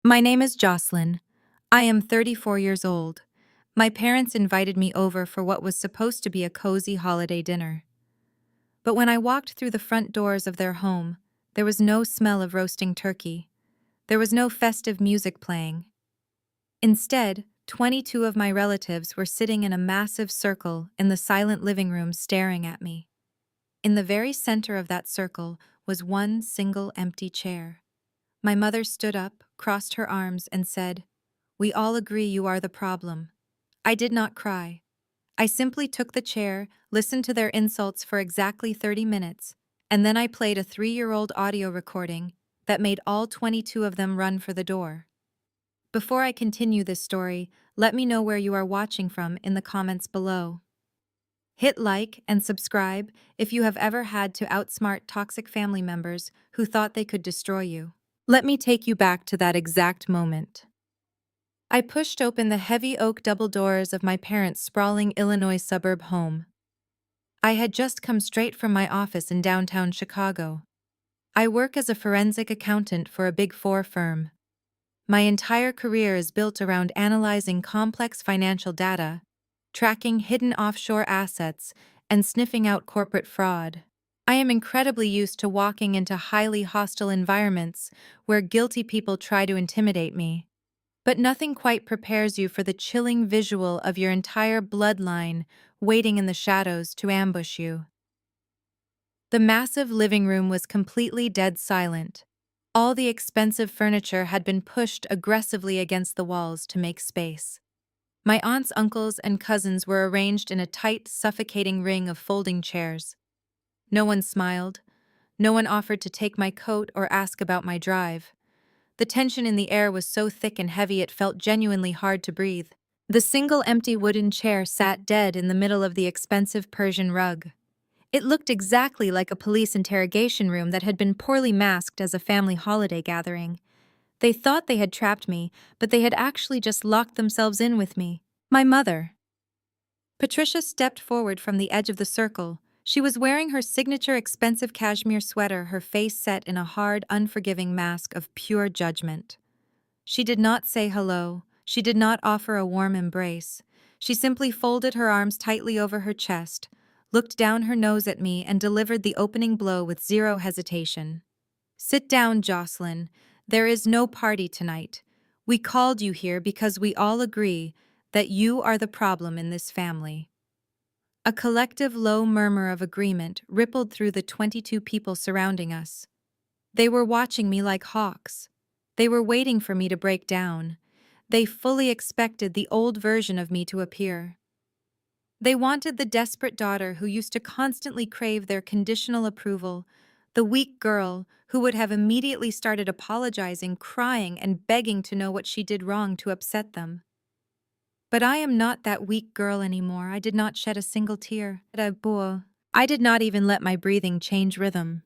My name is Jocelyn. I am 34 years old. My parents invited me over for what was supposed to be a cozy holiday dinner. But when I walked through the front doors of their home, there was no smell of roasting turkey. There was no festive music playing. Instead, 22 of my relatives were sitting in a massive circle in the silent living room staring at me. In the very center of that circle was one single empty chair. My mother stood up, crossed her arms, and said, "We all agree you are the problem." I did not cry. I simply took the chair, listened to their insults for exactly 30 minutes, and then I played a 3-year-old audio recording that made all 22 of them run for the door. Before I continue this story, let me know where you are watching from in the comments below. Hit like and subscribe if you have ever had to outsmart toxic family members who thought they could destroy you. Let me take you back to that exact moment. I pushed open the heavy oak double doors of my parents' sprawling Illinois suburb home. I had just come straight from my office in downtown Chicago. I work as a forensic accountant for a Big Four firm. My entire career is built around analyzing complex financial data, tracking hidden offshore assets, and sniffing out corporate fraud. I am incredibly used to walking into highly hostile environments where guilty people try to intimidate me. But nothing quite prepares you for the chilling visual of your entire bloodline waiting in the shadows to ambush you. The massive living room was completely dead silent. All the expensive furniture had been pushed aggressively against the walls to make space. My aunts, uncles, and cousins were arranged in a tight, suffocating ring of folding chairs. No one smiled. No one offered to take my coat or ask about my drive. The tension in the air was so thick and heavy it felt genuinely hard to breathe. The single empty wooden chair sat dead in the middle of the expensive Persian rug. It looked exactly like a police interrogation room that had been poorly masked as a family holiday gathering. They thought they had trapped me, but they had actually just locked themselves in with me. My mother. Patricia stepped forward from the edge of the circle. She was wearing her signature expensive cashmere sweater, her face set in a hard, unforgiving mask of pure judgment. She did not say hello. She did not offer a warm embrace. She simply folded her arms tightly over her chest, looked down her nose at me, and delivered the opening blow with zero hesitation. "Sit down, Jocelyn. There is no party tonight. We called you here because we all agree that you are the problem in this family." A collective low murmur of agreement rippled through the 22 people surrounding us. They were watching me like hawks. They were waiting for me to break down. They fully expected the old version of me to appear. They wanted the desperate daughter who used to constantly crave their conditional approval, the weak girl who would have immediately started apologizing, crying, and begging to know what she did wrong to upset them. But I am not that weak girl anymore. I did not shed a single tear. I did not even let my breathing change rhythm.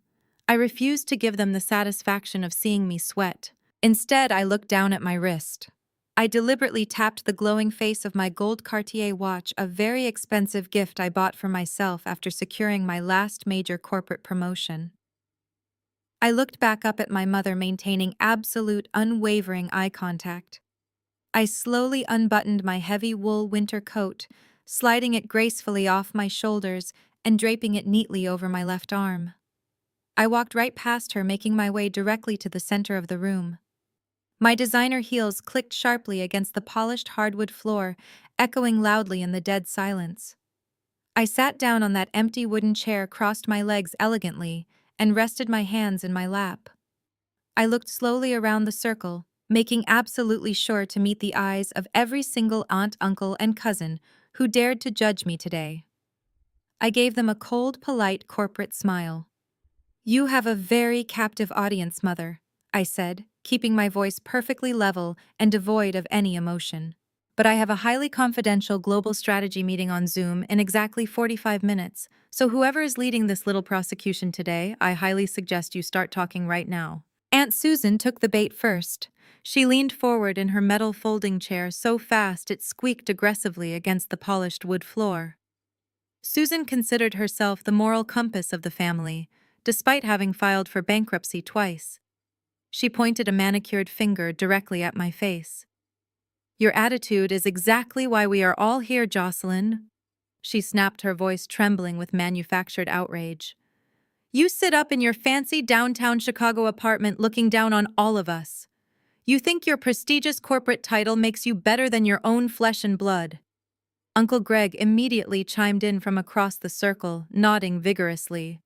I refused to give them the satisfaction of seeing me sweat. Instead, I looked down at my wrist. I deliberately tapped the glowing face of my gold Cartier watch, a very expensive gift I bought for myself after securing my last major corporate promotion. I looked back up at my mother, maintaining absolute, unwavering eye contact. I slowly unbuttoned my heavy wool winter coat, sliding it gracefully off my shoulders and draping it neatly over my left arm. I walked right past her, making my way directly to the center of the room. My designer heels clicked sharply against the polished hardwood floor, echoing loudly in the dead silence. I sat down on that empty wooden chair, crossed my legs elegantly, and rested my hands in my lap. I looked slowly around the circle, making absolutely sure to meet the eyes of every single aunt, uncle, and cousin who dared to judge me today. I gave them a cold, polite corporate smile. "You have a very captive audience, Mother," I said, keeping my voice perfectly level and devoid of any emotion. "But I have a highly confidential global strategy meeting on Zoom in exactly 45 minutes, so whoever is leading this little prosecution today, I highly suggest you start talking right now." Aunt Susan took the bait first. She leaned forward in her metal folding chair so fast it squeaked aggressively against the polished wood floor. Susan considered herself the moral compass of the family, despite having filed for bankruptcy twice. She pointed a manicured finger directly at my face. Your attitude is exactly why we are all here, Jocelyn. She snapped, her voice trembling with manufactured outrage. You sit up in your fancy downtown Chicago apartment looking down on all of us. You think your prestigious corporate title makes you better than your own flesh and blood. Uncle Greg immediately chimed in from across the circle, nodding vigorously.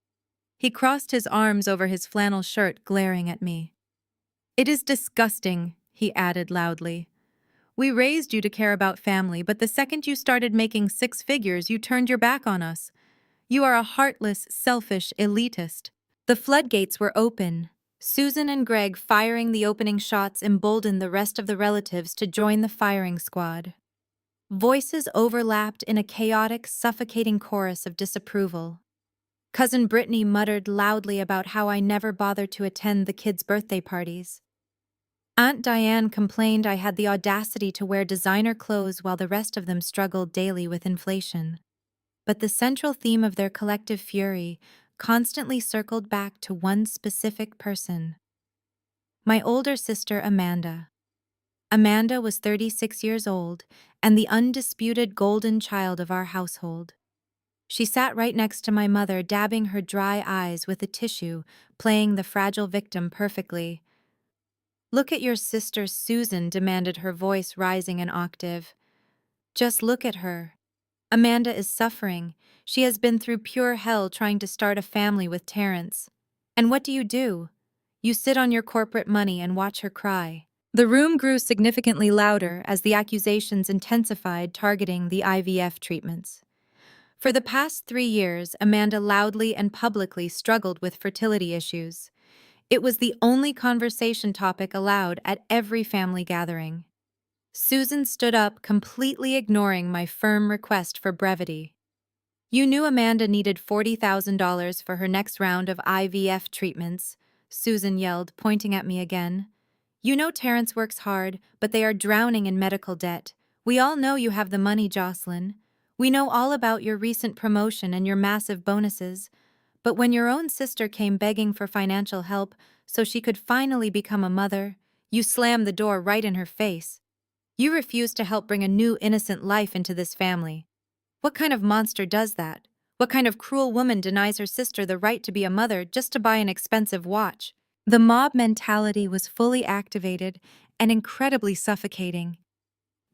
He crossed his arms over his flannel shirt, glaring at me. It is disgusting, he added loudly. We raised you to care about family, but the second you started making six figures, you turned your back on us. You are a heartless, selfish elitist. The floodgates were open. Susan and Greg firing the opening shots emboldened the rest of the relatives to join the firing squad. Voices overlapped in a chaotic, suffocating chorus of disapproval. Cousin Brittany muttered loudly about how I never bothered to attend the kids' birthday parties. Aunt Diane complained I had the audacity to wear designer clothes while the rest of them struggled daily with inflation. But the central theme of their collective fury constantly circled back to one specific person. My older sister, Amanda. Amanda was 36 years old and the undisputed golden child of our household. She sat right next to my mother, dabbing her dry eyes with a tissue, playing the fragile victim perfectly. Look at your sister, Susan, demanded, her voice rising an octave. Just look at her. Amanda is suffering. She has been through pure hell trying to start a family with Terrence. And what do? You sit on your corporate money and watch her cry. The room grew significantly louder as the accusations intensified, targeting the IVF treatments. For the past 3 years, Amanda loudly and publicly struggled with fertility issues. It was the only conversation topic allowed at every family gathering. Susan stood up, completely ignoring my firm request for brevity. You knew Amanda needed $40,000 for her next round of IVF treatments, Susan yelled, pointing at me again. You know Terrence works hard, but they are drowning in medical debt. We all know you have the money, Jocelyn. We know all about your recent promotion and your massive bonuses. But when your own sister came begging for financial help so she could finally become a mother, you slammed the door right in her face. You refused to help bring a new innocent life into this family. What kind of monster does that? What kind of cruel woman denies her sister the right to be a mother just to buy an expensive watch? The mob mentality was fully activated and incredibly suffocating.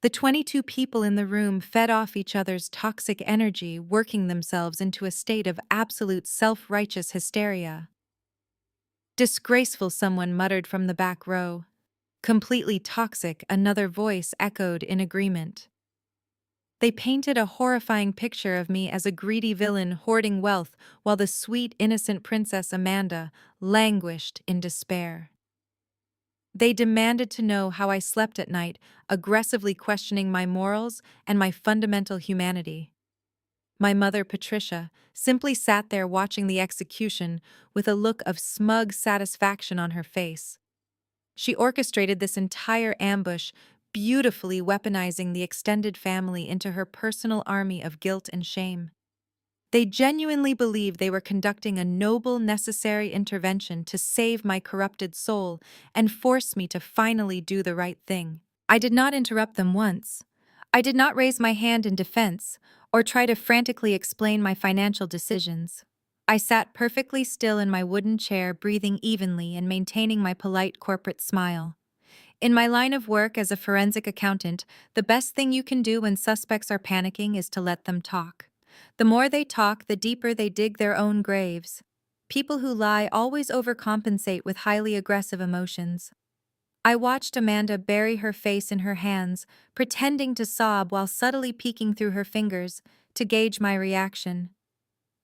The 22 people in the room fed off each other's toxic energy, working themselves into a state of absolute self-righteous hysteria. Disgraceful, someone muttered from the back row. Completely toxic, another voice echoed in agreement. They painted a horrifying picture of me as a greedy villain hoarding wealth while the sweet, innocent Princess Amanda languished in despair. They demanded to know how I slept at night, aggressively questioning my morals and my fundamental humanity. My mother, Patricia, simply sat there watching the execution with a look of smug satisfaction on her face. She orchestrated this entire ambush, beautifully weaponizing the extended family into her personal army of guilt and shame. They genuinely believed they were conducting a noble, necessary intervention to save my corrupted soul and force me to finally do the right thing. I did not interrupt them once. I did not raise my hand in defense or try to frantically explain my financial decisions. I sat perfectly still in my wooden chair, breathing evenly and maintaining my polite corporate smile. In my line of work as a forensic accountant, the best thing you can do when suspects are panicking is to let them talk. The more they talk, the deeper they dig their own graves. People who lie always overcompensate with highly aggressive emotions. I watched Amanda bury her face in her hands, pretending to sob while subtly peeking through her fingers to gauge my reaction.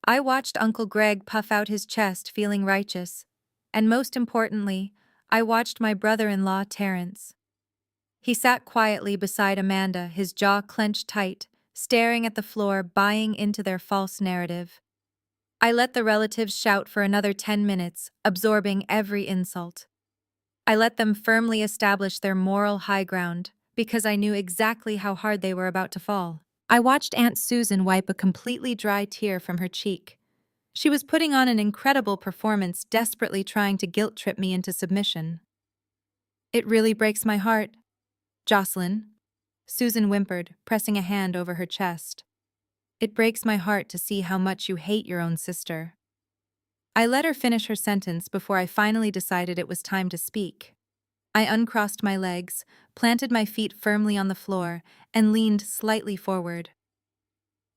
I watched Uncle Greg puff out his chest, feeling righteous. And most importantly, I watched my brother-in-law, Terrence. He sat quietly beside Amanda, his jaw clenched tight, staring at the floor, buying into their false narrative. I let the relatives shout for another 10 minutes, absorbing every insult. I let them firmly establish their moral high ground, because I knew exactly how hard they were about to fall. I watched Aunt Susan wipe a completely dry tear from her cheek. She was putting on an incredible performance, desperately trying to guilt-trip me into submission. It really breaks my heart. Jocelyn, Susan whimpered, pressing a hand over her chest. It breaks my heart to see how much you hate your own sister. I let her finish her sentence before I finally decided it was time to speak. I uncrossed my legs, planted my feet firmly on the floor, and leaned slightly forward.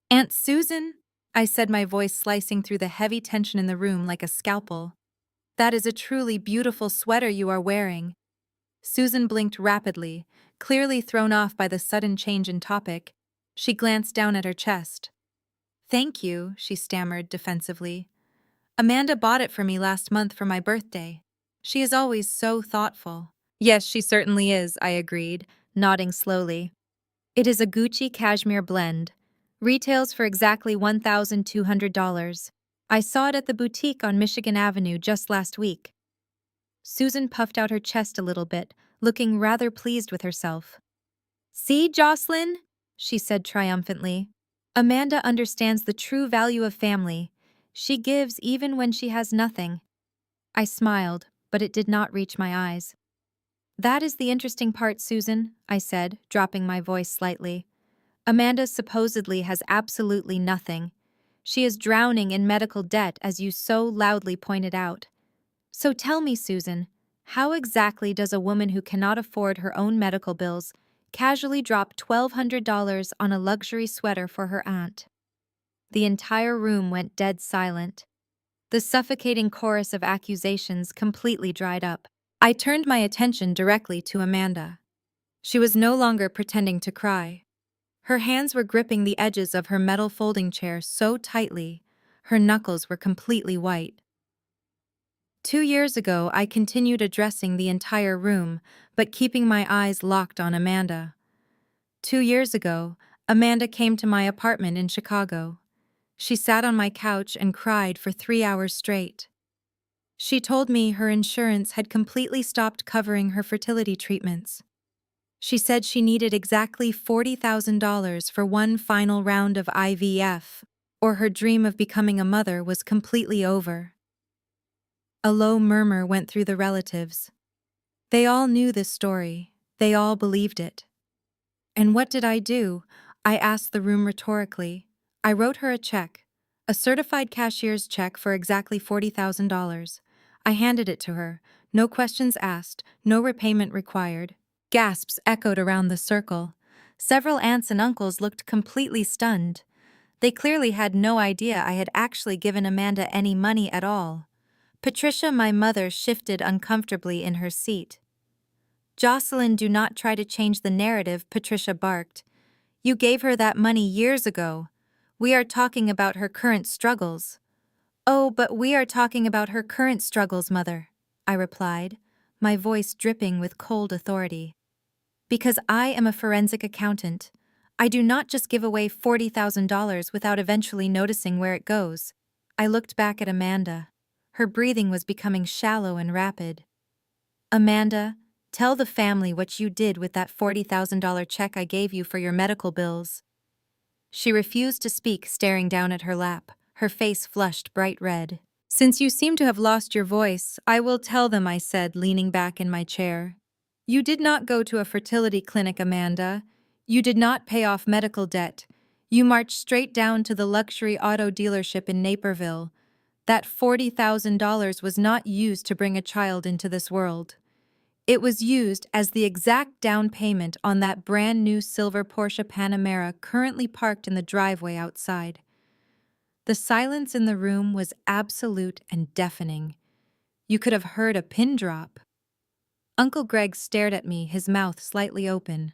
Aunt Susan, I said, my voice slicing through the heavy tension in the room like a scalpel. That is a truly beautiful sweater you are wearing. Susan blinked rapidly, clearly thrown off by the sudden change in topic. She glanced down at her chest. Thank you, she stammered defensively. Amanda bought it for me last month for my birthday. She is always so thoughtful. Yes, she certainly is, I agreed, nodding slowly. It is a Gucci cashmere blend. Retails for exactly $1,200. I saw it at the boutique on Michigan Avenue just last week. Susan puffed out her chest a little bit, looking rather pleased with herself. See, Jocelyn, she said triumphantly. Amanda understands the true value of family. She gives even when she has nothing. I smiled, but it did not reach my eyes. That is the interesting part, Susan, I said, dropping my voice slightly. Amanda supposedly has absolutely nothing. She is drowning in medical debt, as you so loudly pointed out. So tell me, Susan, how exactly does a woman who cannot afford her own medical bills casually drop $1,200 on a luxury sweater for her aunt? The entire room went dead silent. The suffocating chorus of accusations completely dried up. I turned my attention directly to Amanda. She was no longer pretending to cry. Her hands were gripping the edges of her metal folding chair so tightly, her knuckles were completely white. 2 years ago, I continued addressing the entire room, but keeping my eyes locked on Amanda. 2 years ago, Amanda came to my apartment in Chicago. She sat on my couch and cried for 3 hours straight. She told me her insurance had completely stopped covering her fertility treatments. She said she needed exactly $40,000 for one final round of IVF, or her dream of becoming a mother was completely over. A low murmur went through the relatives. They all knew this story. They all believed it. And what did I do? I asked the room rhetorically. I wrote her a check, a certified cashier's check for exactly $40,000. I handed it to her, no questions asked, no repayment required. Gasps echoed around the circle. Several aunts and uncles looked completely stunned. They clearly had no idea I had actually given Amanda any money at all. Patricia, my mother, shifted uncomfortably in her seat. Jocelyn, do not try to change the narrative, Patricia barked. You gave her that money years ago. We are talking about her current struggles. Oh, but we are talking about her current struggles, Mother, I replied, my voice dripping with cold authority. Because I am a forensic accountant. I do not just give away $40,000 without eventually noticing where it goes. I looked back at Amanda. Her breathing was becoming shallow and rapid. Amanda, tell the family what you did with that $40,000 check I gave you for your medical bills. She refused to speak, staring down at her lap, her face flushed bright red. Since you seem to have lost your voice, I will tell them, I said, leaning back in my chair. You did not go to a fertility clinic, Amanda. You did not pay off medical debt. You marched straight down to the luxury auto dealership in Naperville. That $40,000 was not used to bring a child into this world. It was used as the exact down payment on that brand new silver Porsche Panamera currently parked in the driveway outside. The silence in the room was absolute and deafening. You could have heard a pin drop. Uncle Greg stared at me, his mouth slightly open.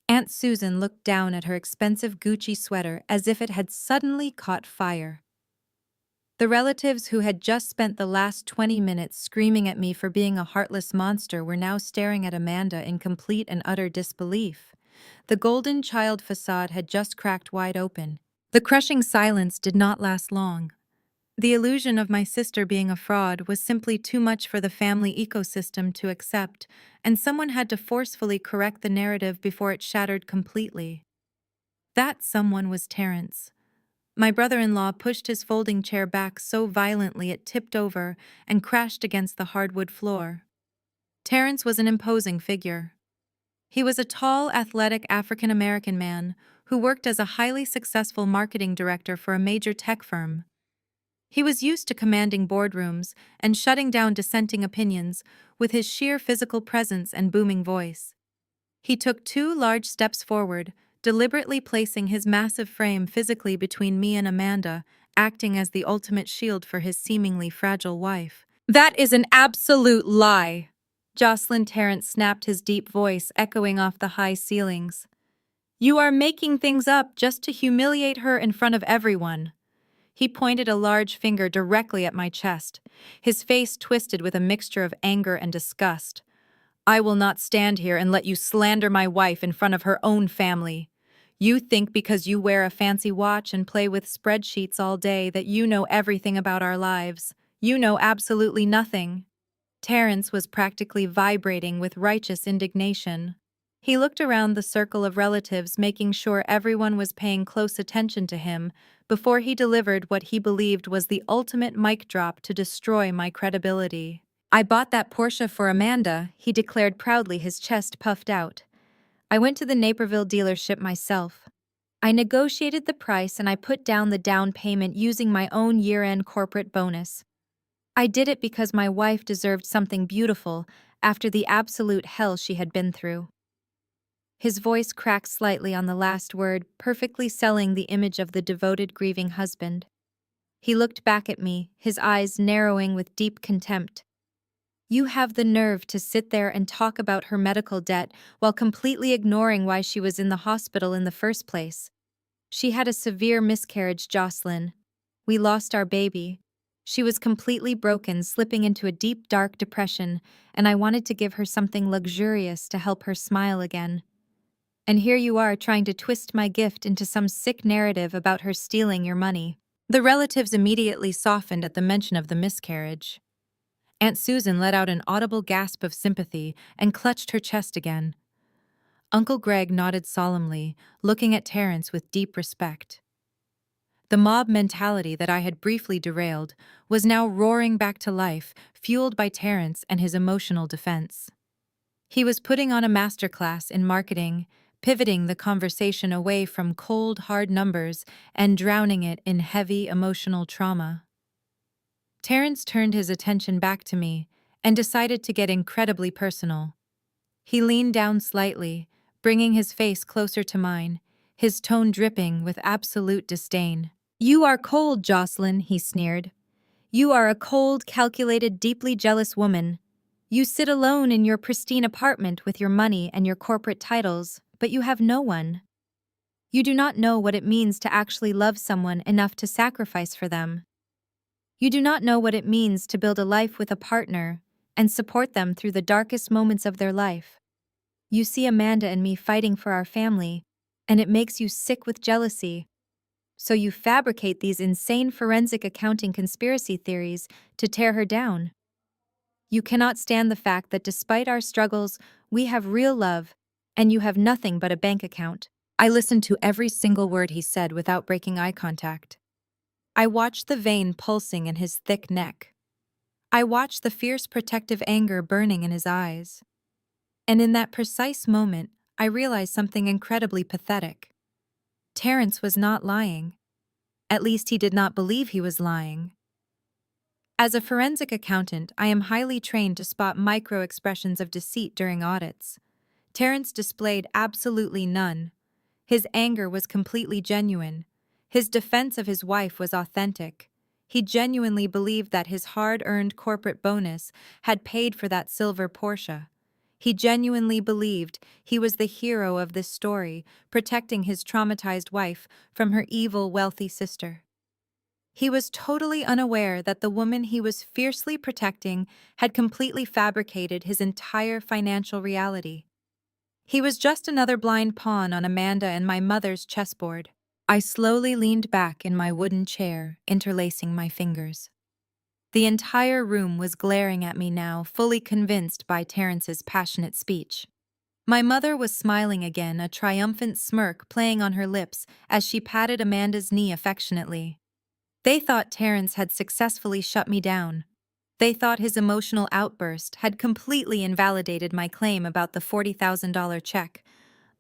Aunt Susan looked down at her expensive Gucci sweater as if it had suddenly caught fire. The relatives who had just spent the last 20 minutes screaming at me for being a heartless monster were now staring at Amanda in complete and utter disbelief. The golden child facade had just cracked wide open. The crushing silence did not last long. The illusion of my sister being a fraud was simply too much for the family ecosystem to accept, and someone had to forcefully correct the narrative before it shattered completely. That someone was Terrence. My brother-in-law pushed his folding chair back so violently it tipped over and crashed against the hardwood floor. Terrence was an imposing figure. He was a tall, athletic African-American man who worked as a highly successful marketing director for a major tech firm. He was used to commanding boardrooms and shutting down dissenting opinions with his sheer physical presence and booming voice. He took 2 large steps forward, deliberately placing his massive frame physically between me and Amanda, acting as the ultimate shield for his seemingly fragile wife. "That is an absolute lie!" Jocelyn Terrence snapped, his deep voice echoing off the high ceilings. "You are making things up just to humiliate her in front of everyone." He pointed a large finger directly at my chest, his face twisted with a mixture of anger and disgust. "I will not stand here and let you slander my wife in front of her own family. You think because you wear a fancy watch and play with spreadsheets all day that you know everything about our lives. You know absolutely nothing." Terrence was practically vibrating with righteous indignation. He looked around the circle of relatives, making sure everyone was paying close attention to him before he delivered what he believed was the ultimate mic drop to destroy my credibility. "I bought that Porsche for Amanda," he declared proudly, his chest puffed out. "I went to the Naperville dealership myself. I negotiated the price and I put down the down payment using my own year-end corporate bonus. I did it because my wife deserved something beautiful after the absolute hell she had been through." His voice cracked slightly on the last word, perfectly selling the image of the devoted, grieving husband. He looked back at me, his eyes narrowing with deep contempt. "You have the nerve to sit there and talk about her medical debt while completely ignoring why she was in the hospital in the first place. She had a severe miscarriage, Jocelyn. We lost our baby. She was completely broken, slipping into a deep, dark depression, and I wanted to give her something luxurious to help her smile again. And here you are trying to twist my gift into some sick narrative about her stealing your money." The relatives immediately softened at the mention of the miscarriage. Aunt Susan let out an audible gasp of sympathy and clutched her chest again. Uncle Greg nodded solemnly, looking at Terrence with deep respect. The mob mentality that I had briefly derailed was now roaring back to life, fueled by Terrence and his emotional defense. He was putting on a masterclass in marketing, pivoting the conversation away from cold, hard numbers and drowning it in heavy emotional trauma. Terrence turned his attention back to me and decided to get incredibly personal. He leaned down slightly, bringing his face closer to mine, his tone dripping with absolute disdain. "You are cold, Jocelyn," he sneered. "You are a cold, calculated, deeply jealous woman. You sit alone in your pristine apartment with your money and your corporate titles, but you have no one. You do not know what it means to actually love someone enough to sacrifice for them. You do not know what it means to build a life with a partner and support them through the darkest moments of their life. You see Amanda and me fighting for our family, and it makes you sick with jealousy. So you fabricate these insane forensic accounting conspiracy theories to tear her down. You cannot stand the fact that despite our struggles, we have real love, and you have nothing but a bank account." I listened to every single word he said without breaking eye contact. I watched the vein pulsing in his thick neck. I watched the fierce protective anger burning in his eyes. And in that precise moment, I realized something incredibly pathetic. Terrence was not lying. At least he did not believe he was lying. As a forensic accountant, I am highly trained to spot micro-expressions of deceit during audits. Terrence displayed absolutely none. His anger was completely genuine. His defense of his wife was authentic. He genuinely believed that his hard-earned corporate bonus had paid for that silver Porsche. He genuinely believed he was the hero of this story, protecting his traumatized wife from her evil, wealthy sister. He was totally unaware that the woman he was fiercely protecting had completely fabricated his entire financial reality. He was just another blind pawn on Amanda and my mother's chessboard. I slowly leaned back in my wooden chair, interlacing my fingers. The entire room was glaring at me now, fully convinced by Terrence's passionate speech. My mother was smiling again, a triumphant smirk playing on her lips as she patted Amanda's knee affectionately. They thought Terrence had successfully shut me down. They thought his emotional outburst had completely invalidated my claim about the $40,000 check,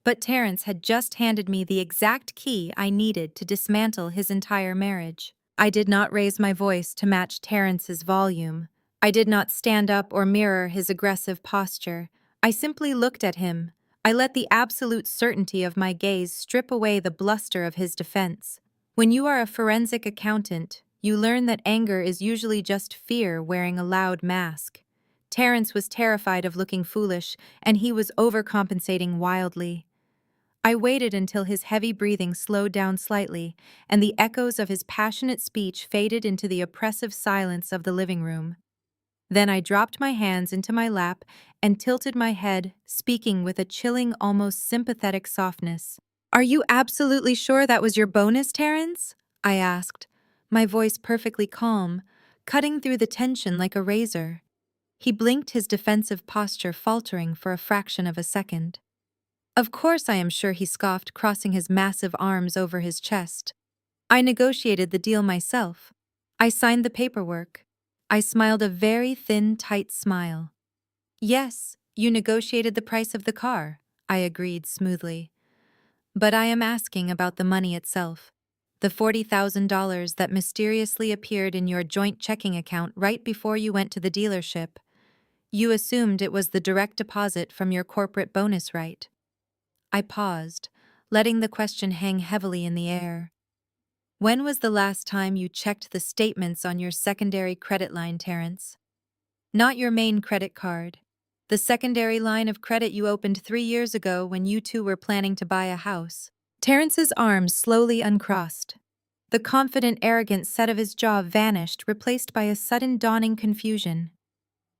but Terrence had just handed me the exact key I needed to dismantle his entire marriage. I did not raise my voice to match Terrence's volume. I did not stand up or mirror his aggressive posture. I simply looked at him. I let the absolute certainty of my gaze strip away the bluster of his defense. When you are a forensic accountant, you learn that anger is usually just fear wearing a loud mask. Terrence was terrified of looking foolish, and he was overcompensating wildly. I waited until his heavy breathing slowed down slightly, and the echoes of his passionate speech faded into the oppressive silence of the living room. Then I dropped my hands into my lap and tilted my head, speaking with a chilling, almost sympathetic softness. "Are you absolutely sure that was your bonus, Terrence?" I asked, my voice perfectly calm, cutting through the tension like a razor. He blinked, his defensive posture faltering for a fraction of a second. "Of course I am sure," he scoffed, crossing his massive arms over his chest. "I negotiated the deal myself. I signed the paperwork." I smiled a very thin, tight smile. "Yes, you negotiated the price of the car," I agreed smoothly. "But I am asking about the money itself. The $40,000 that mysteriously appeared in your joint checking account right before you went to the dealership. You assumed it was the direct deposit from your corporate bonus, right?" I paused, letting the question hang heavily in the air. "When was the last time you checked the statements on your secondary credit line, Terrence? Not your main credit card. The secondary line of credit you opened 3 years ago when you two were planning to buy a house." Terrence's arms slowly uncrossed. The confident, arrogant set of his jaw vanished, replaced by a sudden dawning confusion.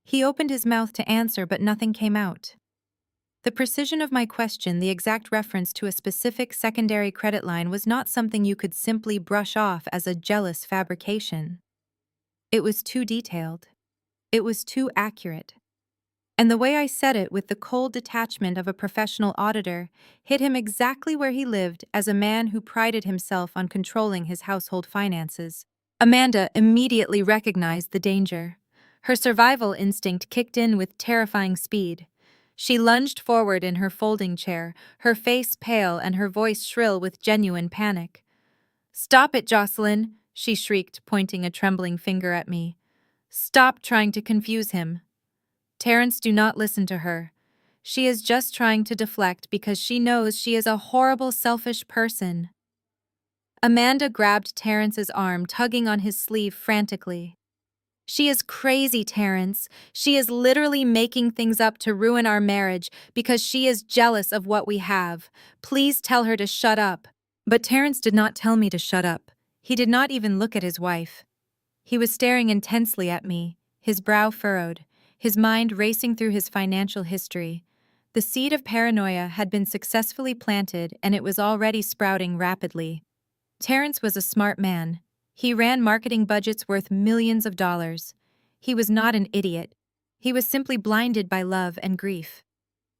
He opened his mouth to answer, but nothing came out. The precision of my question, the exact reference to a specific secondary credit line, was not something you could simply brush off as a jealous fabrication. It was too detailed. It was too accurate. And the way I said it, with the cold detachment of a professional auditor, hit him exactly where he lived as a man who prided himself on controlling his household finances. Amanda immediately recognized the danger. Her survival instinct kicked in with terrifying speed. She lunged forward in her folding chair, her face pale and her voice shrill with genuine panic. "Stop it, Jocelyn!" she shrieked, pointing a trembling finger at me. "Stop trying to confuse him. Terrence, do not listen to her. She is just trying to deflect because she knows she is a horrible, selfish person." Amanda grabbed Terrence's arm, tugging on his sleeve frantically. "She is crazy, Terrence. She is literally making things up to ruin our marriage because she is jealous of what we have. Please tell her to shut up." But Terrence did not tell me to shut up. He did not even look at his wife. He was staring intensely at me, his brow furrowed, his mind racing through his financial history. The seed of paranoia had been successfully planted, and it was already sprouting rapidly. Terrence was a smart man. He ran marketing budgets worth millions of dollars. He was not an idiot. He was simply blinded by love and grief.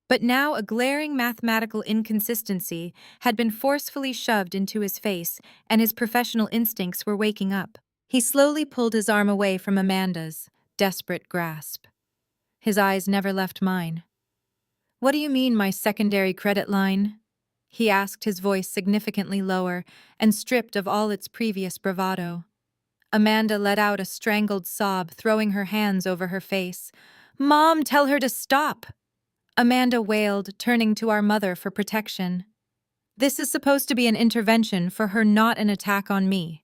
But now a glaring mathematical inconsistency had been forcefully shoved into his face, and his professional instincts were waking up. He slowly pulled his arm away from Amanda's desperate grasp. His eyes never left mine. "What do you mean, my secondary credit line?" he asked, his voice significantly lower and stripped of all its previous bravado. Amanda let out a strangled sob, throwing her hands over her face. "Mom, tell her to stop!" Amanda wailed, turning to our mother for protection. "This is supposed to be an intervention for her, not an attack on me."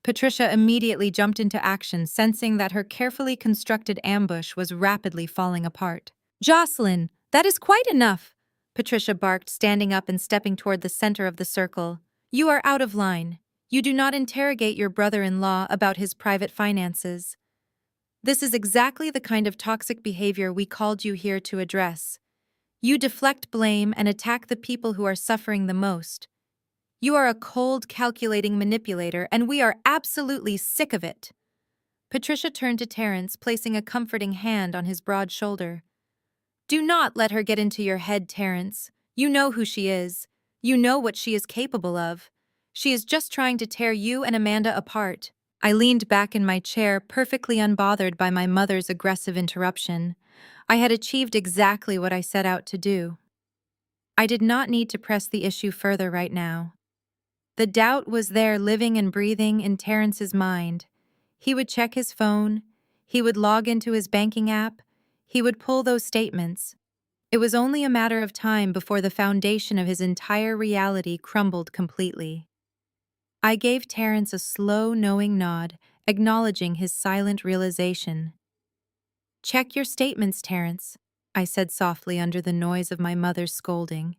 Patricia immediately jumped into action, sensing that her carefully constructed ambush was rapidly falling apart. "Jocelyn, that is quite enough!" Patricia barked, standing up and stepping toward the center of the circle. "You are out of line. You do not interrogate your brother-in-law about his private finances. This is exactly the kind of toxic behavior we called you here to address. You deflect blame and attack the people who are suffering the most. You are a cold, calculating manipulator, and we are absolutely sick of it." Patricia turned to Terrence, placing a comforting hand on his broad shoulder. "Do not let her get into your head, Terrence. You know who she is. You know what she is capable of. She is just trying to tear you and Amanda apart." I leaned back in my chair, perfectly unbothered by my mother's aggressive interruption. I had achieved exactly what I set out to do. I did not need to press the issue further right now. The doubt was there, living and breathing in Terrence's mind. He would check his phone, he would log into his banking app, he would pull those statements. It was only a matter of time before the foundation of his entire reality crumbled completely. I gave Terrence a slow, knowing nod, acknowledging his silent realization. "Check your statements, Terrence," I said softly under the noise of my mother's scolding.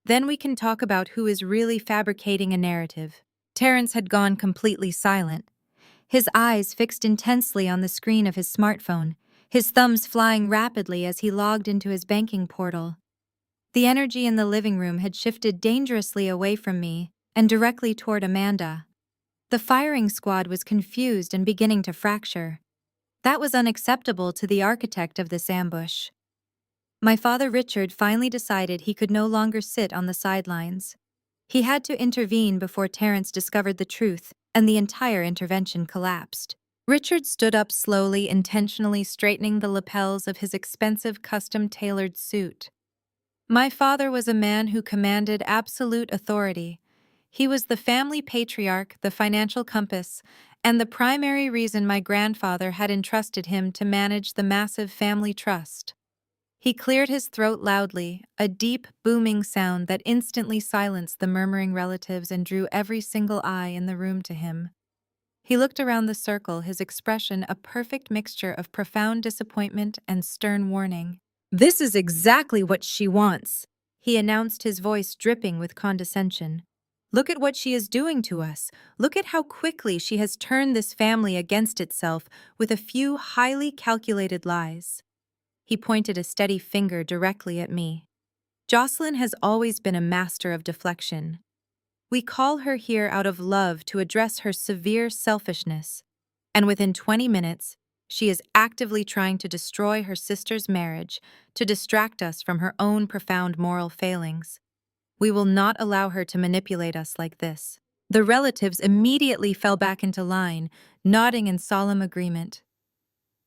"Then we can talk about who is really fabricating a narrative." Terrence had gone completely silent, his eyes fixed intensely on the screen of his smartphone, his thumbs flying rapidly as he logged into his banking portal. The energy in the living room had shifted dangerously away from me and directly toward Amanda. The firing squad was confused and beginning to fracture. That was unacceptable to the architect of this ambush. My father Richard finally decided he could no longer sit on the sidelines. He had to intervene before Terrence discovered the truth, and the entire intervention collapsed. Richard stood up slowly, intentionally straightening the lapels of his expensive custom-tailored suit. My father was a man who commanded absolute authority. He was the family patriarch, the financial compass, and the primary reason my grandfather had entrusted him to manage the massive family trust. He cleared his throat loudly, a deep, booming sound that instantly silenced the murmuring relatives and drew every single eye in the room to him. He looked around the circle, his expression a perfect mixture of profound disappointment and stern warning. "This is exactly what she wants," he announced, his voice dripping with condescension. "Look at what she is doing to us. Look at how quickly she has turned this family against itself with a few highly calculated lies." He pointed a steady finger directly at me. "Jocelyn has always been a master of deflection. We call her here out of love to address her severe selfishness, and within 20 minutes, she is actively trying to destroy her sister's marriage to distract us from her own profound moral failings. We will not allow her to manipulate us like this." The relatives immediately fell back into line, nodding in solemn agreement.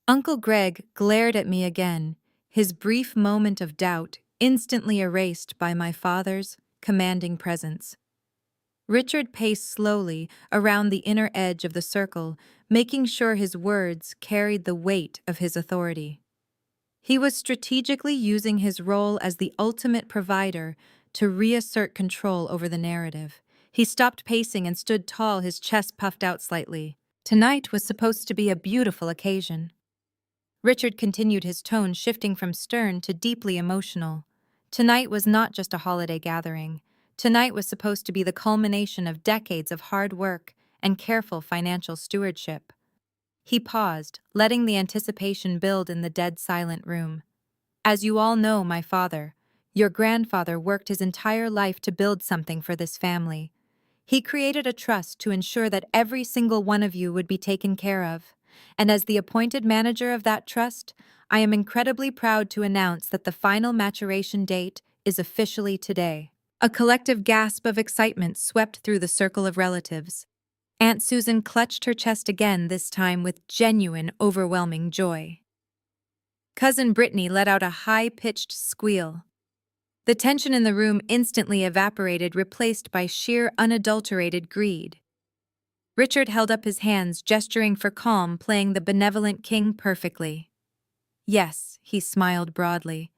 Uncle Greg glared at me again, his brief moment of doubt instantly erased by my father's commanding presence. Richard paced slowly around the inner edge of the circle, making sure his words carried the weight of his authority. He was strategically using his role as the ultimate provider to reassert control over the narrative. He stopped pacing and stood tall, his chest puffed out slightly. Tonight was supposed to be a beautiful occasion. Richard continued, his tone shifting from stern to deeply emotional. Tonight was not just a holiday gathering. Tonight was supposed to be the culmination of decades of hard work and careful financial stewardship. He paused, letting the anticipation build in the dead silent room. "As you all know, my father, your grandfather worked his entire life to build something for this family. He created a trust to ensure that every single one of you would be taken care of. And as the appointed manager of that trust, I am incredibly proud to announce that the final maturation date is officially today." A collective gasp of excitement swept through the circle of relatives. Aunt Susan clutched her chest again, this time with genuine, overwhelming joy. Cousin Brittany let out a high-pitched squeal. The tension in the room instantly evaporated, replaced by sheer, unadulterated greed. Richard held up his hands, gesturing for calm, playing the benevolent king perfectly. "Yes," he smiled broadly.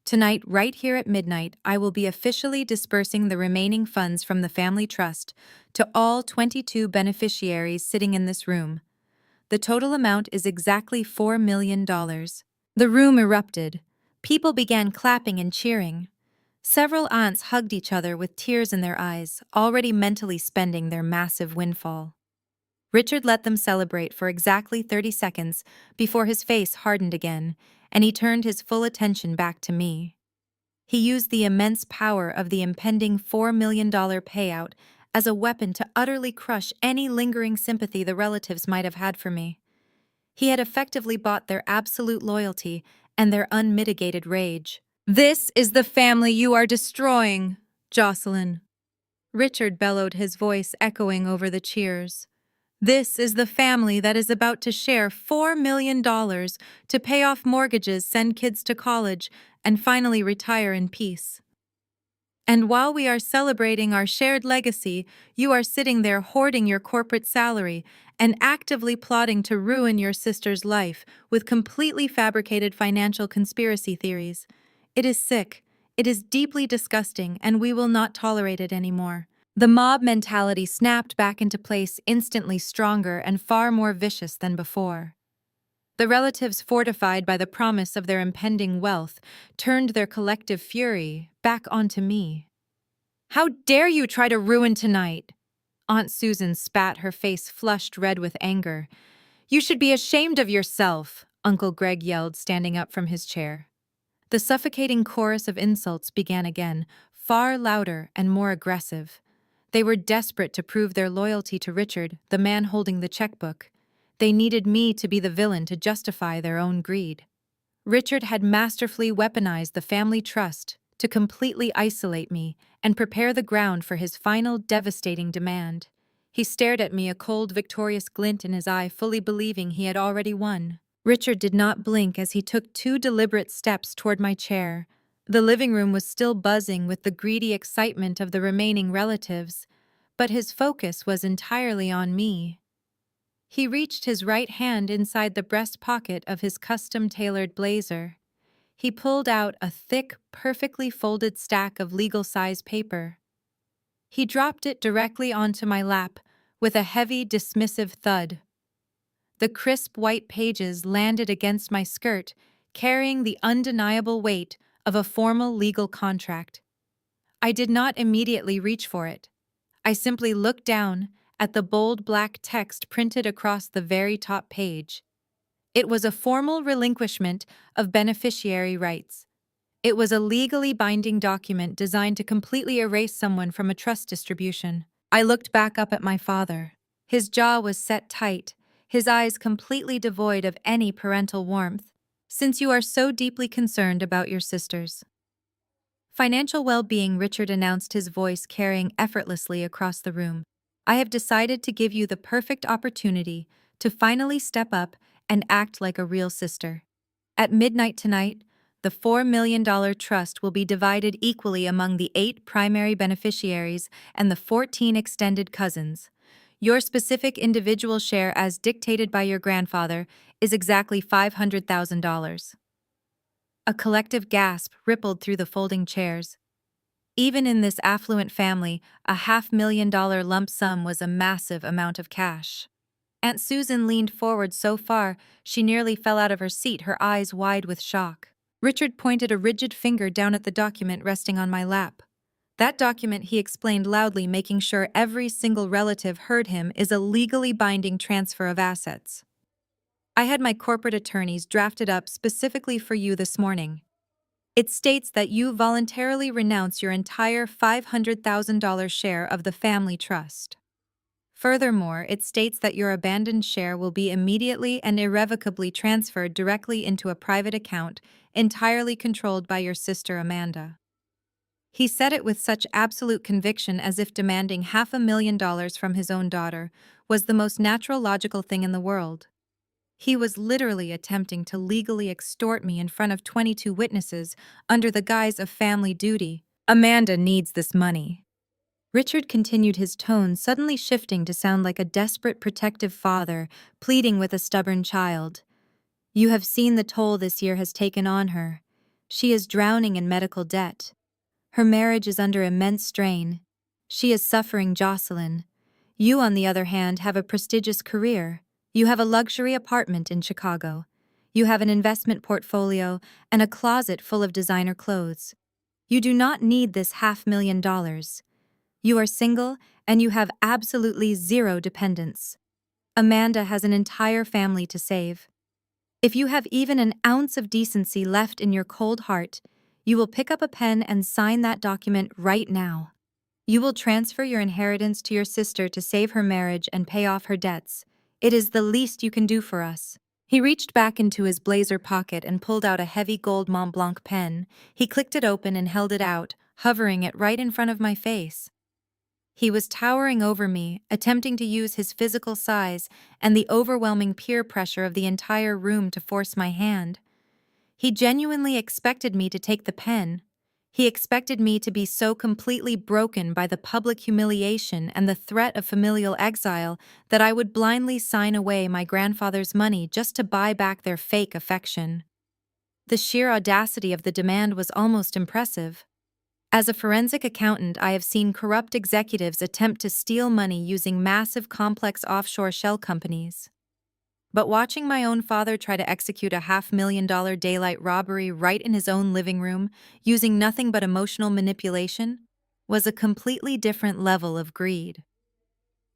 "Tonight, right here at midnight, I will be officially dispersing the remaining funds from the family trust to all 22 beneficiaries sitting in this room. The total amount is exactly $4 million. The room erupted. People began clapping and cheering. Several aunts hugged each other with tears in their eyes, already mentally spending their massive windfall. Richard let them celebrate for exactly 30 seconds before his face hardened again, and he turned his full attention back to me. He used the immense power of the impending $4 million payout as a weapon to utterly crush any lingering sympathy the relatives might have had for me. He had effectively bought their absolute loyalty and their unmitigated rage. "This is the family you are destroying, Jocelyn," Richard bellowed, his voice echoing over the cheers. This is the family that is about to share $4 million to pay off mortgages, send kids to college, and finally retire in peace. And while we are celebrating our shared legacy, you are sitting there hoarding your corporate salary and actively plotting to ruin your sister's life with completely fabricated financial conspiracy theories. It is sick, it is deeply disgusting, and we will not tolerate it anymore. The mob mentality snapped back into place, instantly stronger and far more vicious than before. The relatives, fortified by the promise of their impending wealth, turned their collective fury back onto me. "How dare you try to ruin tonight?" Aunt Susan spat, her face flushed red with anger. "You should be ashamed of yourself," Uncle Greg yelled, standing up from his chair. The suffocating chorus of insults began again, far louder and more aggressive. They were desperate to prove their loyalty to Richard, the man holding the checkbook. They needed me to be the villain to justify their own greed. Richard had masterfully weaponized the family trust to completely isolate me and prepare the ground for his final devastating demand. He stared at me, a cold, victorious glint in his eye, fully believing he had already won. Richard did not blink as he took 2 deliberate steps toward my chair. The living room was still buzzing with the greedy excitement of the remaining relatives, but his focus was entirely on me. He reached his right hand inside the breast pocket of his custom-tailored blazer. He pulled out a thick, perfectly folded stack of legal-size paper. He dropped it directly onto my lap with a heavy, dismissive thud. The crisp white pages landed against my skirt, carrying the undeniable weight of a formal legal contract. I did not immediately reach for it. I simply looked down at the bold black text printed across the very top page. It was a formal relinquishment of beneficiary rights. It was a legally binding document designed to completely erase someone from a trust distribution. I looked back up at my father. His jaw was set tight, his eyes completely devoid of any parental warmth. "Since you are so deeply concerned about your sisters' financial well-being," Richard announced, his voice carrying effortlessly across the room, "I have decided to give you the perfect opportunity to finally step up and act like a real sister. At midnight tonight, the $4 million trust will be divided equally among the 8 primary beneficiaries and the 14 extended cousins. Your specific individual share, as dictated by your grandfather, is exactly $500,000. A collective gasp rippled through the folding chairs. Even in this affluent family, a $500,000 lump sum was a massive amount of cash. Aunt Susan leaned forward so far she nearly fell out of her seat, her eyes wide with shock. Richard pointed a rigid finger down at the document resting on my lap. "That document," he explained loudly, making sure every single relative heard him, "is a legally binding transfer of assets. I had my corporate attorneys draft it up specifically for you this morning. It states that you voluntarily renounce your entire $500,000 share of the family trust. Furthermore, it states that your abandoned share will be immediately and irrevocably transferred directly into a private account entirely controlled by your sister Amanda." He said it with such absolute conviction, as if demanding $500,000 from his own daughter was the most natural, logical thing in the world. He was literally attempting to legally extort me in front of 22 witnesses under the guise of family duty. "Amanda needs this money." Richard continued, his tone suddenly shifting to sound like a desperate protective father pleading with a stubborn child. "You have seen the toll this year has taken on her. She is drowning in medical debt. Her marriage is under immense strain. She is suffering, Jocelyn. You, on the other hand, have a prestigious career. You have a luxury apartment in Chicago. You have an investment portfolio and a closet full of designer clothes. You do not need this $500,000. You are single and you have absolutely zero dependents. Amanda has an entire family to save. If you have even an ounce of decency left in your cold heart, you will pick up a pen and sign that document right now. You will transfer your inheritance to your sister to save her marriage and pay off her debts. It is the least you can do for us." He reached back into his blazer pocket and pulled out a heavy gold Mont Blanc pen. He clicked it open and held it out, hovering it right in front of my face. He was towering over me, attempting to use his physical size and the overwhelming peer pressure of the entire room to force my hand. He genuinely expected me to take the pen. He expected me to be so completely broken by the public humiliation and the threat of familial exile that I would blindly sign away my grandfather's money just to buy back their fake affection. The sheer audacity of the demand was almost impressive. As a forensic accountant, I have seen corrupt executives attempt to steal money using massive complex offshore shell companies. But watching my own father try to execute a $500,000 daylight robbery right in his own living room, using nothing but emotional manipulation, was a completely different level of greed.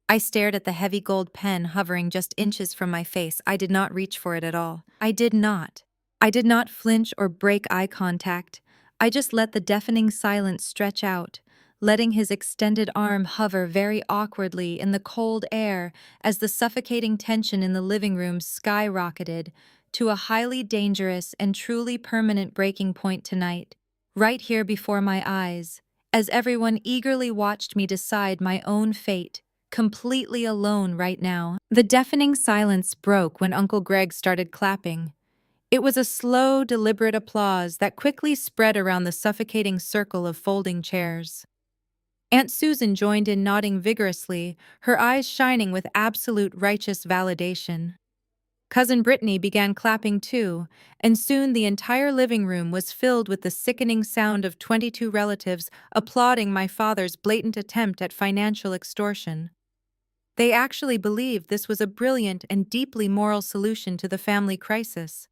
I stared at the heavy gold pen hovering just inches from my face. I did not reach for it at all. I did not. I did not flinch or break eye contact. I just let the deafening silence stretch out, letting his extended arm hover very awkwardly in the cold air as the suffocating tension in the living room skyrocketed to a highly dangerous and truly permanent breaking point tonight, right here before my eyes, as everyone eagerly watched me decide my own fate, completely alone right now. The deafening silence broke when Uncle Greg started clapping. It was a slow, deliberate applause that quickly spread around the suffocating circle of folding chairs. Aunt Susan joined in, nodding vigorously, her eyes shining with absolute righteous validation. Cousin Brittany began clapping too, and soon the entire living room was filled with the sickening sound of 22 relatives applauding my father's blatant attempt at financial extortion. They actually believed this was a brilliant and deeply moral solution to the family crisis.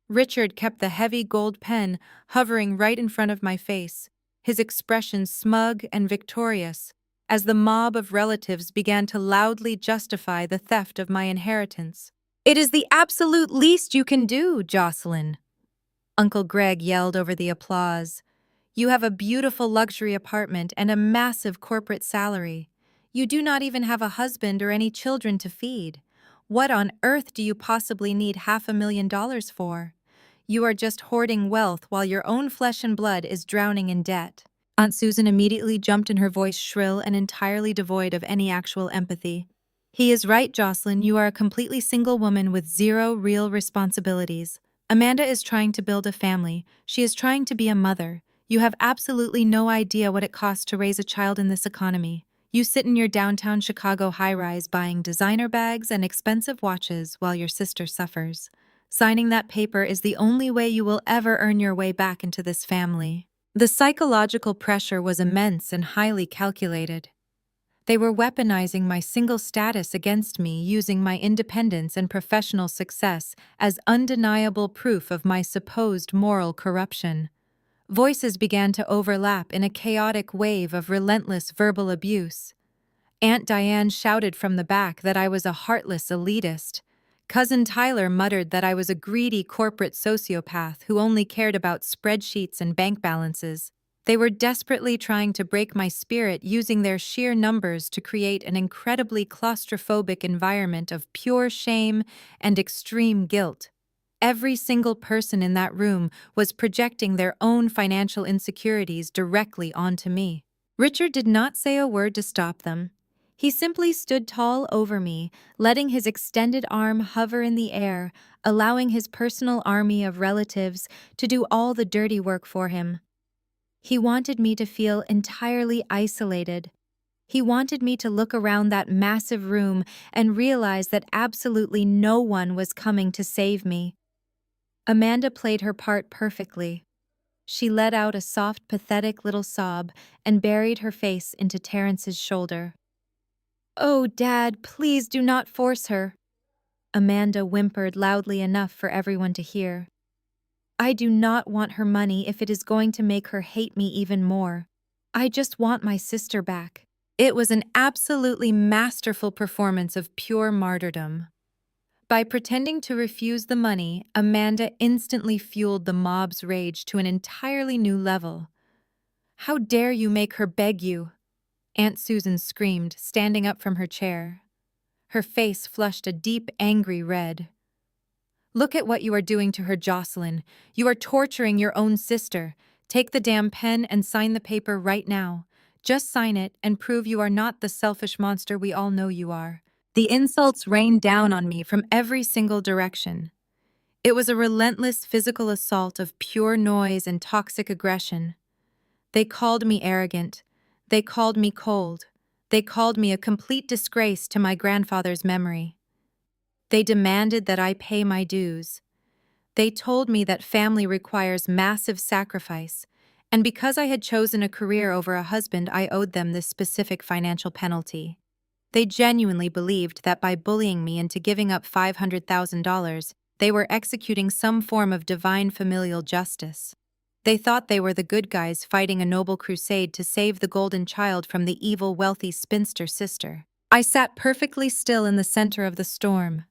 Richard kept the heavy gold pen hovering right in front of my face, his expression smug and victorious, as the mob of relatives began to loudly justify the theft of my inheritance. "It is the absolute least you can do, Jocelyn," Uncle Greg yelled over the applause. "You have a beautiful luxury apartment and a massive corporate salary. You do not even have a husband or any children to feed. What on earth do you possibly need $500,000 for? You are just hoarding wealth while your own flesh and blood is drowning in debt." Aunt Susan immediately jumped in, her voice shrill and entirely devoid of any actual empathy. "He is right, Jocelyn. You are a completely single woman with zero real responsibilities. Amanda is trying to build a family. She is trying to be a mother. You have absolutely no idea what it costs to raise a child in this economy. You sit in your downtown Chicago high-rise buying designer bags and expensive watches while your sister suffers. Signing that paper is the only way you will ever earn your way back into this family." The psychological pressure was immense and highly calculated. They were weaponizing my single status against me, using my independence and professional success as undeniable proof of my supposed moral corruption. Voices began to overlap in a chaotic wave of relentless verbal abuse. Aunt Diane shouted from the back that I was a heartless elitist. Cousin Tyler muttered that I was a greedy corporate sociopath who only cared about spreadsheets and bank balances. They were desperately trying to break my spirit, using their sheer numbers to create an incredibly claustrophobic environment of pure shame and extreme guilt. Every single person in that room was projecting their own financial insecurities directly onto me. Richard did not say a word to stop them. He simply stood tall over me, letting his extended arm hover in the air, allowing his personal army of relatives to do all the dirty work for him. He wanted me to feel entirely isolated. He wanted me to look around that massive room and realize that absolutely no one was coming to save me. Amanda played her part perfectly. She let out a soft, pathetic little sob and buried her face into Terrence's shoulder. "Oh, Dad, please do not force her," Amanda whimpered loudly enough for everyone to hear. "I do not want her money if it is going to make her hate me even more. I just want my sister back." It was an absolutely masterful performance of pure martyrdom. By pretending to refuse the money, Amanda instantly fueled the mob's rage to an entirely new level. "How dare you make her beg you?" Aunt Susan screamed, standing up from her chair. Her face flushed a deep, angry red. "Look at what you are doing to her, Jocelyn. You are torturing your own sister. Take the damn pen and sign the paper right now. Just sign it and prove you are not the selfish monster we all know you are. The insults rained down on me from every single direction. It was a relentless physical assault of pure noise and toxic aggression. They called me arrogant. They called me cold. They called me a complete disgrace to my grandfather's memory. They demanded that I pay my dues. They told me that family requires massive sacrifice, and because I had chosen a career over a husband, I owed them this specific financial penalty. They genuinely believed that by bullying me into giving up $500,000, they were executing some form of divine familial justice. They thought they were the good guys fighting a noble crusade to save the golden child from the evil, wealthy spinster sister. I sat perfectly still in the center of the storm.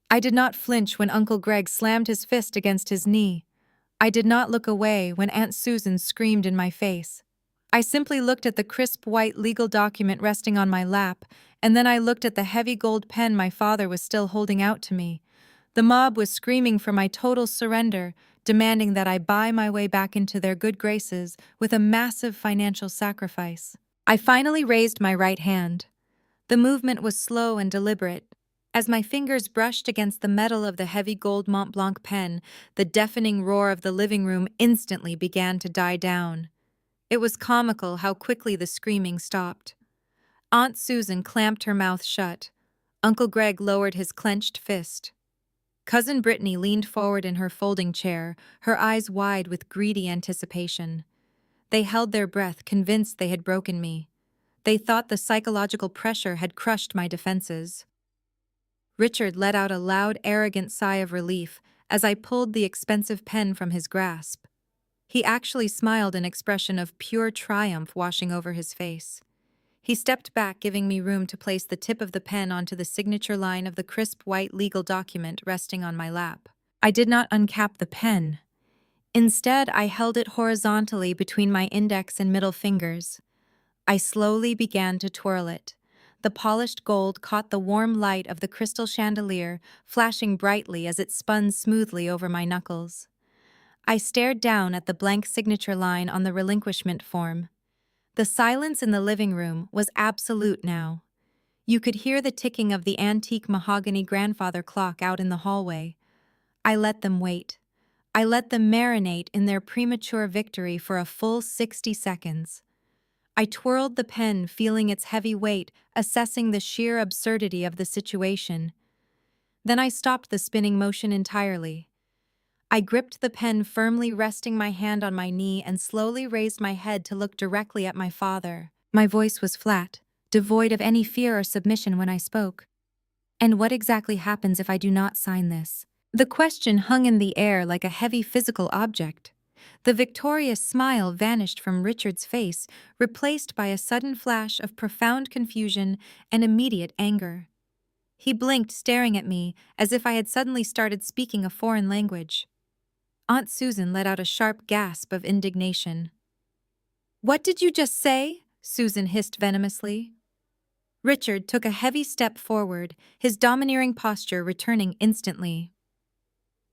I did not flinch when Uncle Greg slammed his fist against his knee. I did not look away when Aunt Susan screamed in my face. I simply looked at the crisp white legal document resting on my lap, and then I looked at the heavy gold pen my father was still holding out to me. The mob was screaming for my total surrender, demanding that I buy my way back into their good graces with a massive financial sacrifice. I finally raised my right hand. The movement was slow and deliberate. As my fingers brushed against the metal of the heavy gold Mont Blanc pen, the deafening roar of the living room instantly began to die down. It was comical how quickly the screaming stopped. Aunt Susan clamped her mouth shut. Uncle Greg lowered his clenched fist. Cousin Brittany leaned forward in her folding chair, her eyes wide with greedy anticipation. They held their breath, convinced they had broken me. They thought the psychological pressure had crushed my defenses. Richard let out a loud, arrogant sigh of relief as I pulled the expensive pen from his grasp. He actually smiled, an expression of pure triumph washing over his face. He stepped back, giving me room to place the tip of the pen onto the signature line of the crisp white legal document resting on my lap. I did not uncap the pen. Instead, I held it horizontally between my index and middle fingers. I slowly began to twirl it. The polished gold caught the warm light of the crystal chandelier, flashing brightly as it spun smoothly over my knuckles. I stared down at the blank signature line on the relinquishment form. The silence in the living room was absolute now. You could hear the ticking of the antique mahogany grandfather clock out in the hallway. I let them wait. I let them marinate in their premature victory for a full 60 seconds. I twirled the pen, feeling its heavy weight, assessing the sheer absurdity of the situation. Then I stopped the spinning motion entirely. I gripped the pen firmly, resting my hand on my knee, and slowly raised my head to look directly at my father. My voice was flat, devoid of any fear or submission when I spoke. "And what exactly happens if I do not sign this?" The question hung in the air like a heavy physical object. The victorious smile vanished from Richard's face, replaced by a sudden flash of profound confusion and immediate anger. He blinked, staring at me as if I had suddenly started speaking a foreign language. Aunt Susan let out a sharp gasp of indignation. "What did you just say?" Susan hissed venomously. Richard took a heavy step forward, his domineering posture returning instantly.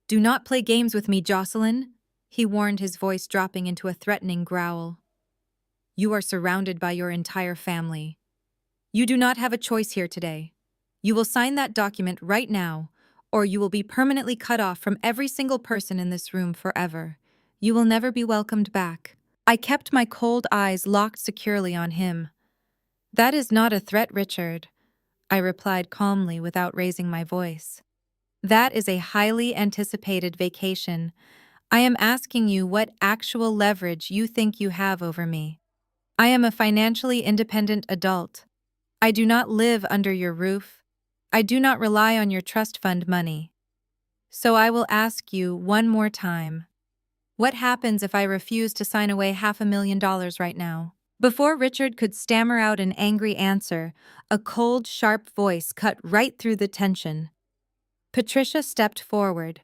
"Do not play games with me, Jocelyn," he warned, his voice dropping into a threatening growl. "You are surrounded by your entire family. You do not have a choice here today. You will sign that document right now, or you will be permanently cut off from every single person in this room forever. You will never be welcomed back." I kept my cold eyes locked securely on him. "That is not a threat, Richard," I replied calmly without raising my voice. "That is a highly anticipated vacation. I am asking you what actual leverage you think you have over me. I am a financially independent adult. I do not live under your roof. I do not rely on your trust fund money. So I will ask you one more time. What happens if I refuse to sign away $500,000 right now?" Before Richard could stammer out an angry answer, a cold, sharp voice cut right through the tension. Patricia stepped forward.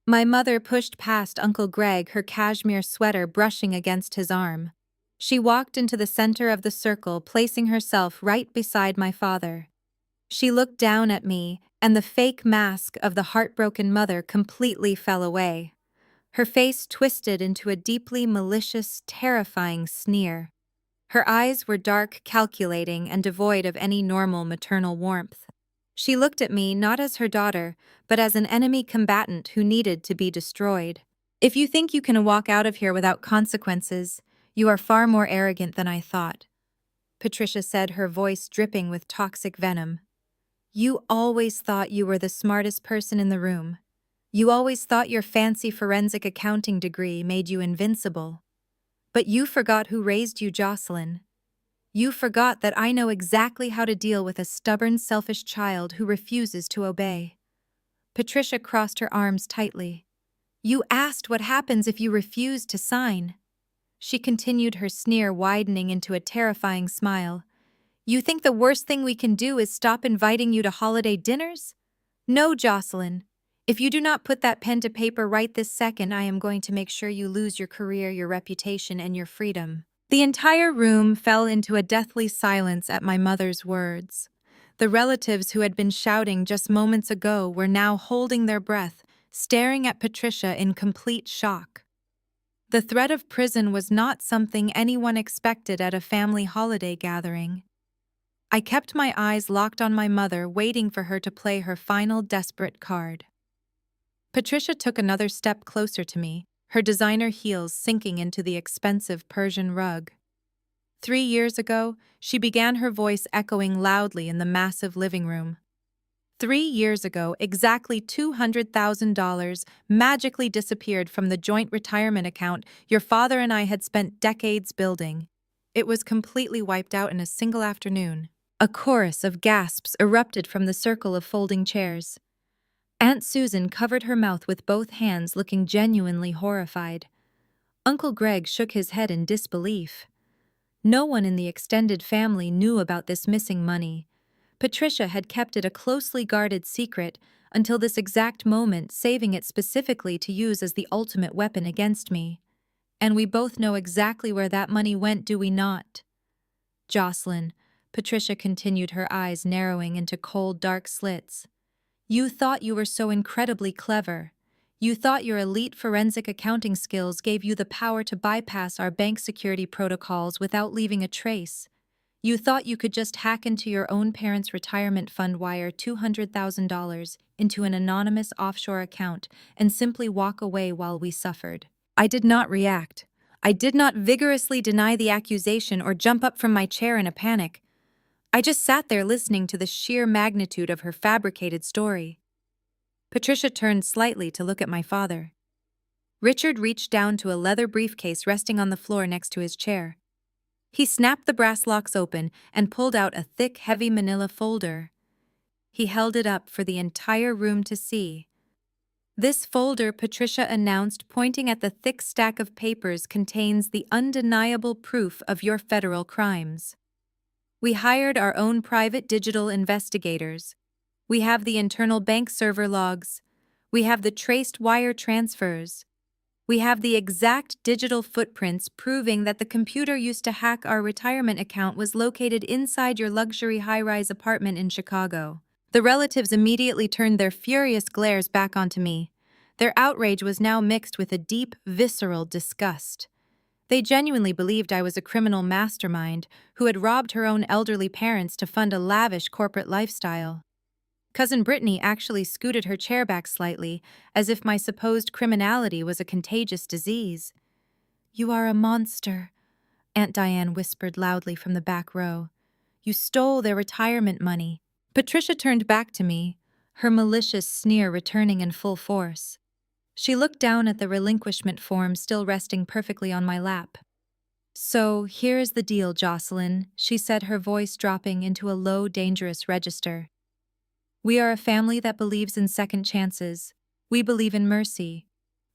My mother pushed past Uncle Greg, her cashmere sweater brushing against his arm. She walked into the center of the circle, placing herself right beside my father. She looked down at me, and the fake mask of the heartbroken mother completely fell away. Her face twisted into a deeply malicious, terrifying sneer. Her eyes were dark, calculating, and devoid of any normal maternal warmth. She looked at me not as her daughter, but as an enemy combatant who needed to be destroyed. If you think you can walk out of here without consequences, you are far more arrogant than I thought, Patricia said, her voice dripping with toxic venom. You always thought you were the smartest person in the room. You always thought your fancy forensic accounting degree made you invincible. But you forgot who raised you, Jocelyn. You forgot that I know exactly how to deal with a stubborn, selfish child who refuses to obey. Patricia crossed her arms tightly. You asked what happens if you refuse to sign. She continued, her sneer widening into a terrifying smile. You think the worst thing we can do is stop inviting you to holiday dinners? No, Jocelyn. If you do not put that pen to paper right this second, I am going to make sure you lose your career, your reputation, and your freedom. The entire room fell into a deathly silence at my mother's words. The relatives who had been shouting just moments ago were now holding their breath, staring at Patricia in complete shock. The threat of prison was not something anyone expected at a family holiday gathering. I kept my eyes locked on my mother, waiting for her to play her final desperate card. Patricia took another step closer to me, her designer heels sinking into the expensive Persian rug. 3 years ago, she began, her voice echoing loudly in the massive living room. 3 years ago, exactly $200,000 magically disappeared from the joint retirement account your father and I had spent decades building. It was completely wiped out in a single afternoon. A chorus of gasps erupted from the circle of folding chairs. Aunt Susan covered her mouth with both hands, looking genuinely horrified. Uncle Greg shook his head in disbelief. No one in the extended family knew about this missing money. Patricia had kept it a closely guarded secret until this exact moment, saving it specifically to use as the ultimate weapon against me. And we both know exactly where that money went, do we not? Jocelyn, Patricia continued, her eyes narrowing into cold, dark slits. You thought you were so incredibly clever. You thought your elite forensic accounting skills gave you the power to bypass our bank security protocols without leaving a trace. You thought you could just hack into your own parents' retirement fund, wire $200,000 into an anonymous offshore account, and simply walk away while we suffered. I did not react. I did not vigorously deny the accusation or jump up from my chair in a panic. I just sat there listening to the sheer magnitude of her fabricated story. Patricia turned slightly to look at my father. Richard reached down to a leather briefcase resting on the floor next to his chair. He snapped the brass locks open and pulled out a thick, heavy manila folder. He held it up for the entire room to see. This folder, Patricia announced, pointing at the thick stack of papers, contains the undeniable proof of your federal crimes. We hired our own private digital investigators. We have the internal bank server logs. We have the traced wire transfers. We have the exact digital footprints proving that the computer used to hack our retirement account was located inside your luxury high-rise apartment in Chicago. The relatives immediately turned their furious glares back onto me. Their outrage was now mixed with a deep, visceral disgust. They genuinely believed I was a criminal mastermind who had robbed her own elderly parents to fund a lavish corporate lifestyle. Cousin Brittany actually scooted her chair back slightly, as if my supposed criminality was a contagious disease. You are a monster, Aunt Diane whispered loudly from the back row. You stole their retirement money. Patricia turned back to me, her malicious sneer returning in full force. She looked down at the relinquishment form still resting perfectly on my lap. So, here is the deal, Jocelyn, she said, her voice dropping into a low, dangerous register. We are a family that believes in second chances. We believe in mercy.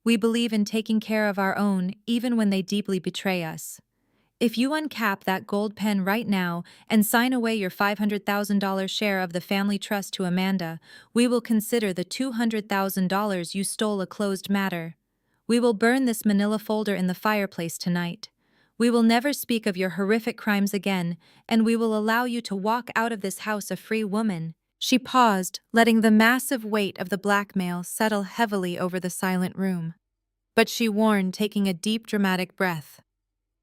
We believe in taking care of our own, even when they deeply betray us. If you uncap that gold pen right now and sign away your $500,000 share of the family trust to Amanda, we will consider the $200,000 you stole a closed matter. We will burn this manila folder in the fireplace tonight. We will never speak of your horrific crimes again, and we will allow you to walk out of this house a free woman. She paused, letting the massive weight of the blackmail settle heavily over the silent room. But she warned, taking a deep, dramatic breath.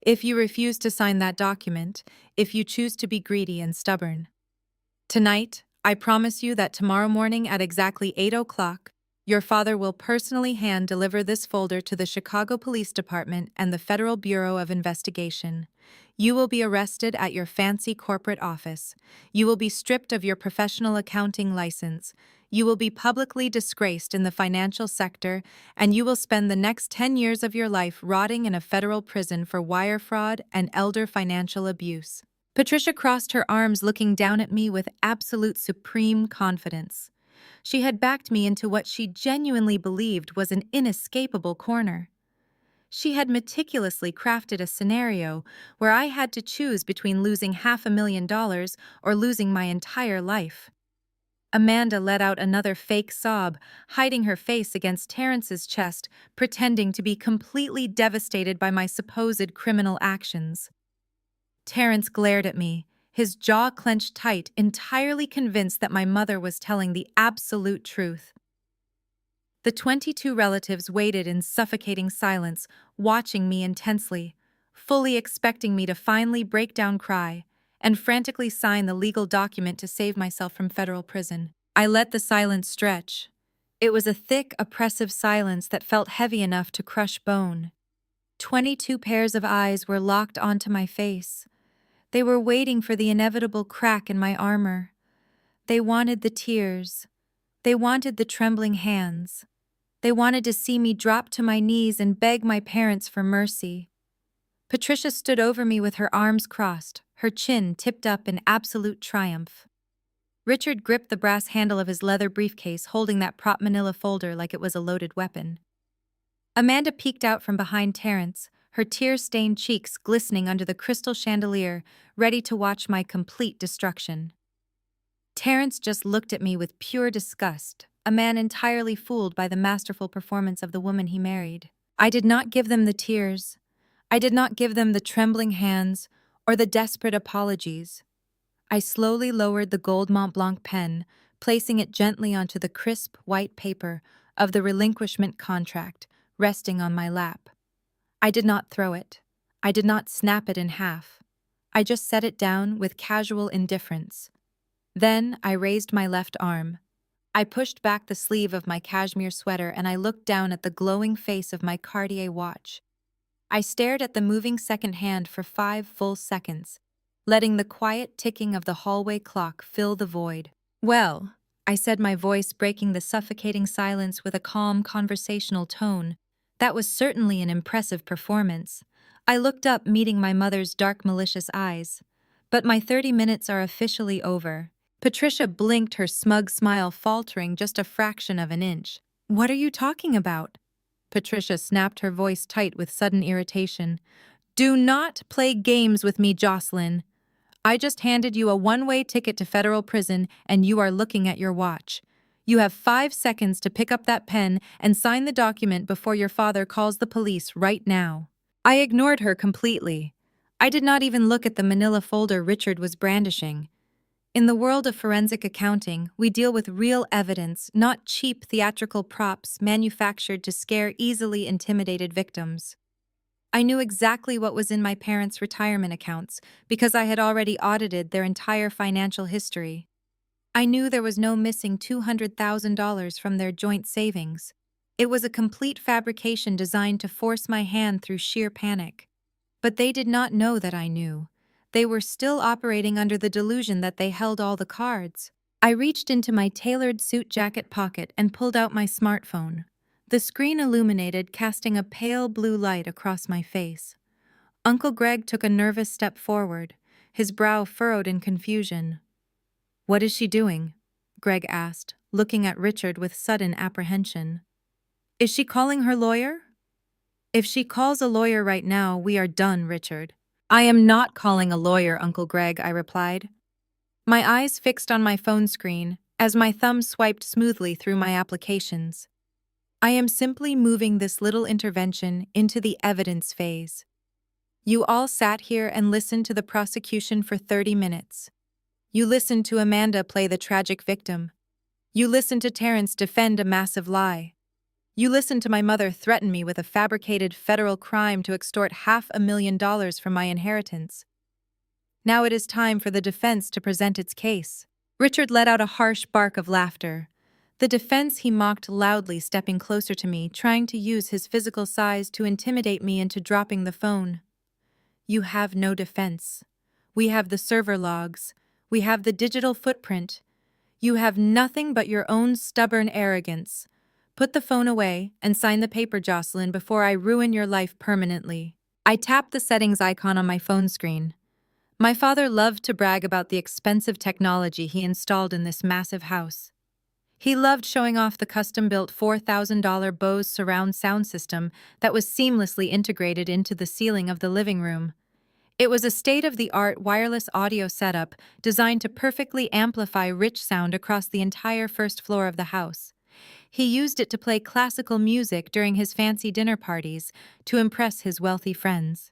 If you refuse to sign that document, if you choose to be greedy and stubborn. Tonight, I promise you that tomorrow morning at exactly 8 o'clock, your father will personally hand-deliver this folder to the Chicago Police Department and the Federal Bureau of Investigation. You will be arrested at your fancy corporate office. You will be stripped of your professional accounting license. You will be publicly disgraced in the financial sector, and you will spend the next 10 years of your life rotting in a federal prison for wire fraud and elder financial abuse. Patricia crossed her arms, looking down at me with absolute supreme confidence. She had backed me into what she genuinely believed was an inescapable corner. She had meticulously crafted a scenario where I had to choose between losing $500,000 or losing my entire life. Amanda let out another fake sob, hiding her face against Terrence's chest, pretending to be completely devastated by my supposed criminal actions. Terrence glared at me, his jaw clenched tight, entirely convinced that my mother was telling the absolute truth. The 22 relatives waited in suffocating silence, watching me intensely, fully expecting me to finally break down, cry, and frantically sign the legal document to save myself from federal prison. I let the silence stretch. It was a thick, oppressive silence that felt heavy enough to crush bone. 22 pairs of eyes were locked onto my face. They were waiting for the inevitable crack in my armor. They wanted the tears. They wanted the trembling hands. They wanted to see me drop to my knees and beg my parents for mercy. Patricia stood over me with her arms crossed, her chin tipped up in absolute triumph. Richard gripped the brass handle of his leather briefcase, holding that prop manila folder like it was a loaded weapon. Amanda peeked out from behind Terrence, her tear-stained cheeks glistening under the crystal chandelier, ready to watch my complete destruction. Terrence just looked at me with pure disgust, a man entirely fooled by the masterful performance of the woman he married. I did not give them the tears. I did not give them the trembling hands or the desperate apologies. I slowly lowered the gold Mont Blanc pen, placing it gently onto the crisp, white paper of the relinquishment contract, resting on my lap. I did not throw it. I did not snap it in half. I just set it down with casual indifference. Then I raised my left arm. I pushed back the sleeve of my cashmere sweater and I looked down at the glowing face of my Cartier watch. I stared at the moving second hand for 5 full seconds, letting the quiet ticking of the hallway clock fill the void. "Well," I said, my voice breaking the suffocating silence with a calm conversational tone. "That was certainly an impressive performance." I looked up, meeting my mother's dark, malicious eyes. "But my 30 minutes are officially over." Patricia blinked, her smug smile faltering just a fraction of an inch. "What are you talking about?" Patricia snapped, her voice tight with sudden irritation. "Do not play games with me, Jocelyn. I just handed you a one-way ticket to federal prison and you are looking at your watch. You have 5 seconds to pick up that pen and sign the document before your father calls the police right now." I ignored her completely. I did not even look at the manila folder Richard was brandishing. In the world of forensic accounting, we deal with real evidence, not cheap theatrical props manufactured to scare easily intimidated victims. I knew exactly what was in my parents' retirement accounts because I had already audited their entire financial history. I knew there was no missing $200,000 from their joint savings. It was a complete fabrication designed to force my hand through sheer panic. But they did not know that I knew. They were still operating under the delusion that they held all the cards. I reached into my tailored suit jacket pocket and pulled out my smartphone. The screen illuminated, casting a pale blue light across my face. Uncle Greg took a nervous step forward, his brow furrowed in confusion. "What is she doing?" Greg asked, looking at Richard with sudden apprehension. "Is she calling her lawyer?" "If she calls a lawyer right now, we are done, Richard." "I am not calling a lawyer, Uncle Greg," I replied. My eyes fixed on my phone screen as my thumb swiped smoothly through my applications. "I am simply moving this little intervention into the evidence phase. You all sat here and listened to the prosecution for 30 minutes. You listened to Amanda play the tragic victim. You listened to Terrence defend a massive lie. You listened to my mother threaten me with a fabricated federal crime to extort $500,000 from my inheritance. Now it is time for the defense to present its case. Richard let out a harsh bark of laughter. The defense, he mocked loudly, stepping closer to me, trying to use his physical size to intimidate me into dropping the phone. You have no defense. We have the server logs. We have the digital footprint. You have nothing but your own stubborn arrogance. Put the phone away and sign the paper, Jocelyn, before I ruin your life permanently. I tapped the settings icon on my phone screen. My father loved to brag about the expensive technology he installed in this massive house. He loved showing off the custom-built $4,000 Bose surround sound system that was seamlessly integrated into the ceiling of the living room. It was a state-of-the-art wireless audio setup designed to perfectly amplify rich sound across the entire first floor of the house. He used it to play classical music during his fancy dinner parties to impress his wealthy friends.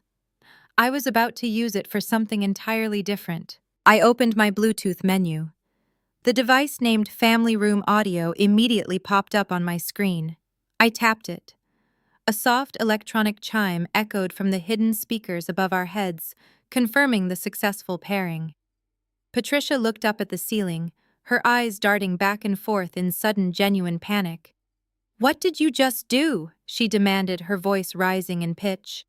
I was about to use it for something entirely different. I opened my Bluetooth menu. The device named Family Room Audio immediately popped up on my screen. I tapped it. A soft electronic chime echoed from the hidden speakers above our heads, confirming the successful pairing. Patricia looked up at the ceiling, her eyes darting back and forth in sudden, genuine panic. "What did you just do?" she demanded, her voice rising in pitch.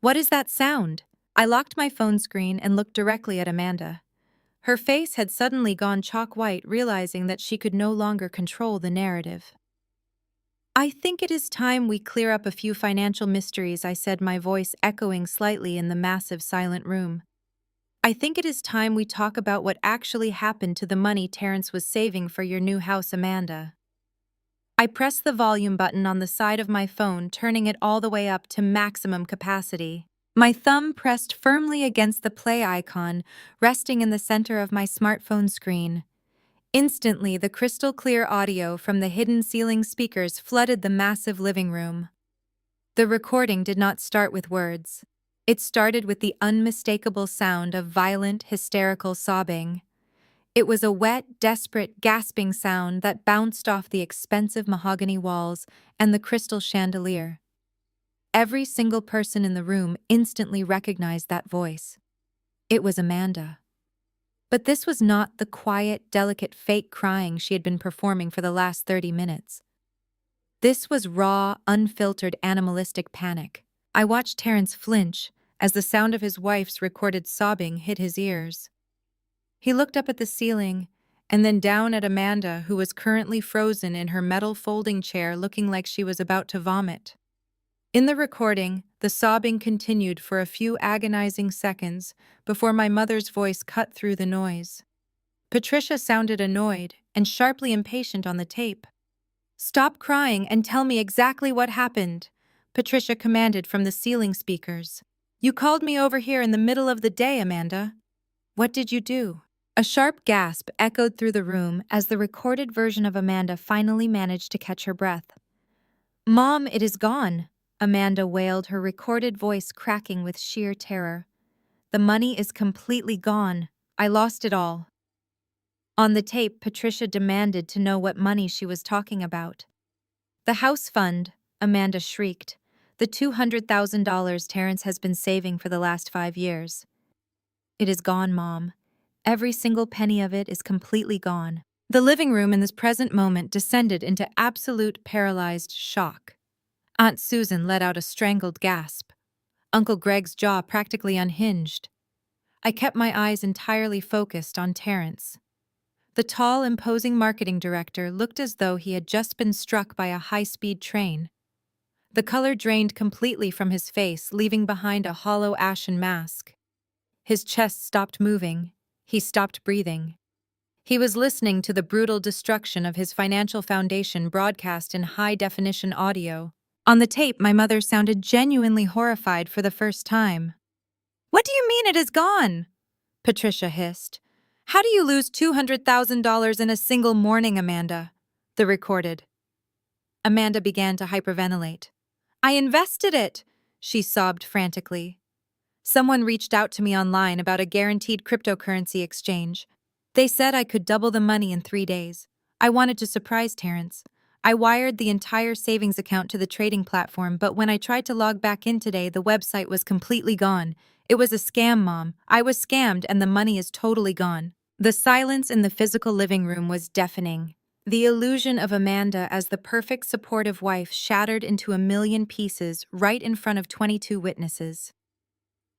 "What is that sound?" I locked my phone screen and looked directly at Amanda. Her face had suddenly gone chalk white, realizing that she could no longer control the narrative. "I think it is time we clear up a few financial mysteries," I said, my voice echoing slightly in the massive, silent room. "I think it is time we talk about what actually happened to the money Terrence was saving for your new house, Amanda." I pressed the volume button on the side of my phone, turning it all the way up to maximum capacity. My thumb pressed firmly against the play icon, resting in the center of my smartphone screen. Instantly, the crystal-clear audio from the hidden ceiling speakers flooded the massive living room. The recording did not start with words. It started with the unmistakable sound of violent, hysterical sobbing. It was a wet, desperate, gasping sound that bounced off the expensive mahogany walls and the crystal chandelier. Every single person in the room instantly recognized that voice. It was Amanda. But this was not the quiet, delicate fake crying she had been performing for the last 30 minutes. This was raw, unfiltered, animalistic panic. I watched Terrence flinch as the sound of his wife's recorded sobbing hit his ears. He looked up at the ceiling and then down at Amanda, who was currently frozen in her metal folding chair, looking like she was about to vomit. In the recording, the sobbing continued for a few agonizing seconds before my mother's voice cut through the noise. Patricia sounded annoyed and sharply impatient on the tape. "Stop crying and tell me exactly what happened," Patricia commanded from the ceiling speakers. "You called me over here in the middle of the day, Amanda. What did you do?" A sharp gasp echoed through the room as the recorded version of Amanda finally managed to catch her breath. "Mom, it is gone," Amanda wailed, her recorded voice cracking with sheer terror. "The money is completely gone. I lost it all." On the tape, Patricia demanded to know what money she was talking about. "The house fund," Amanda shrieked. "The $200,000 Terrence has been saving for the last 5 years. It is gone, Mom. Every single penny of it is completely gone." The living room in this present moment descended into absolute paralyzed shock. Aunt Susan let out a strangled gasp. Uncle Greg's jaw practically unhinged. I kept my eyes entirely focused on Terrence. The tall, imposing marketing director looked as though he had just been struck by a high-speed train. The color drained completely from his face, leaving behind a hollow ashen mask. His chest stopped moving. He stopped breathing. He was listening to the brutal destruction of his financial foundation broadcast in high-definition audio. On the tape, my mother sounded genuinely horrified for the first time. "What do you mean it is gone?" Patricia hissed. "How do you lose $200,000 in a single morning, Amanda?" The recorded. Amanda began to hyperventilate. "I invested it," she sobbed frantically. "Someone reached out to me online about a guaranteed cryptocurrency exchange. They said I could double the money in 3 days. I wanted to surprise Terrence. I wired the entire savings account to the trading platform, but when I tried to log back in today, the website was completely gone. It was a scam, Mom. I was scammed and the money is totally gone. The silence in the physical living room was deafening. The illusion of Amanda as the perfect supportive wife shattered into a million pieces right in front of 22 witnesses.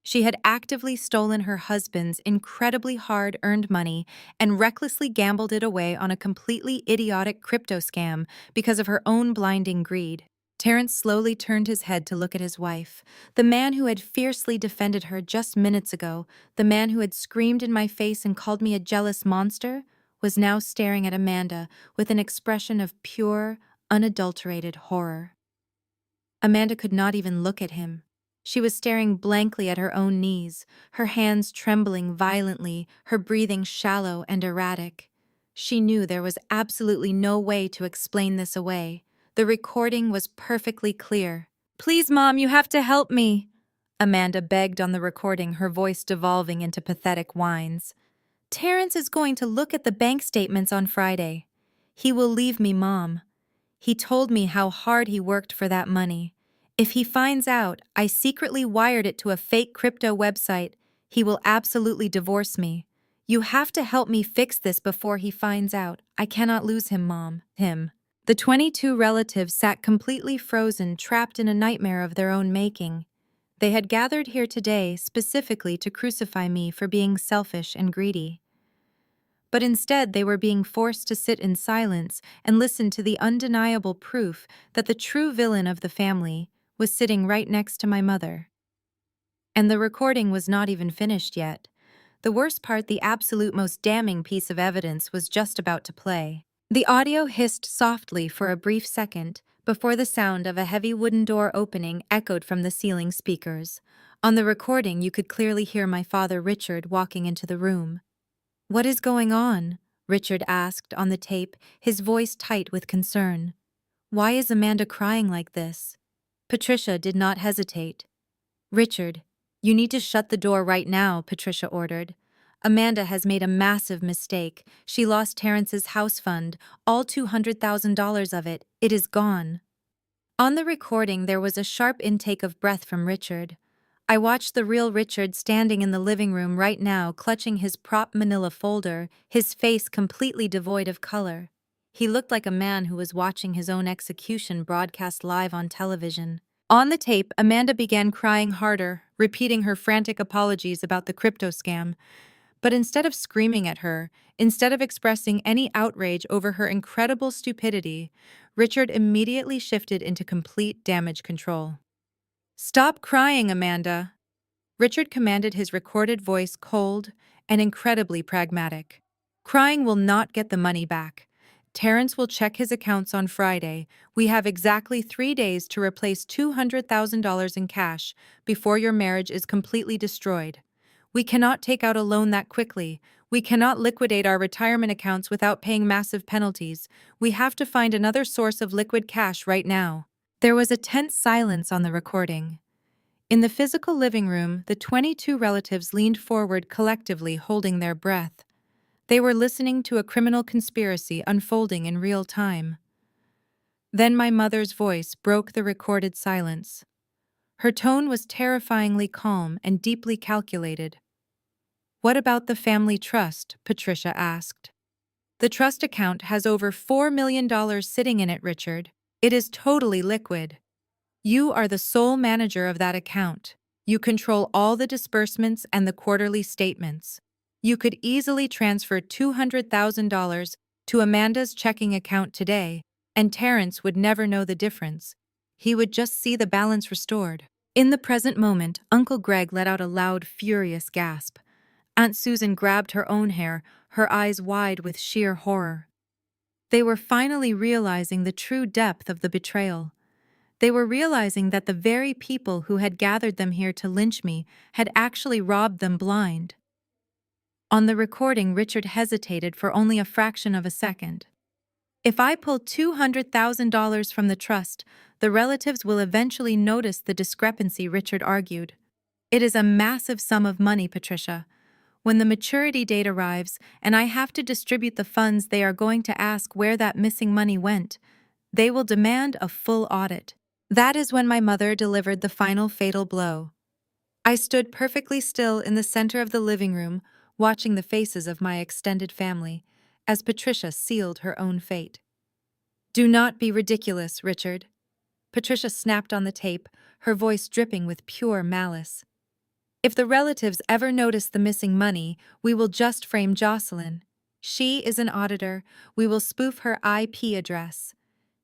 She had actively stolen her husband's incredibly hard-earned money and recklessly gambled it away on a completely idiotic crypto scam because of her own blinding greed. Terrence slowly turned his head to look at his wife. The man who had fiercely defended her just minutes ago, the man who had screamed in my face and called me a jealous monster, was now staring at Amanda with an expression of pure, unadulterated horror. Amanda could not even look at him. She was staring blankly at her own knees, her hands trembling violently, her breathing shallow and erratic. She knew there was absolutely no way to explain this away. The recording was perfectly clear. "Please, Mom, you have to help me," Amanda begged on the recording, her voice devolving into pathetic whines. "Terrence is going to look at the bank statements on Friday. He will leave me, Mom. He told me how hard he worked for that money. If he finds out I secretly wired it to a fake crypto website, he will absolutely divorce me. You have to help me fix this before he finds out. I cannot lose him, Mom." The 22 relatives sat completely frozen, trapped in a nightmare of their own making. They had gathered here today specifically to crucify me for being selfish and greedy. But instead they were being forced to sit in silence and listen to the undeniable proof that the true villain of the family was sitting right next to my mother. And the recording was not even finished yet. The worst part, the absolute most damning piece of evidence, was just about to play. The audio hissed softly for a brief second before the sound of a heavy wooden door opening echoed from the ceiling speakers. On the recording, you could clearly hear my father Richard walking into the room. "What is going on?" Richard asked on the tape, his voice tight with concern. "Why is Amanda crying like this?" Patricia did not hesitate. "Richard, you need to shut the door right now," Patricia ordered. "Amanda has made a massive mistake. She lost Terrence's house fund, all $200,000 of it. It is gone." On the recording, there was a sharp intake of breath from Richard. I watched the real Richard standing in the living room right now, clutching his prop manila folder, his face completely devoid of color. He looked like a man who was watching his own execution broadcast live on television. On the tape, Amanda began crying harder, repeating her frantic apologies about the crypto scam. But instead of screaming at her, instead of expressing any outrage over her incredible stupidity, Richard immediately shifted into complete damage control. "Stop crying, Amanda," Richard commanded, his recorded voice cold and incredibly pragmatic. "Crying will not get the money back. Terrence will check his accounts on Friday. We have exactly 3 days to replace $200,000 in cash before your marriage is completely destroyed. We cannot take out a loan that quickly. We cannot liquidate our retirement accounts without paying massive penalties. We have to find another source of liquid cash right now." There was a tense silence on the recording. In the physical living room, the 22 relatives leaned forward collectively, holding their breath. They were listening to a criminal conspiracy unfolding in real time. Then my mother's voice broke the recorded silence. Her tone was terrifyingly calm and deeply calculated. "What about the family trust?" Patricia asked. "The trust account has over $4 million sitting in it, Richard. It is totally liquid. You are the sole manager of that account. You control all the disbursements and the quarterly statements. You could easily transfer $200,000 to Amanda's checking account today, and Terrence would never know the difference. He would just see the balance restored." In the present moment, Uncle Greg let out a loud, furious gasp. Aunt Susan grabbed her own hair, her eyes wide with sheer horror. They were finally realizing the true depth of the betrayal. They were realizing that the very people who had gathered them here to lynch me had actually robbed them blind. On the recording, Richard hesitated for only a fraction of a second. "If I pull $200,000 from the trust, the relatives will eventually notice the discrepancy," Richard argued. "It is a massive sum of money, Patricia. When the maturity date arrives and I have to distribute the funds, they are going to ask where that missing money went. They will demand a full audit. That is when my mother delivered the final fatal blow. I stood perfectly still in the center of the living room, watching the faces of my extended family, as Patricia sealed her own fate. "Do not be ridiculous, Richard." Patricia snapped on the tape, her voice dripping with pure malice. "If the relatives ever notice the missing money, we will just frame Jocelyn. She is an auditor. We will spoof her IP address.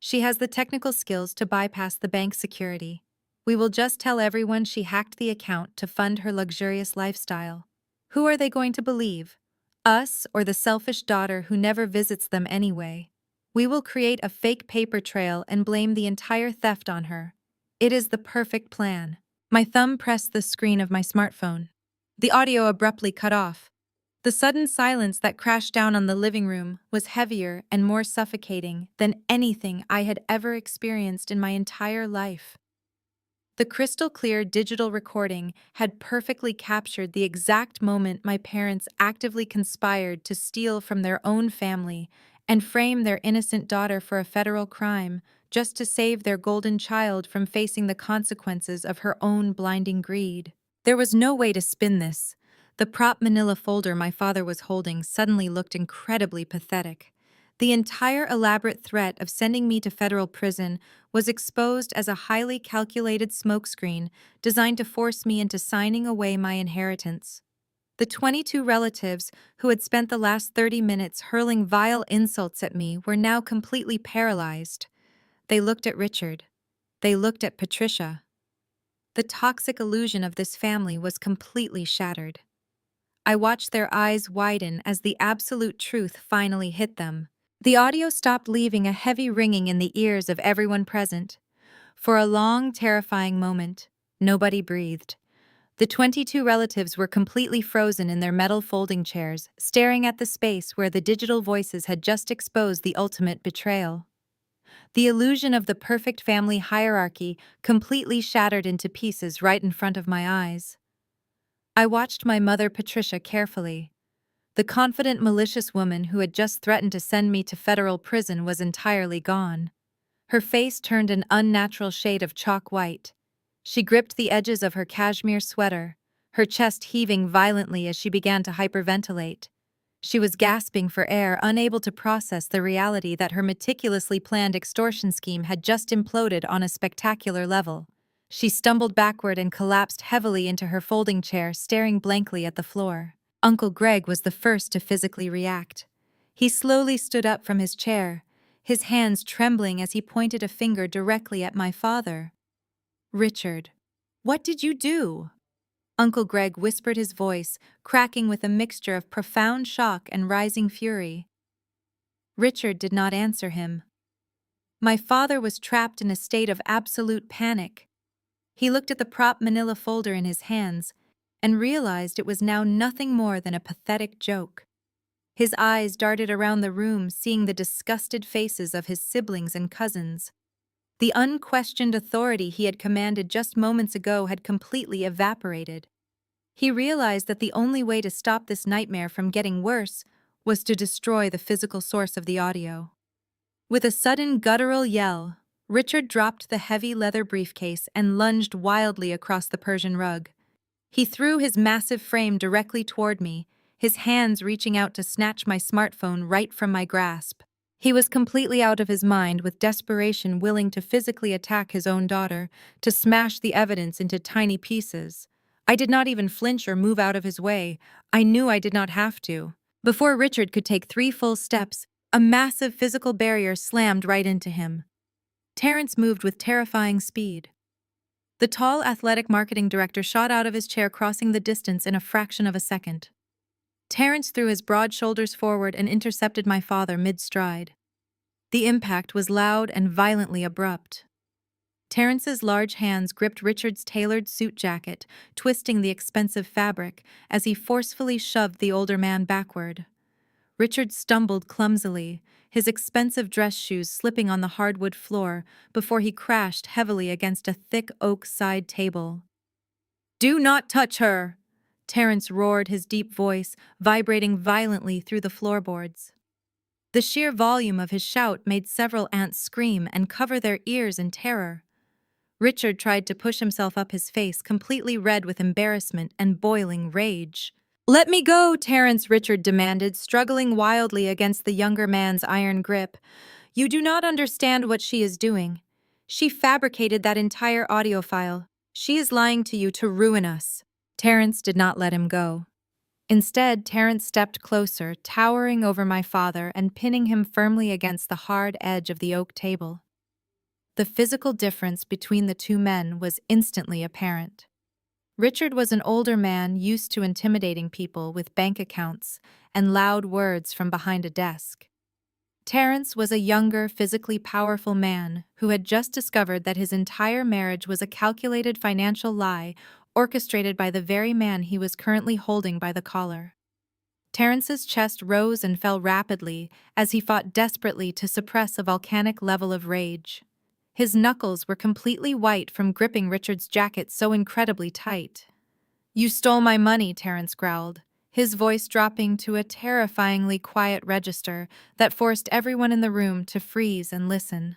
She has the technical skills to bypass the bank security. We will just tell everyone she hacked the account to fund her luxurious lifestyle. Who are they going to believe? Us or the selfish daughter who never visits them anyway? We will create a fake paper trail and blame the entire theft on her. It is the perfect plan." My thumb pressed the screen of my smartphone. The audio abruptly cut off. The sudden silence that crashed down on the living room was heavier and more suffocating than anything I had ever experienced in my entire life. The crystal-clear digital recording had perfectly captured the exact moment my parents actively conspired to steal from their own family and frame their innocent daughter for a federal crime just to save their golden child from facing the consequences of her own blinding greed. There was no way to spin this. The prop manila folder my father was holding suddenly looked incredibly pathetic. The entire elaborate threat of sending me to federal prison was exposed as a highly calculated smokescreen designed to force me into signing away my inheritance. The 22 relatives who had spent the last 30 minutes hurling vile insults at me were now completely paralyzed. They looked at Richard. They looked at Patricia. The toxic illusion of this family was completely shattered. I watched their eyes widen as the absolute truth finally hit them. The audio stopped, leaving a heavy ringing in the ears of everyone present. For a long, terrifying moment, nobody breathed. The 22 relatives were completely frozen in their metal folding chairs, staring at the space where the digital voices had just exposed the ultimate betrayal. The illusion of the perfect family hierarchy completely shattered into pieces right in front of my eyes. I watched my mother Patricia carefully. The confident, malicious woman who had just threatened to send me to federal prison was entirely gone. Her face turned an unnatural shade of chalk white. She gripped the edges of her cashmere sweater, her chest heaving violently as she began to hyperventilate. She was gasping for air, unable to process the reality that her meticulously planned extortion scheme had just imploded on a spectacular level. She stumbled backward and collapsed heavily into her folding chair, staring blankly at the floor. Uncle Greg was the first to physically react. He slowly stood up from his chair, his hands trembling as he pointed a finger directly at my father. "Richard, what did you do?" Uncle Greg whispered, his voice cracking with a mixture of profound shock and rising fury. Richard did not answer him. My father was trapped in a state of absolute panic. He looked at the prop manila folder in his hands and realized it was now nothing more than a pathetic joke. His eyes darted around the room, seeing the disgusted faces of his siblings and cousins. The unquestioned authority he had commanded just moments ago had completely evaporated. He realized that the only way to stop this nightmare from getting worse was to destroy the physical source of the audio. With a sudden guttural yell, Richard dropped the heavy leather briefcase and lunged wildly across the Persian rug. He threw his massive frame directly toward me, his hands reaching out to snatch my smartphone right from my grasp. He was completely out of his mind, with desperation willing to physically attack his own daughter, to smash the evidence into tiny pieces. I did not even flinch or move out of his way. I knew I did not have to. Before Richard could take 3 full steps, a massive physical barrier slammed right into him. Terrence moved with terrifying speed. The tall, athletic marketing director shot out of his chair, crossing the distance in a fraction of a second. Terrence threw his broad shoulders forward and intercepted my father mid-stride. The impact was loud and violently abrupt. Terrence's large hands gripped Richard's tailored suit jacket, twisting the expensive fabric as he forcefully shoved the older man backward. Richard stumbled clumsily, his expensive dress shoes slipping on the hardwood floor before he crashed heavily against a thick oak side table. "Do not touch her!" Terrence roared, his deep voice vibrating violently through the floorboards. The sheer volume of his shout made several aunts scream and cover their ears in terror. Richard tried to push himself up his face, completely red with embarrassment and boiling rage. "Let me go," Terence Richard demanded, struggling wildly against the younger man's iron grip. "You do not understand what she is doing. She fabricated that entire audio file. She is lying to you to ruin us." Terence did not let him go. Instead, Terence stepped closer, towering over my father and pinning him firmly against the hard edge of the oak table. The physical difference between the two men was instantly apparent. Richard was an older man used to intimidating people with bank accounts and loud words from behind a desk. Terence was a younger, physically powerful man who had just discovered that his entire marriage was a calculated financial lie orchestrated by the very man he was currently holding by the collar. Terence's chest rose and fell rapidly as he fought desperately to suppress a volcanic level of rage. His knuckles were completely white from gripping Richard's jacket so incredibly tight. "You stole my money," Terence growled, his voice dropping to a terrifyingly quiet register that forced everyone in the room to freeze and listen.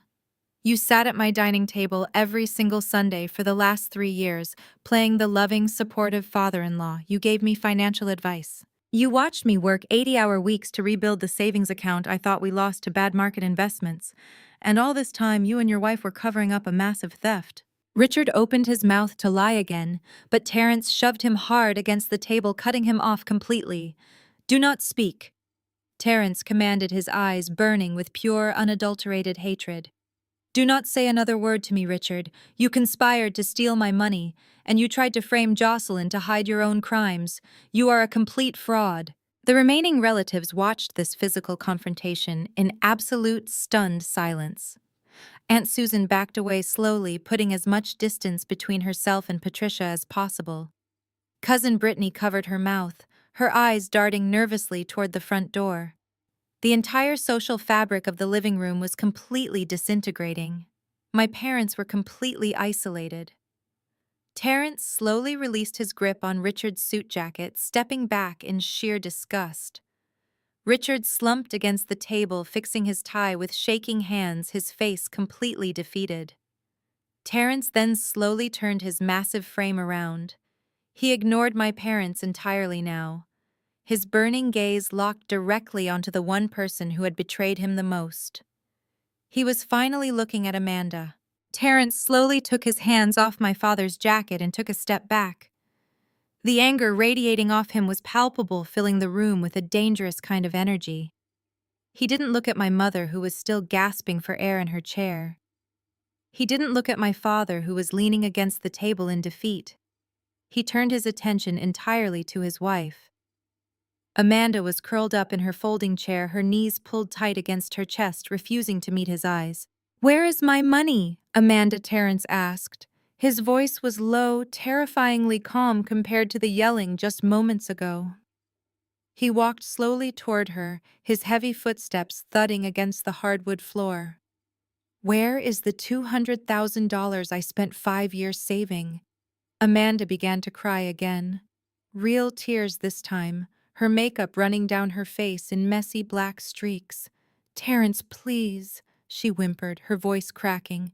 "You sat at my dining table every single Sunday for the last 3 years, playing the loving, supportive father-in-law. You gave me financial advice. You watched me work 80-hour weeks to rebuild the savings account I thought we lost to bad market investments. And all this time, you and your wife were covering up a massive theft." Richard opened his mouth to lie again, but Terence shoved him hard against the table, cutting him off completely. "Do not speak," Terence commanded, his eyes burning with pure, unadulterated hatred. "Do not say another word to me, Richard. You conspired to steal my money, and you tried to frame Jocelyn to hide your own crimes. You are a complete fraud." The remaining relatives watched this physical confrontation in absolute, stunned silence. Aunt Susan backed away slowly, putting as much distance between herself and Patricia as possible. Cousin Brittany covered her mouth, her eyes darting nervously toward the front door. The entire social fabric of the living room was completely disintegrating. My parents were completely isolated. Terence slowly released his grip on Richard's suit jacket, stepping back in sheer disgust. Richard slumped against the table, fixing his tie with shaking hands, his face completely defeated. Terence then slowly turned his massive frame around. He ignored my parents entirely now, his burning gaze locked directly onto the one person who had betrayed him the most. He was finally looking at Amanda. Terence slowly took his hands off my father's jacket and took a step back. The anger radiating off him was palpable, filling the room with a dangerous kind of energy. He didn't look at my mother, who was still gasping for air in her chair. He didn't look at my father, who was leaning against the table in defeat. He turned his attention entirely to his wife. Amanda was curled up in her folding chair, her knees pulled tight against her chest, refusing to meet his eyes. "Where is my money?" Amanda Terence asked. His voice was low, terrifyingly calm compared to the yelling just moments ago. He walked slowly toward her, his heavy footsteps thudding against the hardwood floor. "Where is the $200,000 I spent 5 years saving?" Amanda began to cry again. Real tears this time, her makeup running down her face in messy black streaks. "Terence, please," she whimpered, her voice cracking.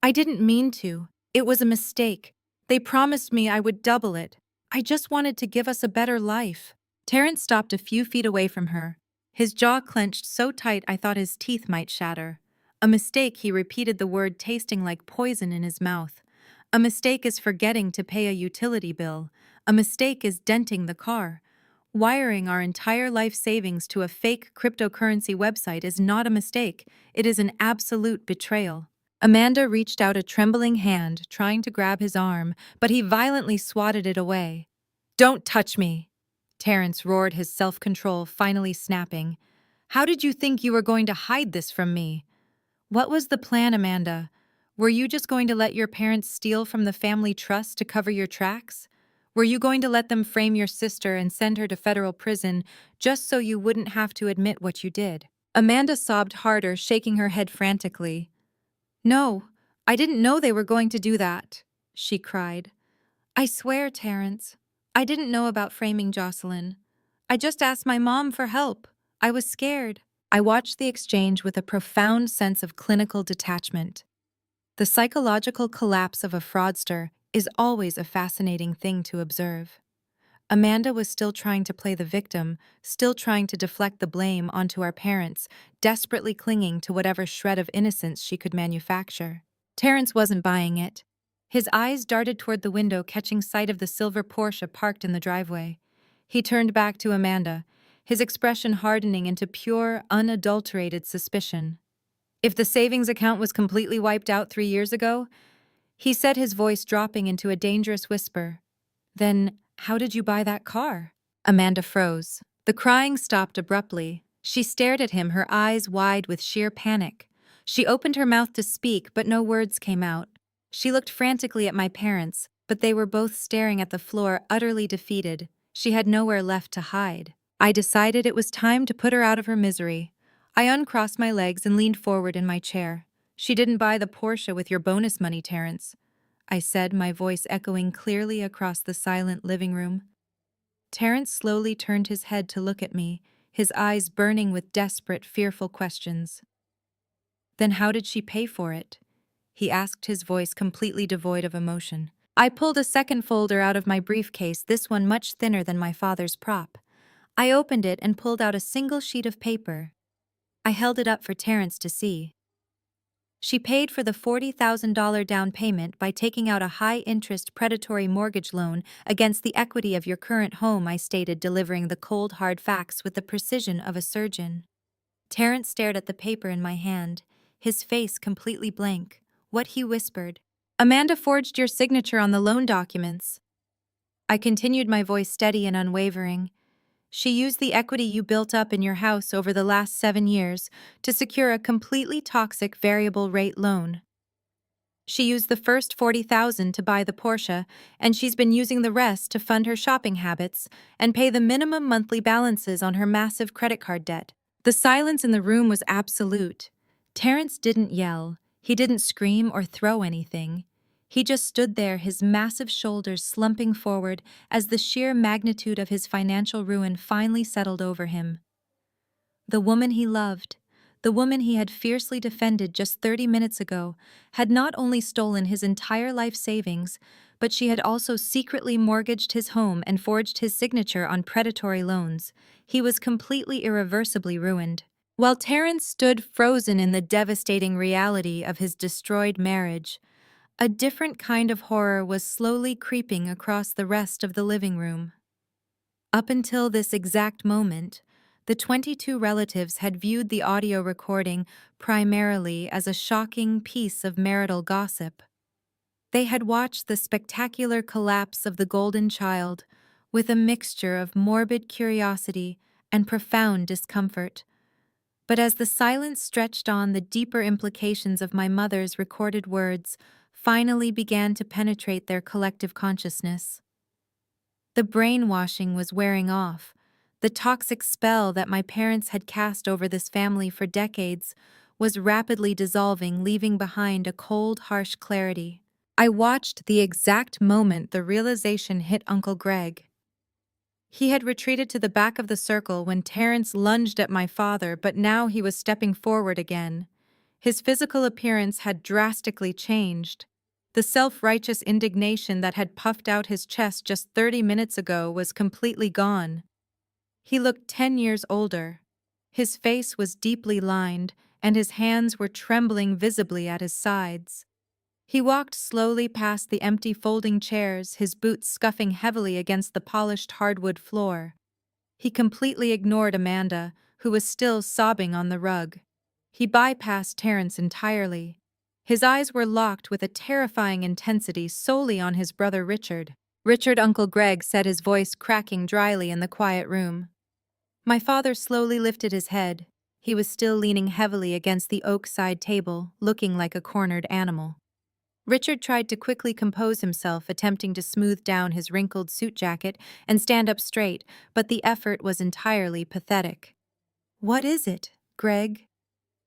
"I didn't mean to. It was a mistake. They promised me I would double it. I just wanted to give us a better life." Terence stopped a few feet away from her, his jaw clenched so tight I thought his teeth might shatter. "A mistake," he repeated, the word tasting like poison in his mouth. "A mistake is forgetting to pay a utility bill. A mistake is denting the car. Wiring our entire life savings to a fake cryptocurrency website is not a mistake. It is an absolute betrayal." Amanda reached out a trembling hand, trying to grab his arm, but he violently swatted it away. "Don't touch me!" Terence roared, his self-control finally snapping. "How did you think you were going to hide this from me?" "What was the plan, Amanda? Were you just going to let your parents steal from the family trust to cover your tracks? Were you going to let them frame your sister and send her to federal prison just so you wouldn't have to admit what you did?" Amanda sobbed harder, shaking her head frantically. "No, I didn't know they were going to do that," she cried. "I swear, Terence, I didn't know about framing Jocelyn. I just asked my mom for help. I was scared. I watched the exchange with a profound sense of clinical detachment. The psychological collapse of a fraudster is always a fascinating thing to observe. Amanda was still trying to play the victim, still trying to deflect the blame onto our parents, desperately clinging to whatever shred of innocence she could manufacture. Terrence wasn't buying it. His eyes darted toward the window, catching sight of the silver Porsche parked in the driveway. He turned back to Amanda, his expression hardening into pure, unadulterated suspicion. If the savings account was completely wiped out 3 years ago, he said, his voice dropping into a dangerous whisper, then how did you buy that car? Amanda froze. The crying stopped abruptly. She stared at him, her eyes wide with sheer panic. She opened her mouth to speak, but no words came out. She looked frantically at my parents, but they were both staring at the floor, utterly defeated. She had nowhere left to hide. I decided it was time to put her out of her misery. I uncrossed my legs and leaned forward in my chair. She didn't buy the Porsche with your bonus money, Terrence, I said, my voice echoing clearly across the silent living room. Terrence slowly turned his head to look at me, his eyes burning with desperate, fearful questions. Then how did she pay for it? He asked, his voice completely devoid of emotion. I pulled a second folder out of my briefcase, this one much thinner than my father's prop. I opened it and pulled out a single sheet of paper. I held it up for Terrence to see. She paid for the $40,000 down payment by taking out a high-interest predatory mortgage loan against the equity of your current home, I stated, delivering the cold, hard facts with the precision of a surgeon. Terrence stared at the paper in my hand, his face completely blank. What he whispered, Amanda forged your signature on the loan documents. I continued, my voice steady and unwavering. She used the equity you built up in your house over the last 7 years to secure a completely toxic variable rate loan. She used the first $40,000 to buy the Porsche, and she's been using the rest to fund her shopping habits and pay the minimum monthly balances on her massive credit card debt. The silence in the room was absolute. Terrence didn't yell, he didn't scream or throw anything. He just stood there, his massive shoulders slumping forward as the sheer magnitude of his financial ruin finally settled over him. The woman he loved, the woman he had fiercely defended just 30 minutes ago, had not only stolen his entire life savings, but she had also secretly mortgaged his home and forged his signature on predatory loans. He was completely irreversibly ruined. While Terrence stood frozen in the devastating reality of his destroyed marriage, a different kind of horror was slowly creeping across the rest of the living room. Up until this exact moment, the 22 relatives had viewed the audio recording primarily as a shocking piece of marital gossip. They had watched the spectacular collapse of the golden child with a mixture of morbid curiosity and profound discomfort. But as the silence stretched on, the deeper implications of my mother's recorded words finally began to penetrate their collective consciousness. The brainwashing was wearing off. The toxic spell that my parents had cast over this family for decades was rapidly dissolving, leaving behind a cold, harsh clarity. I watched the exact moment the realization hit Uncle Greg. He had retreated to the back of the circle when Terrence lunged at my father, but now he was stepping forward again. His physical appearance had drastically changed. The self-righteous indignation that had puffed out his chest just 30 minutes ago was completely gone. He looked 10 years older. His face was deeply lined, and his hands were trembling visibly at his sides. He walked slowly past the empty folding chairs, his boots scuffing heavily against the polished hardwood floor. He completely ignored Amanda, who was still sobbing on the rug. He bypassed Terrence entirely. His eyes were locked with a terrifying intensity solely on his brother Richard. Richard, Uncle Greg said, his voice cracking dryly in the quiet room. My father slowly lifted his head. He was still leaning heavily against the oak side table, looking like a cornered animal. Richard tried to quickly compose himself, attempting to smooth down his wrinkled suit jacket and stand up straight, but the effort was entirely pathetic. "What is it, Greg?"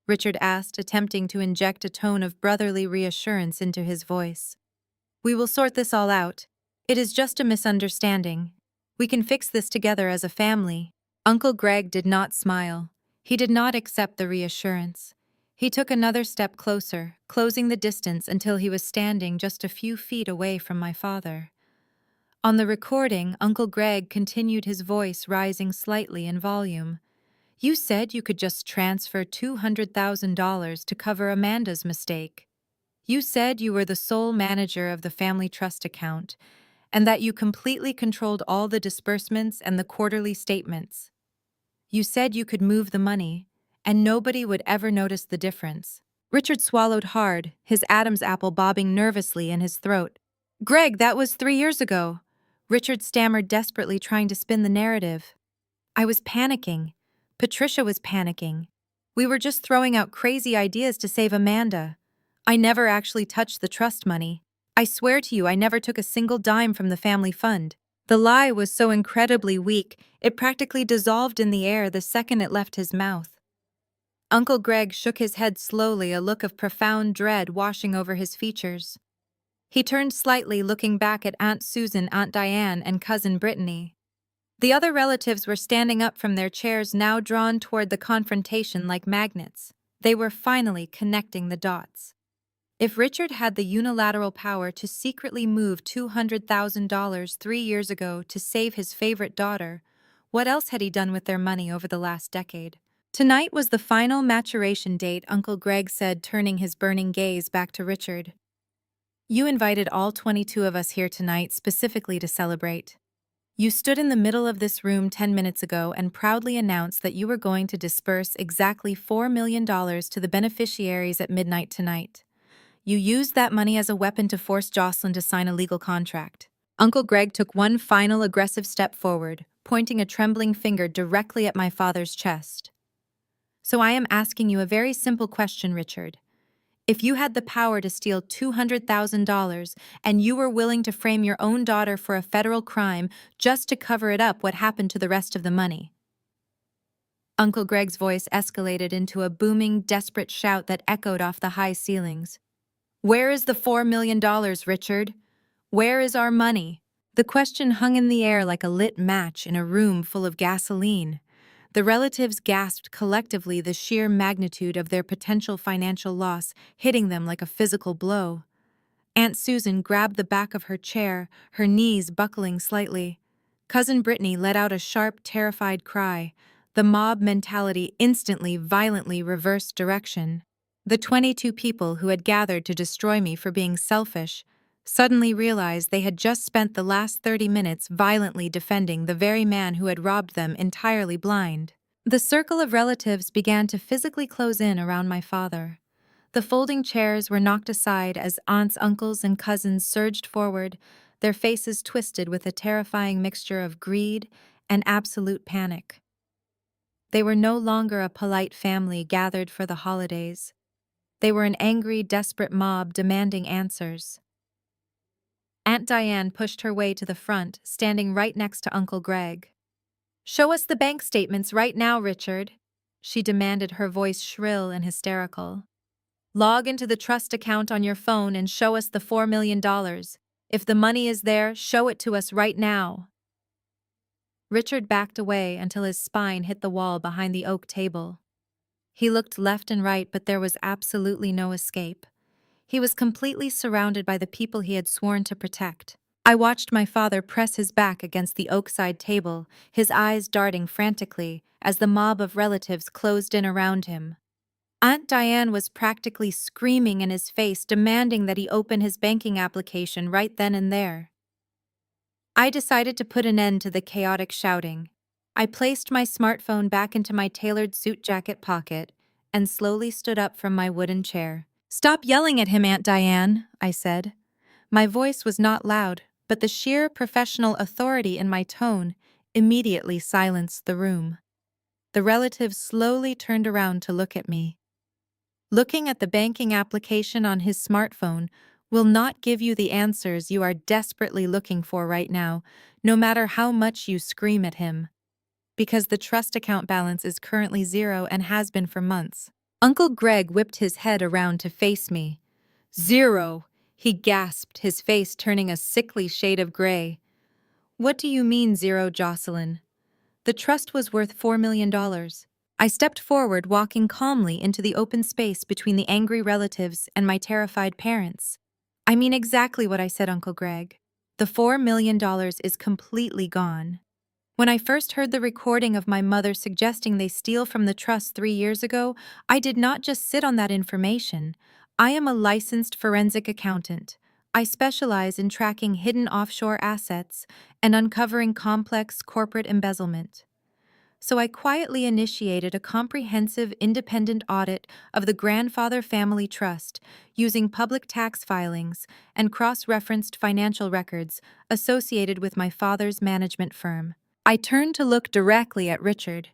Richard asked, attempting to inject a tone of brotherly reassurance into his voice. "We will sort this all out. It is just a misunderstanding. We can fix this together as a family." Uncle Greg did not smile. He did not accept the reassurance. He took another step closer, closing the distance until he was standing just a few feet away from my father. On the recording, Uncle Greg continued, his voice rising slightly in volume. "You said you could just transfer $200,000 to cover Amanda's mistake. You said you were the sole manager of the family trust account, and that you completely controlled all the disbursements and the quarterly statements. You said you could move the money, and nobody would ever notice the difference." Richard swallowed hard, his Adam's apple bobbing nervously in his throat. "Greg, that was 3 years ago." Richard stammered, desperately trying to spin the narrative. "I was panicking. Patricia was panicking. We were just throwing out crazy ideas to save Amanda. I never actually touched the trust money. I swear to you, I never took a single dime from the family fund." The lie was so incredibly weak, it practically dissolved in the air the second it left his mouth. Uncle Greg shook his head slowly, a look of profound dread washing over his features. He turned slightly, looking back at Aunt Susan, Aunt Diane, and Cousin Brittany. The other relatives were standing up from their chairs, now drawn toward the confrontation like magnets. They were finally connecting the dots. If Richard had the unilateral power to secretly move $200,000 3 years ago to save his favorite daughter, what else had he done with their money over the last decade? Tonight was the final maturation date, Uncle Greg said, turning his burning gaze back to Richard. "You invited all 22 of us here tonight specifically to celebrate. You stood in the middle of this room 10 minutes ago and proudly announced that you were going to disperse exactly $4 million to the beneficiaries at midnight tonight. You used that money as a weapon to force Jocelyn to sign a legal contract." Uncle Greg took one final aggressive step forward, pointing a trembling finger directly at my father's chest. "So I am asking you a very simple question, Richard. If you had the power to steal $200,000 and you were willing to frame your own daughter for a federal crime just to cover it up, what happened to the rest of the money?" Uncle Greg's voice escalated into a booming, desperate shout that echoed off the high ceilings. "Where is the $4 million, Richard? Where is our money?" The question hung in the air like a lit match in a room full of gasoline. The relatives gasped collectively, the sheer magnitude of their potential financial loss hitting them like a physical blow. Aunt Susan grabbed the back of her chair, her knees buckling slightly. Cousin Brittany let out a sharp, terrified cry. The mob mentality instantly, violently reversed direction. The 22 people who had gathered to destroy me for being selfish suddenly realized they had just spent the last 30 minutes violently defending the very man who had robbed them, entirely blind. The circle of relatives began to physically close in around my father. The folding chairs were knocked aside as aunts, uncles, and cousins surged forward, their faces twisted with a terrifying mixture of greed and absolute panic. They were no longer a polite family gathered for the holidays. They were an angry, desperate mob demanding answers. Aunt Diane pushed her way to the front, standing right next to Uncle Greg. "Show us the bank statements right now, Richard," she demanded, her voice shrill and hysterical. "Log into the trust account on your phone and show us the $4 million. If the money is there, show it to us right now." Richard backed away until his spine hit the wall behind the oak table. He looked left and right, but there was absolutely no escape. He was completely surrounded by the people he had sworn to protect. I watched my father press his back against the oak-side table, his eyes darting frantically as the mob of relatives closed in around him. Aunt Diane was practically screaming in his face, demanding that he open his banking application right then and there. I decided to put an end to the chaotic shouting. I placed my smartphone back into my tailored suit jacket pocket and slowly stood up from my wooden chair. "Stop yelling at him, Aunt Diane," I said. My voice was not loud, but the sheer professional authority in my tone immediately silenced the room. The relatives slowly turned around to look at me. Looking at the banking application on his smartphone will not give you the answers you are desperately looking for right now, no matter how much you scream at him. Because the trust account balance is currently 0 and has been for months. Uncle Greg whipped his head around to face me. "0!" he gasped, his face turning a sickly shade of gray. "What do you mean 0, Jocelyn? The trust was worth $4 million. I stepped forward, walking calmly into the open space between the angry relatives and my terrified parents. I mean exactly what I said, Uncle Greg. The $4 million is completely gone. When I first heard the recording of my mother suggesting they steal from the trust 3 years ago, I did not just sit on that information. I am a licensed forensic accountant. I specialize in tracking hidden offshore assets and uncovering complex corporate embezzlement. So I quietly initiated a comprehensive independent audit of the grandfather family trust using public tax filings and cross-referenced financial records associated with my father's management firm. I turned to look directly at Richard.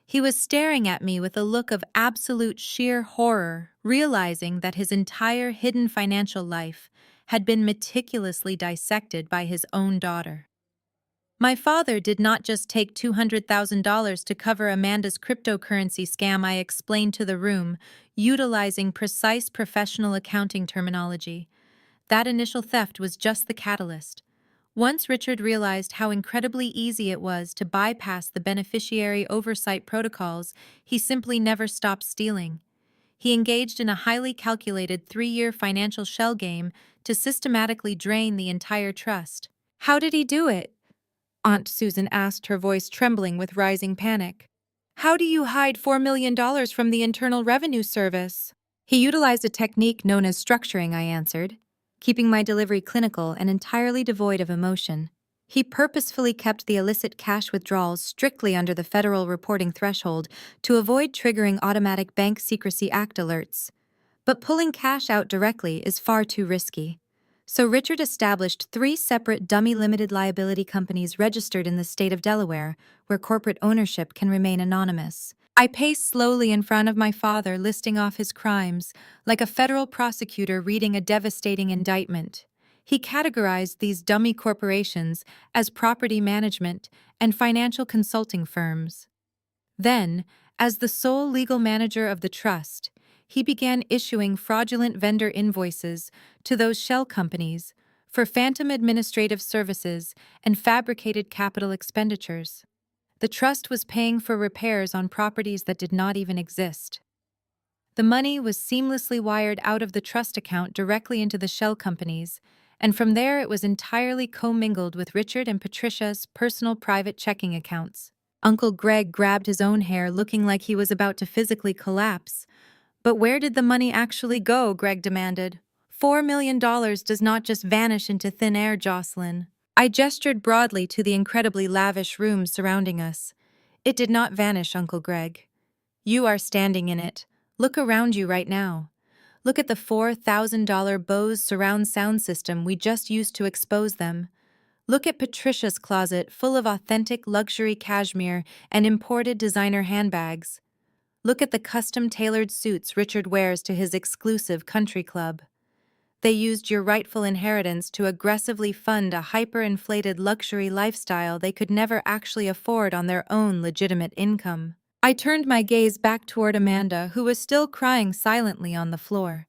He was staring at me with a look of absolute sheer horror, realizing that his entire hidden financial life had been meticulously dissected by his own daughter. My father did not just take $200,000 to cover Amanda's cryptocurrency scam, I explained to the room, utilizing precise professional accounting terminology. That initial theft was just the catalyst. Once Richard realized how incredibly easy it was to bypass the beneficiary oversight protocols, he simply never stopped stealing. He engaged in a highly calculated 3-year financial shell game to systematically drain the entire trust. How did he do it? Aunt Susan asked, her voice trembling with rising panic. How do you hide $4 million from the Internal Revenue Service? He utilized a technique known as structuring, I answered, keeping my delivery clinical and entirely devoid of emotion. He purposefully kept the illicit cash withdrawals strictly under the federal reporting threshold to avoid triggering automatic Bank Secrecy Act alerts. But pulling cash out directly is far too risky. So Richard established 3 separate dummy limited liability companies registered in the state of Delaware, where corporate ownership can remain anonymous. I paced slowly in front of my father, listing off his crimes, like a federal prosecutor reading a devastating indictment. He categorized these dummy corporations as property management and financial consulting firms. Then, as the sole legal manager of the trust, he began issuing fraudulent vendor invoices to those shell companies for phantom administrative services and fabricated capital expenditures. The trust was paying for repairs on properties that did not even exist. The money was seamlessly wired out of the trust account directly into the shell companies, and from there it was entirely commingled with Richard and Patricia's personal private checking accounts. Uncle Greg grabbed his own hair, looking like he was about to physically collapse. But where did the money actually go? Greg demanded. $4 million does not just vanish into thin air, Jocelyn. I gestured broadly to the incredibly lavish room surrounding us. It did not vanish, Uncle Greg. You are standing in it. Look around you right now. Look at the $4,000 Bose surround sound system we just used to expose them. Look at Patricia's closet full of authentic luxury cashmere and imported designer handbags. Look at the custom-tailored suits Richard wears to his exclusive country club. They used your rightful inheritance to aggressively fund a hyper-inflated luxury lifestyle they could never actually afford on their own legitimate income. I turned my gaze back toward Amanda, who was still crying silently on the floor.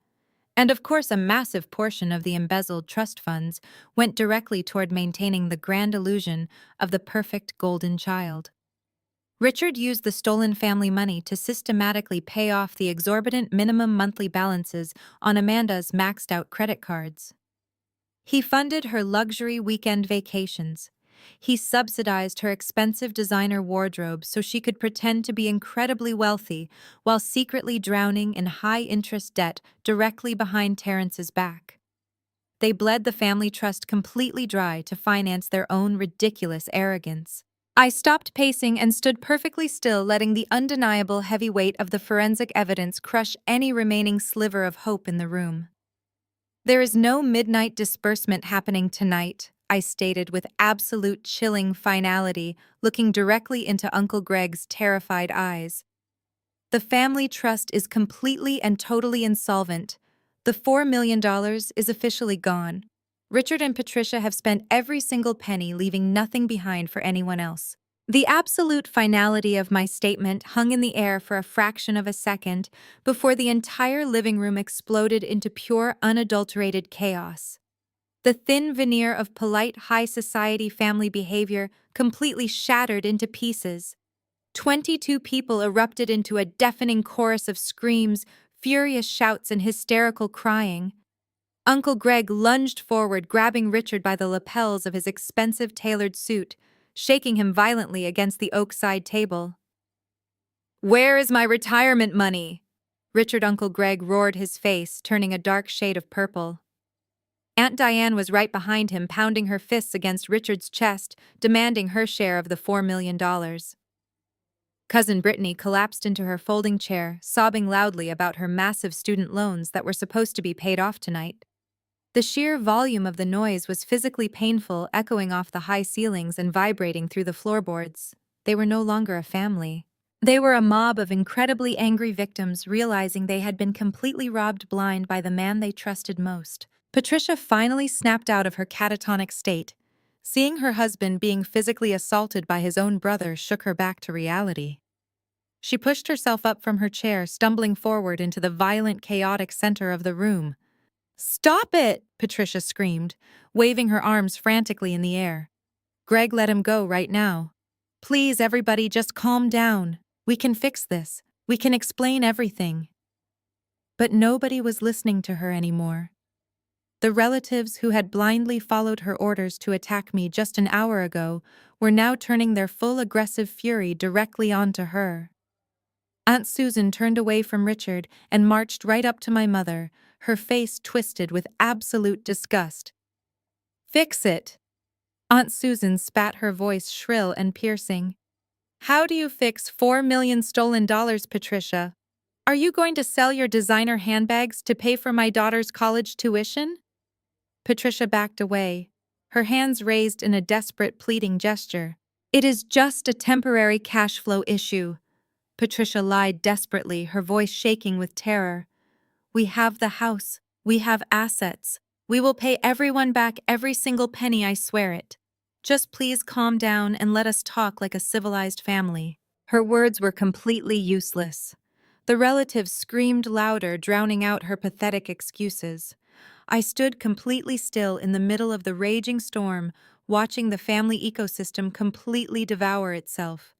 And of course, a massive portion of the embezzled trust funds went directly toward maintaining the grand illusion of the perfect golden child. Richard used the stolen family money to systematically pay off the exorbitant minimum monthly balances on Amanda's maxed-out credit cards. He funded her luxury weekend vacations. He subsidized her expensive designer wardrobe so she could pretend to be incredibly wealthy while secretly drowning in high-interest debt directly behind Terrence's back. They bled the family trust completely dry to finance their own ridiculous arrogance. I stopped pacing and stood perfectly still, letting the undeniable heavy weight of the forensic evidence crush any remaining sliver of hope in the room. There is no midnight disbursement happening tonight, I stated with absolute chilling finality, looking directly into Uncle Greg's terrified eyes. The family trust is completely and totally insolvent. The $4 million is officially gone. Richard and Patricia have spent every single penny, leaving nothing behind for anyone else. The absolute finality of my statement hung in the air for a fraction of a second before the entire living room exploded into pure, unadulterated chaos. The thin veneer of polite high society family behavior completely shattered into pieces. 22 people erupted into a deafening chorus of screams, furious shouts, and hysterical crying. Uncle Greg lunged forward, grabbing Richard by the lapels of his expensive tailored suit, shaking him violently against the oak side table. "Where is my retirement money?" Richard Uncle Greg roared, his face turning a dark shade of purple. Aunt Diane was right behind him, pounding her fists against Richard's chest, demanding her share of the $4 million. Cousin Brittany collapsed into her folding chair, sobbing loudly about her massive student loans that were supposed to be paid off tonight. The sheer volume of the noise was physically painful, echoing off the high ceilings and vibrating through the floorboards. They were no longer a family. They were a mob of incredibly angry victims, realizing they had been completely robbed blind by the man they trusted most. Patricia finally snapped out of her catatonic state. Seeing her husband being physically assaulted by his own brother shook her back to reality. She pushed herself up from her chair, stumbling forward into the violent, chaotic center of the room. "Stop it!" Patricia screamed, waving her arms frantically in the air. "Greg, let him go right now. Please, everybody, just calm down. We can fix this. We can explain everything." But nobody was listening to her anymore. The relatives who had blindly followed her orders to attack me just an hour ago were now turning their full aggressive fury directly onto her. Aunt Susan turned away from Richard and marched right up to my mother, her face twisted with absolute disgust. "Fix it!" Aunt Susan spat, her voice shrill and piercing. "How do you fix 4 million stolen dollars, Patricia? Are you going to sell your designer handbags to pay for my daughter's college tuition?" Patricia backed away, her hands raised in a desperate, pleading gesture. "It is just a temporary cash flow issue," Patricia lied desperately, her voice shaking with terror. "We have the house. We have assets. We will pay everyone back every single penny, I swear it. Just please calm down and let us talk like a civilized family." Her words were completely useless. The relatives screamed louder, drowning out her pathetic excuses. I stood completely still in the middle of the raging storm, watching the family ecosystem completely devour itself.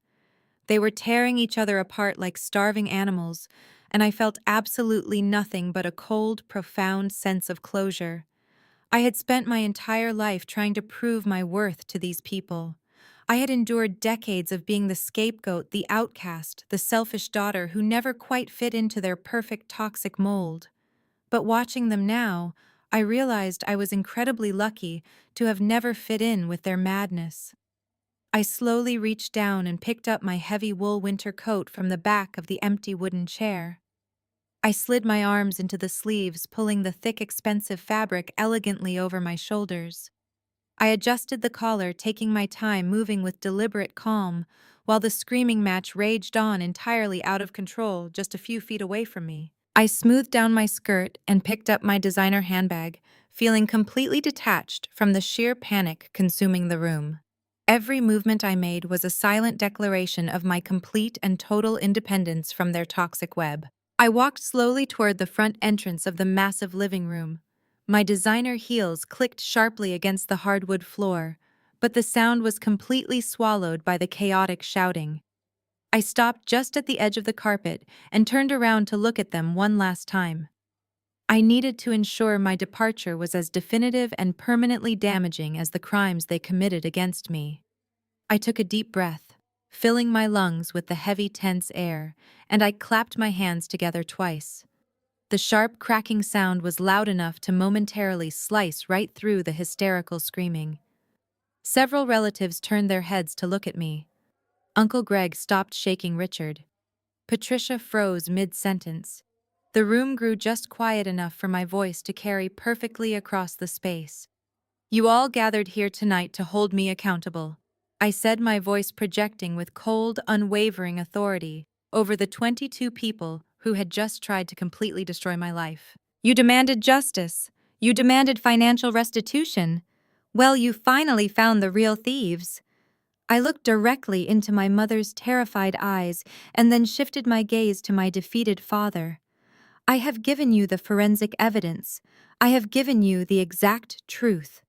They were tearing each other apart like starving animals, and I felt absolutely nothing but a cold, profound sense of closure. I had spent my entire life trying to prove my worth to these people. I had endured decades of being the scapegoat, the outcast, the selfish daughter who never quite fit into their perfect toxic mold. But watching them now, I realized I was incredibly lucky to have never fit in with their madness. I slowly reached down and picked up my heavy wool winter coat from the back of the empty wooden chair. I slid my arms into the sleeves, pulling the thick, expensive fabric elegantly over my shoulders. I adjusted the collar, taking my time, moving with deliberate calm, while the screaming match raged on entirely out of control just a few feet away from me. I smoothed down my skirt and picked up my designer handbag, feeling completely detached from the sheer panic consuming the room. Every movement I made was a silent declaration of my complete and total independence from their toxic web. I walked slowly toward the front entrance of the massive living room. My designer heels clicked sharply against the hardwood floor, but the sound was completely swallowed by the chaotic shouting. I stopped just at the edge of the carpet and turned around to look at them one last time. I needed to ensure my departure was as definitive and permanently damaging as the crimes they committed against me. I took a deep breath, filling my lungs with the heavy, tense air, and I clapped my hands together twice. The sharp, cracking sound was loud enough to momentarily slice right through the hysterical screaming. Several relatives turned their heads to look at me. Uncle Greg stopped shaking Richard. Patricia froze mid-sentence. The room grew just quiet enough for my voice to carry perfectly across the space. "You all gathered here tonight to hold me accountable," I said, my voice projecting with cold, unwavering authority over the 22 people who had just tried to completely destroy my life. "You demanded justice. You demanded financial restitution. Well, you finally found the real thieves." I looked directly into my mother's terrified eyes and then shifted my gaze to my defeated father. "I have given you the forensic evidence. I have given you the exact truth."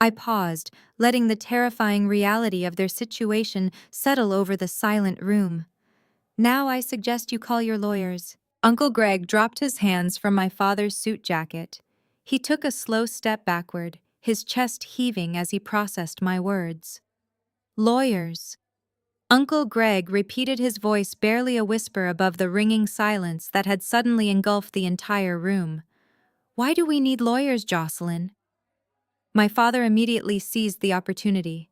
I paused, letting the terrifying reality of their situation settle over the silent room. Now I suggest you call your lawyers. Uncle Greg dropped his hands from my father's suit jacket. He took a slow step backward, his chest heaving as he processed my words. Lawyers. Uncle Greg repeated, his voice barely a whisper above the ringing silence that had suddenly engulfed the entire room. Why do we need lawyers, Jocelyn? My father immediately seized the opportunity.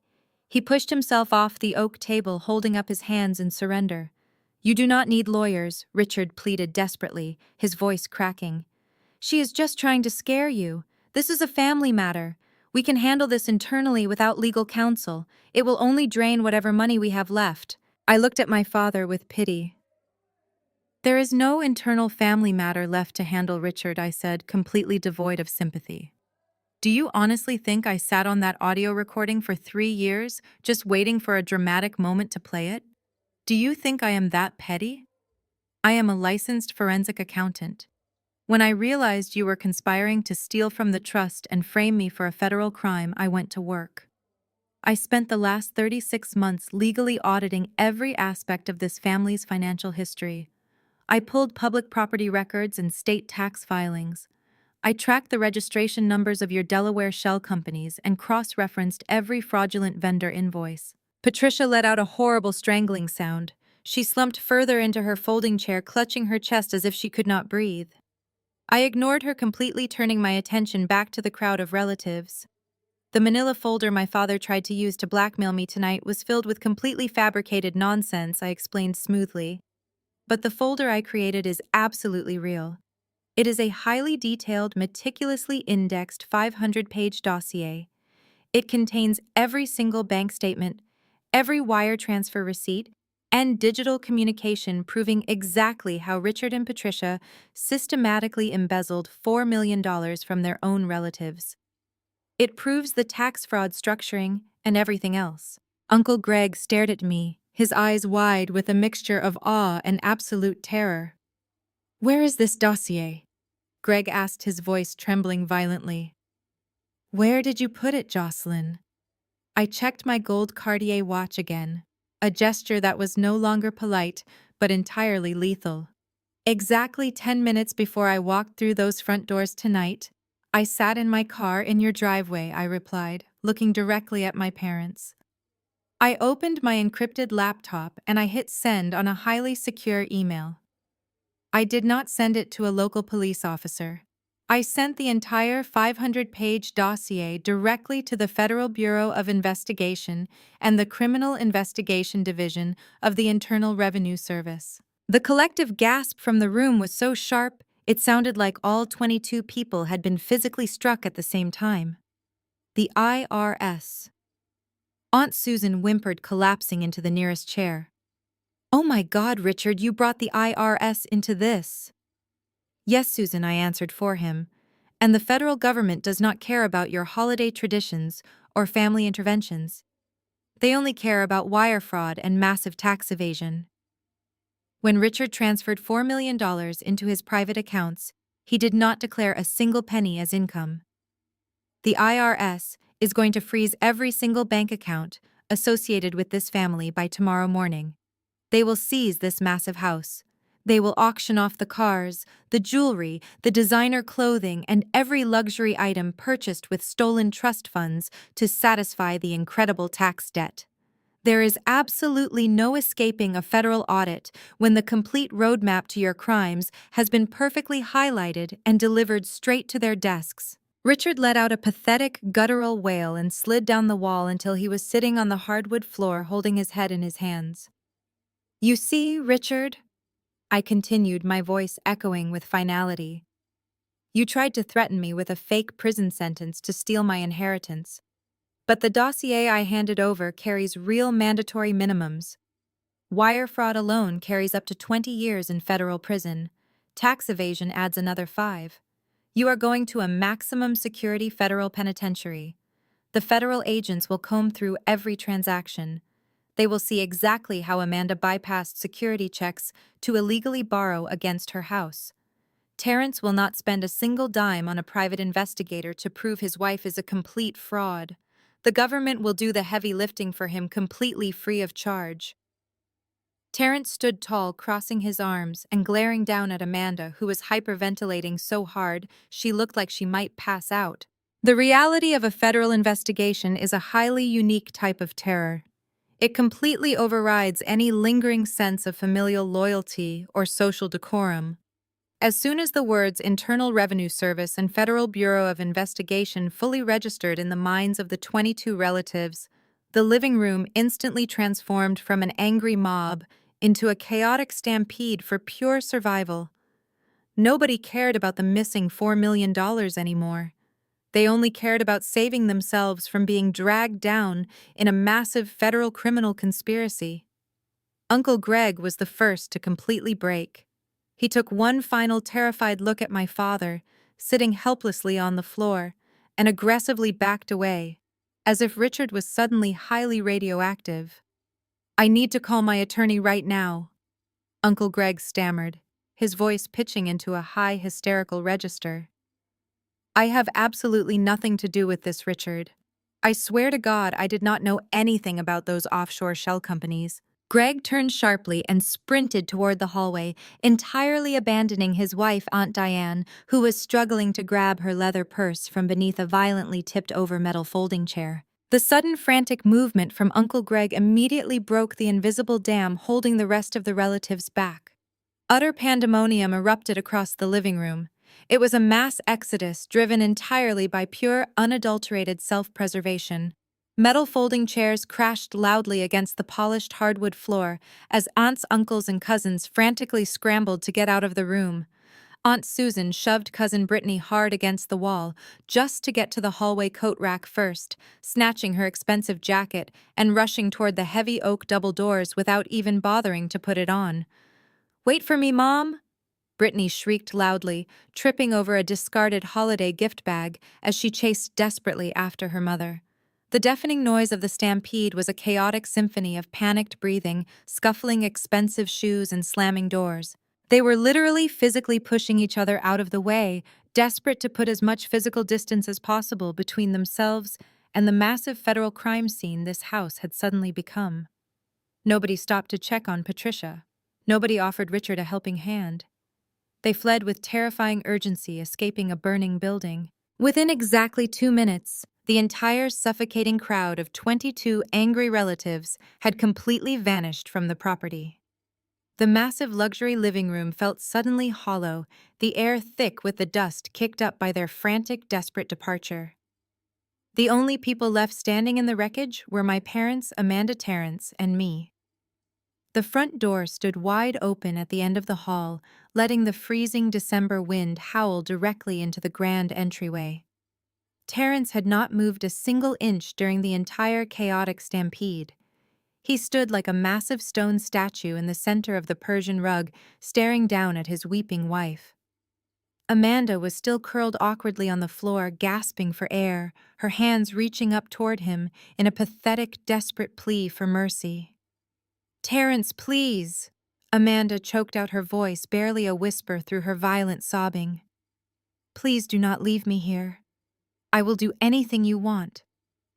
He pushed himself off the oak table, holding up his hands in surrender. You do not need lawyers, Richard pleaded desperately, his voice cracking. She is just trying to scare you. This is a family matter. We can handle this internally without legal counsel. It will only drain whatever money we have left. I looked at my father with pity. There is no internal family matter left to handle, Richard, I said, completely devoid of sympathy. Do you honestly think I sat on that audio recording for 3 years, just waiting for a dramatic moment to play it? Do you think I am that petty? I am a licensed forensic accountant. When I realized you were conspiring to steal from the trust and frame me for a federal crime, I went to work. I spent the last 36 months legally auditing every aspect of this family's financial history. I pulled public property records and state tax filings. I tracked the registration numbers of your Delaware shell companies and cross-referenced every fraudulent vendor invoice. Patricia let out a horrible strangling sound. She slumped further into her folding chair, clutching her chest as if she could not breathe. I ignored her completely, turning my attention back to the crowd of relatives. The manila folder my father tried to use to blackmail me tonight was filled with completely fabricated nonsense, I explained smoothly. But the folder I created is absolutely real. It is a highly detailed, meticulously indexed 500-page dossier. It contains every single bank statement, every wire transfer receipt, and digital communication proving exactly how Richard and Patricia systematically embezzled $4 million from their own relatives. It proves the tax fraud structuring and everything else. Uncle Greg stared at me, his eyes wide with a mixture of awe and absolute terror. Where is this dossier? Greg asked, his voice trembling violently. Where did you put it, Jocelyn? I checked my gold Cartier watch again, a gesture that was no longer polite, but entirely lethal. Exactly 10 minutes before I walked through those front doors tonight, I sat in my car in your driveway, I replied, looking directly at my parents. I opened my encrypted laptop and I hit send on a highly secure email. I did not send it to a local police officer. I sent the entire 500-page dossier directly to the Federal Bureau of Investigation and the Criminal Investigation Division of the Internal Revenue Service. The collective gasp from the room was so sharp, it sounded like all 22 people had been physically struck at the same time. The IRS. Aunt Susan whimpered, collapsing into the nearest chair. Oh my God, Richard, you brought the IRS into this. Yes, Susan, I answered for him. And the federal government does not care about your holiday traditions or family interventions. They only care about wire fraud and massive tax evasion. When Richard transferred $4 million into his private accounts, he did not declare a single penny as income. The IRS is going to freeze every single bank account associated with this family by tomorrow morning. They will seize this massive house. They will auction off the cars, the jewelry, the designer clothing, and every luxury item purchased with stolen trust funds to satisfy the incredible tax debt. There is absolutely no escaping a federal audit when the complete roadmap to your crimes has been perfectly highlighted and delivered straight to their desks. Richard let out a pathetic, guttural wail and slid down the wall until he was sitting on the hardwood floor holding his head in his hands. You see, Richard, I continued, my voice echoing with finality. You tried to threaten me with a fake prison sentence to steal my inheritance. But the dossier I handed over carries real mandatory minimums. Wire fraud alone carries up to 20 years in federal prison. Tax evasion adds another 5. You are going to a maximum security federal penitentiary. The federal agents will comb through every transaction. They will see exactly how Amanda bypassed security checks to illegally borrow against her house. Terrence will not spend a single dime on a private investigator to prove his wife is a complete fraud. The government will do the heavy lifting for him completely free of charge. Terrence stood tall, crossing his arms and glaring down at Amanda, who was hyperventilating so hard she looked like she might pass out. The reality of a federal investigation is a highly unique type of terror. It completely overrides any lingering sense of familial loyalty or social decorum. As soon as the words Internal Revenue Service and Federal Bureau of Investigation fully registered in the minds of the 22 relatives, the living room instantly transformed from an angry mob into a chaotic stampede for pure survival. Nobody cared about the missing $4 million anymore. They only cared about saving themselves from being dragged down in a massive federal criminal conspiracy. Uncle Greg was the first to completely break. He took one final terrified look at my father, sitting helplessly on the floor, and aggressively backed away, as if Richard was suddenly highly radioactive. "I need to call my attorney right now," Uncle Greg stammered, his voice pitching into a high hysterical register. "I have absolutely nothing to do with this, Richard. I swear to God I did not know anything about those offshore shell companies." Greg turned sharply and sprinted toward the hallway, entirely abandoning his wife, Aunt Diane, who was struggling to grab her leather purse from beneath a violently tipped-over metal folding chair. The sudden frantic movement from Uncle Greg immediately broke the invisible dam holding the rest of the relatives back. Utter pandemonium erupted across the living room. It was a mass exodus driven entirely by pure, unadulterated self-preservation. Metal folding chairs crashed loudly against the polished hardwood floor as aunts, uncles, and cousins frantically scrambled to get out of the room. Aunt Susan shoved Cousin Brittany hard against the wall just to get to the hallway coat rack first, snatching her expensive jacket and rushing toward the heavy oak double doors without even bothering to put it on. "Wait for me, Mom!" Brittany shrieked loudly, tripping over a discarded holiday gift bag as she chased desperately after her mother. The deafening noise of the stampede was a chaotic symphony of panicked breathing, scuffling expensive shoes, and slamming doors. They were literally physically pushing each other out of the way, desperate to put as much physical distance as possible between themselves and the massive federal crime scene this house had suddenly become. Nobody stopped to check on Patricia. Nobody offered Richard a helping hand. They fled with terrifying urgency, escaping a burning building. Within exactly 2 minutes, the entire suffocating crowd of 22 angry relatives had completely vanished from the property. The massive luxury living room felt suddenly hollow, the air thick with the dust kicked up by their frantic, desperate departure. The only people left standing in the wreckage were my parents, Amanda Terrence, and me. The front door stood wide open at the end of the hall, letting the freezing December wind howl directly into the grand entryway. Terrence had not moved a single inch during the entire chaotic stampede. He stood like a massive stone statue in the center of the Persian rug, staring down at his weeping wife. Amanda was still curled awkwardly on the floor, gasping for air, her hands reaching up toward him in a pathetic, desperate plea for mercy. "Terrence, please!" Amanda choked out her voice, barely a whisper through her violent sobbing. "Please do not leave me here. I will do anything you want.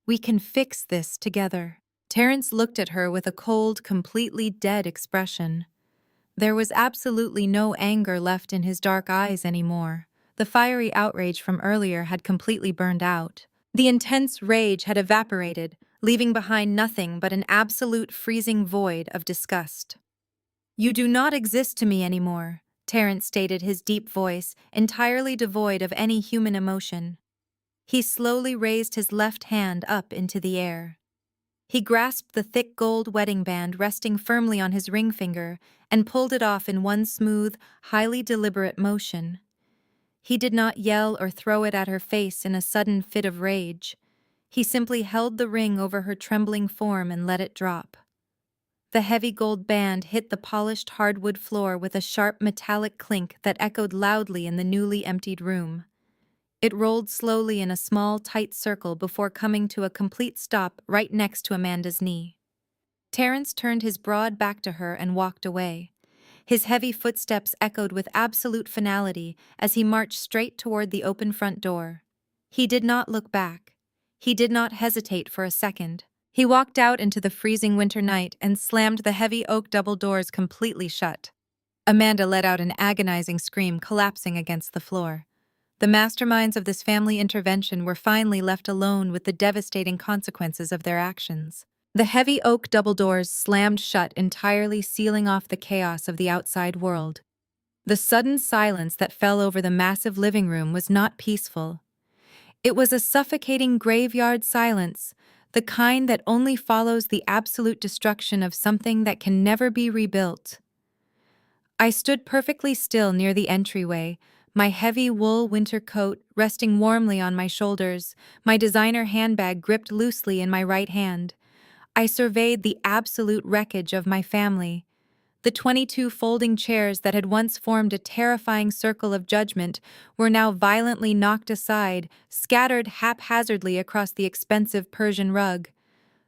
We can fix this together." Terrence looked at her with a cold, completely dead expression. There was absolutely no anger left in his dark eyes anymore. The fiery outrage from earlier had completely burned out. The intense rage had evaporated, leaving behind nothing but an absolute freezing void of disgust. "You do not exist to me anymore," Terrence stated, his deep voice entirely devoid of any human emotion. He slowly raised his left hand up into the air. He grasped the thick gold wedding band resting firmly on his ring finger and pulled it off in one smooth, highly deliberate motion. He did not yell or throw it at her face in a sudden fit of rage. He simply held the ring over her trembling form and let it drop. The heavy gold band hit the polished hardwood floor with a sharp metallic clink that echoed loudly in the newly emptied room. It rolled slowly in a small, tight circle before coming to a complete stop right next to Amanda's knee. Terrence turned his broad back to her and walked away. His heavy footsteps echoed with absolute finality as he marched straight toward the open front door. He did not look back. He did not hesitate for a second. He walked out into the freezing winter night and slammed the heavy oak double doors completely shut. Amanda let out an agonizing scream, collapsing against the floor. The masterminds of this family intervention were finally left alone with the devastating consequences of their actions. The heavy oak double doors slammed shut, entirely sealing off the chaos of the outside world. The sudden silence that fell over the massive living room was not peaceful. It was a suffocating graveyard silence, the kind that only follows the absolute destruction of something that can never be rebuilt. I stood perfectly still near the entryway, my heavy wool winter coat resting warmly on my shoulders, my designer handbag gripped loosely in my right hand. I surveyed the absolute wreckage of my family. The 22 folding chairs that had once formed a terrifying circle of judgment were now violently knocked aside, scattered haphazardly across the expensive Persian rug.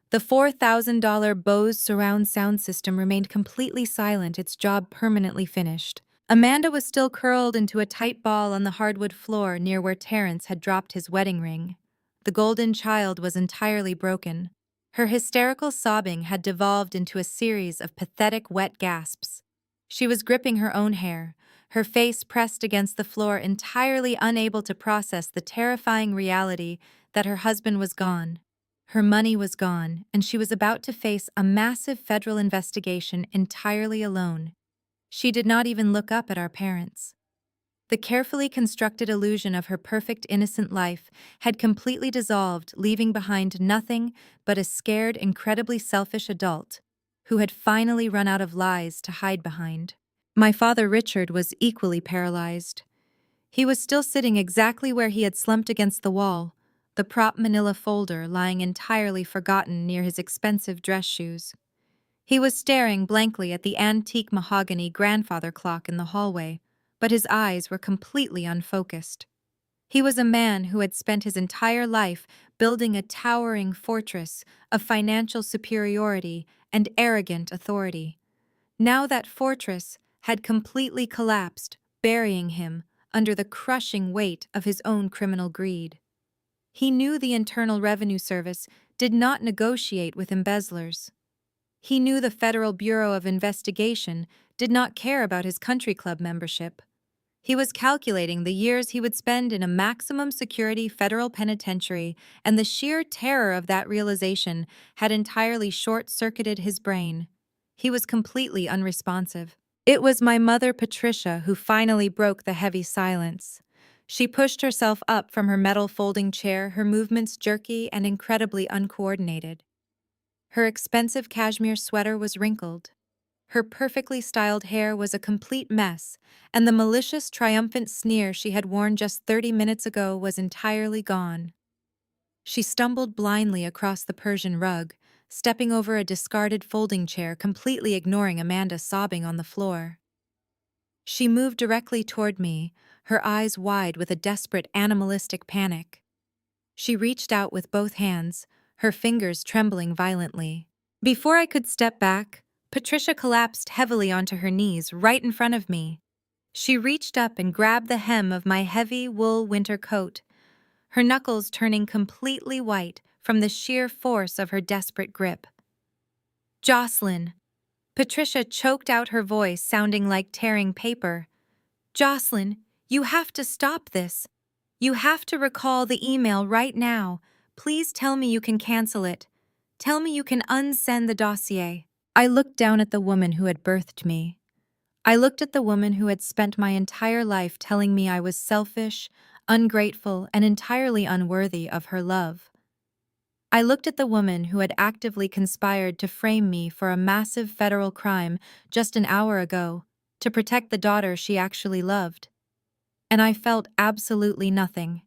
The $4,000 Bose surround sound system remained completely silent, its job permanently finished. Amanda was still curled into a tight ball on the hardwood floor near where Terrence had dropped his wedding ring. The golden child was entirely broken. Her hysterical sobbing had devolved into a series of pathetic wet gasps. She was gripping her own hair, her face pressed against the floor, entirely unable to process the terrifying reality that her husband was gone. Her money was gone, and she was about to face a massive federal investigation entirely alone. She did not even look up at our parents. The carefully constructed illusion of her perfect, innocent life had completely dissolved, leaving behind nothing but a scared, incredibly selfish adult who had finally run out of lies to hide behind. My father, Richard, was equally paralyzed. He was still sitting exactly where he had slumped against the wall, the prop manila folder lying entirely forgotten near his expensive dress shoes. He was staring blankly at the antique mahogany grandfather clock in the hallway, but his eyes were completely unfocused. He was a man who had spent his entire life building a towering fortress of financial superiority and arrogant authority. Now that fortress had completely collapsed, burying him under the crushing weight of his own criminal greed. He knew the Internal Revenue Service did not negotiate with embezzlers. He knew the Federal Bureau of Investigation did not care about his country club membership. He was calculating the years he would spend in a maximum security federal penitentiary, and the sheer terror of that realization had entirely short-circuited his brain. He was completely unresponsive. It was my mother, Patricia, who finally broke the heavy silence. She pushed herself up from her metal folding chair, her movements jerky and incredibly uncoordinated. Her expensive cashmere sweater was wrinkled. Her perfectly styled hair was a complete mess, and the malicious, triumphant sneer she had worn just 30 minutes ago was entirely gone. She stumbled blindly across the Persian rug, stepping over a discarded folding chair, completely ignoring Amanda sobbing on the floor. She moved directly toward me, her eyes wide with a desperate, animalistic panic. She reached out with both hands, her fingers trembling violently. Before I could step back, Patricia collapsed heavily onto her knees right in front of me. She reached up and grabbed the hem of my heavy wool winter coat, her knuckles turning completely white from the sheer force of her desperate grip. Jocelyn! Patricia choked out, her voice sounding like tearing paper. Jocelyn, you have to stop this. You have to recall the email right now. Please tell me you can cancel it. Tell me you can unsend the dossier. I looked down at the woman who had birthed me. I looked at the woman who had spent my entire life telling me I was selfish, ungrateful, and entirely unworthy of her love. I looked at the woman who had actively conspired to frame me for a massive federal crime just an hour ago, to protect the daughter she actually loved. And I felt absolutely nothing.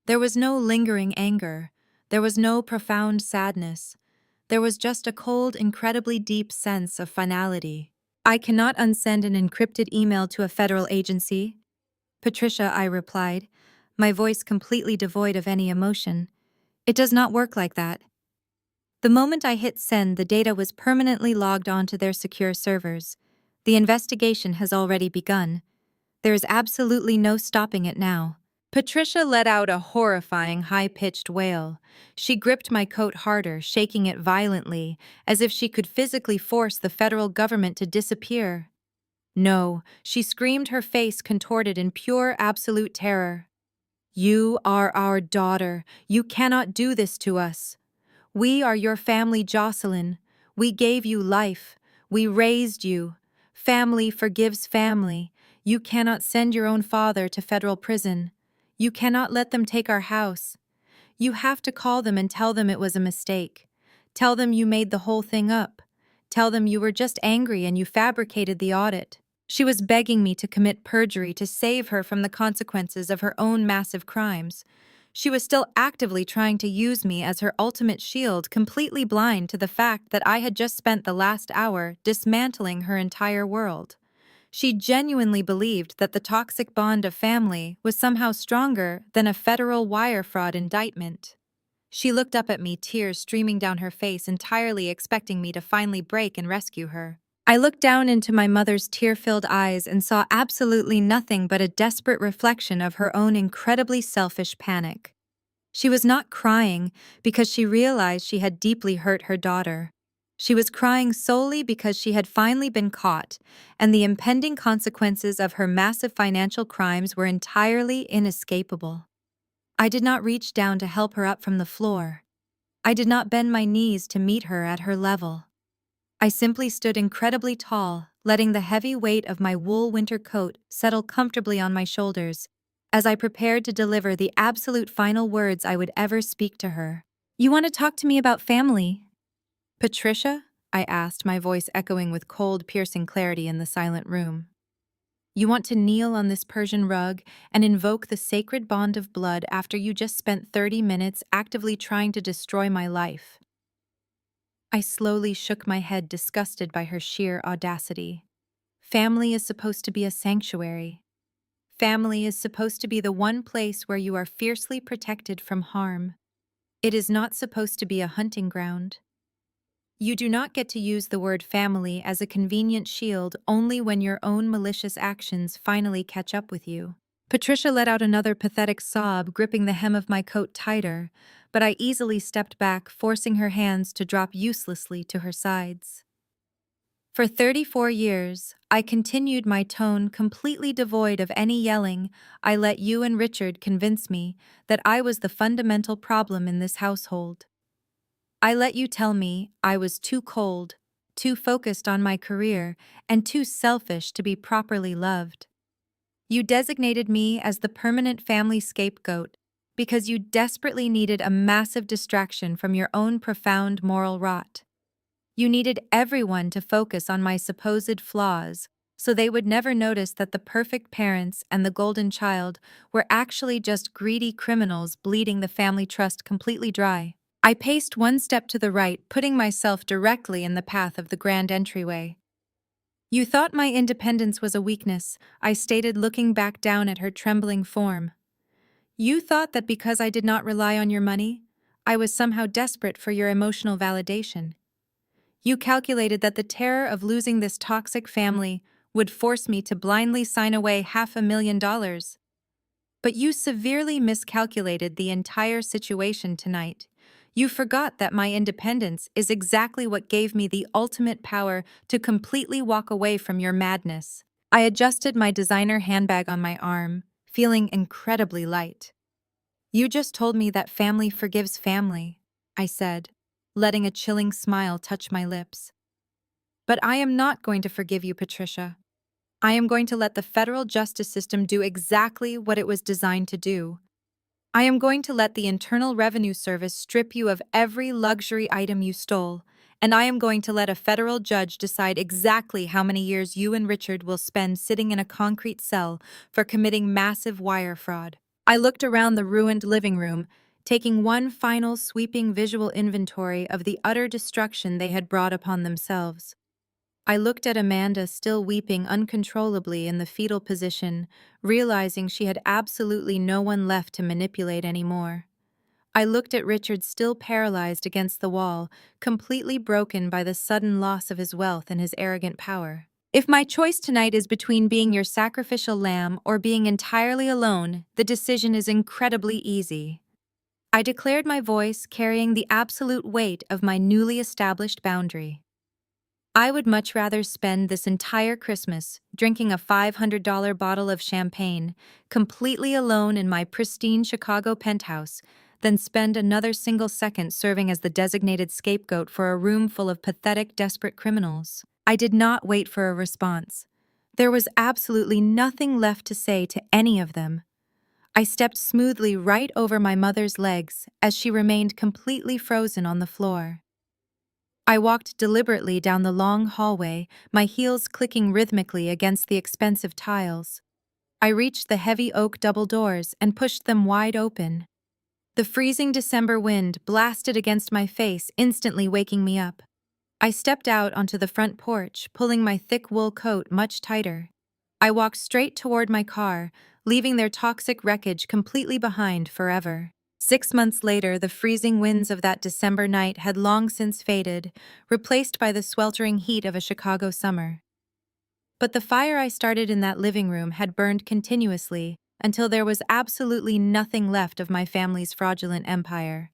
There was no lingering anger. There was no profound sadness. There was just a cold, incredibly deep sense of finality. I cannot unsend an encrypted email to a federal agency. Patricia, I replied, my voice completely devoid of any emotion. It does not work like that. The moment I hit send, the data was permanently logged onto their secure servers. The investigation has already begun. There is absolutely no stopping it now. Patricia let out a horrifying high-pitched wail. She gripped my coat harder, shaking it violently, as if she could physically force the federal government to disappear. No, she screamed, her face contorted in pure absolute terror. You are our daughter. You cannot do this to us. We are your family, Jocelyn. We gave you life. We raised you. Family forgives family. You cannot send your own father to federal prison. You cannot let them take our house. You have to call them and tell them it was a mistake. Tell them you made the whole thing up. Tell them you were just angry and you fabricated the audit. She was begging me to commit perjury to save her from the consequences of her own massive crimes. She was still actively trying to use me as her ultimate shield, completely blind to the fact that I had just spent the last hour dismantling her entire world. She genuinely believed that the toxic bond of family was somehow stronger than a federal wire fraud indictment. She looked up at me, tears streaming down her face, entirely expecting me to finally break and rescue her. I looked down into my mother's tear-filled eyes and saw absolutely nothing but a desperate reflection of her own incredibly selfish panic. She was not crying because she realized she had deeply hurt her daughter. She was crying solely because she had finally been caught, and the impending consequences of her massive financial crimes were entirely inescapable. I did not reach down to help her up from the floor. I did not bend my knees to meet her at her level. I simply stood incredibly tall, letting the heavy weight of my wool winter coat settle comfortably on my shoulders as I prepared to deliver the absolute final words I would ever speak to her. "You want to talk to me about family?" "Patricia?" I asked, my voice echoing with cold, piercing clarity in the silent room. "You want to kneel on this Persian rug and invoke the sacred bond of blood after you just spent 30 minutes actively trying to destroy my life?" I slowly shook my head, disgusted by her sheer audacity. Family is supposed to be a sanctuary. Family is supposed to be the one place where you are fiercely protected from harm. It is not supposed to be a hunting ground. You do not get to use the word family as a convenient shield only when your own malicious actions finally catch up with you. Patricia let out another pathetic sob, gripping the hem of my coat tighter, but I easily stepped back, forcing her hands to drop uselessly to her sides. For 34 years, I continued my tone completely devoid of any yelling. I let you and Richard convince me that I was the fundamental problem in this household. I let you tell me I was too cold, too focused on my career, and too selfish to be properly loved. You designated me as the permanent family scapegoat because you desperately needed a massive distraction from your own profound moral rot. You needed everyone to focus on my supposed flaws so they would never notice that the perfect parents and the golden child were actually just greedy criminals bleeding the family trust completely dry. I paced one step to the right, putting myself directly in the path of the grand entryway. "You thought my independence was a weakness," I stated, looking back down at her trembling form. "You thought that because I did not rely on your money, I was somehow desperate for your emotional validation. You calculated that the terror of losing this toxic family would force me to blindly sign away $500,000. But you severely miscalculated the entire situation tonight. You forgot that my independence is exactly what gave me the ultimate power to completely walk away from your madness." I adjusted my designer handbag on my arm, feeling incredibly light. "You just told me that family forgives family," I said, letting a chilling smile touch my lips. "But I am not going to forgive you, Patricia. I am going to let the federal justice system do exactly what it was designed to do. I am going to let the Internal Revenue Service strip you of every luxury item you stole, and I am going to let a federal judge decide exactly how many years you and Richard will spend sitting in a concrete cell for committing massive wire fraud." I looked around the ruined living room, taking one final sweeping visual inventory of the utter destruction they had brought upon themselves. I looked at Amanda, still weeping uncontrollably in the fetal position, realizing she had absolutely no one left to manipulate anymore. I looked at Richard, still paralyzed against the wall, completely broken by the sudden loss of his wealth and his arrogant power. If my choice tonight is between being your sacrificial lamb or being entirely alone, the decision is incredibly easy. I declared my voice carrying the absolute weight of my newly established boundary. I would much rather spend this entire Christmas drinking a $500 bottle of champagne, completely alone in my pristine Chicago penthouse, than spend another single second serving as the designated scapegoat for a room full of pathetic, desperate criminals. I did not wait for a response. There was absolutely nothing left to say to any of them. I stepped smoothly right over my mother's legs as she remained completely frozen on the floor. I walked deliberately down the long hallway, my heels clicking rhythmically against the expensive tiles. I reached the heavy oak double doors and pushed them wide open. The freezing December wind blasted against my face, instantly waking me up. I stepped out onto the front porch, pulling my thick wool coat much tighter. I walked straight toward my car, leaving their toxic wreckage completely behind forever. 6 months later, the freezing winds of that December night had long since faded, replaced by the sweltering heat of a Chicago summer. But the fire I started in that living room had burned continuously until there was absolutely nothing left of my family's fraudulent empire.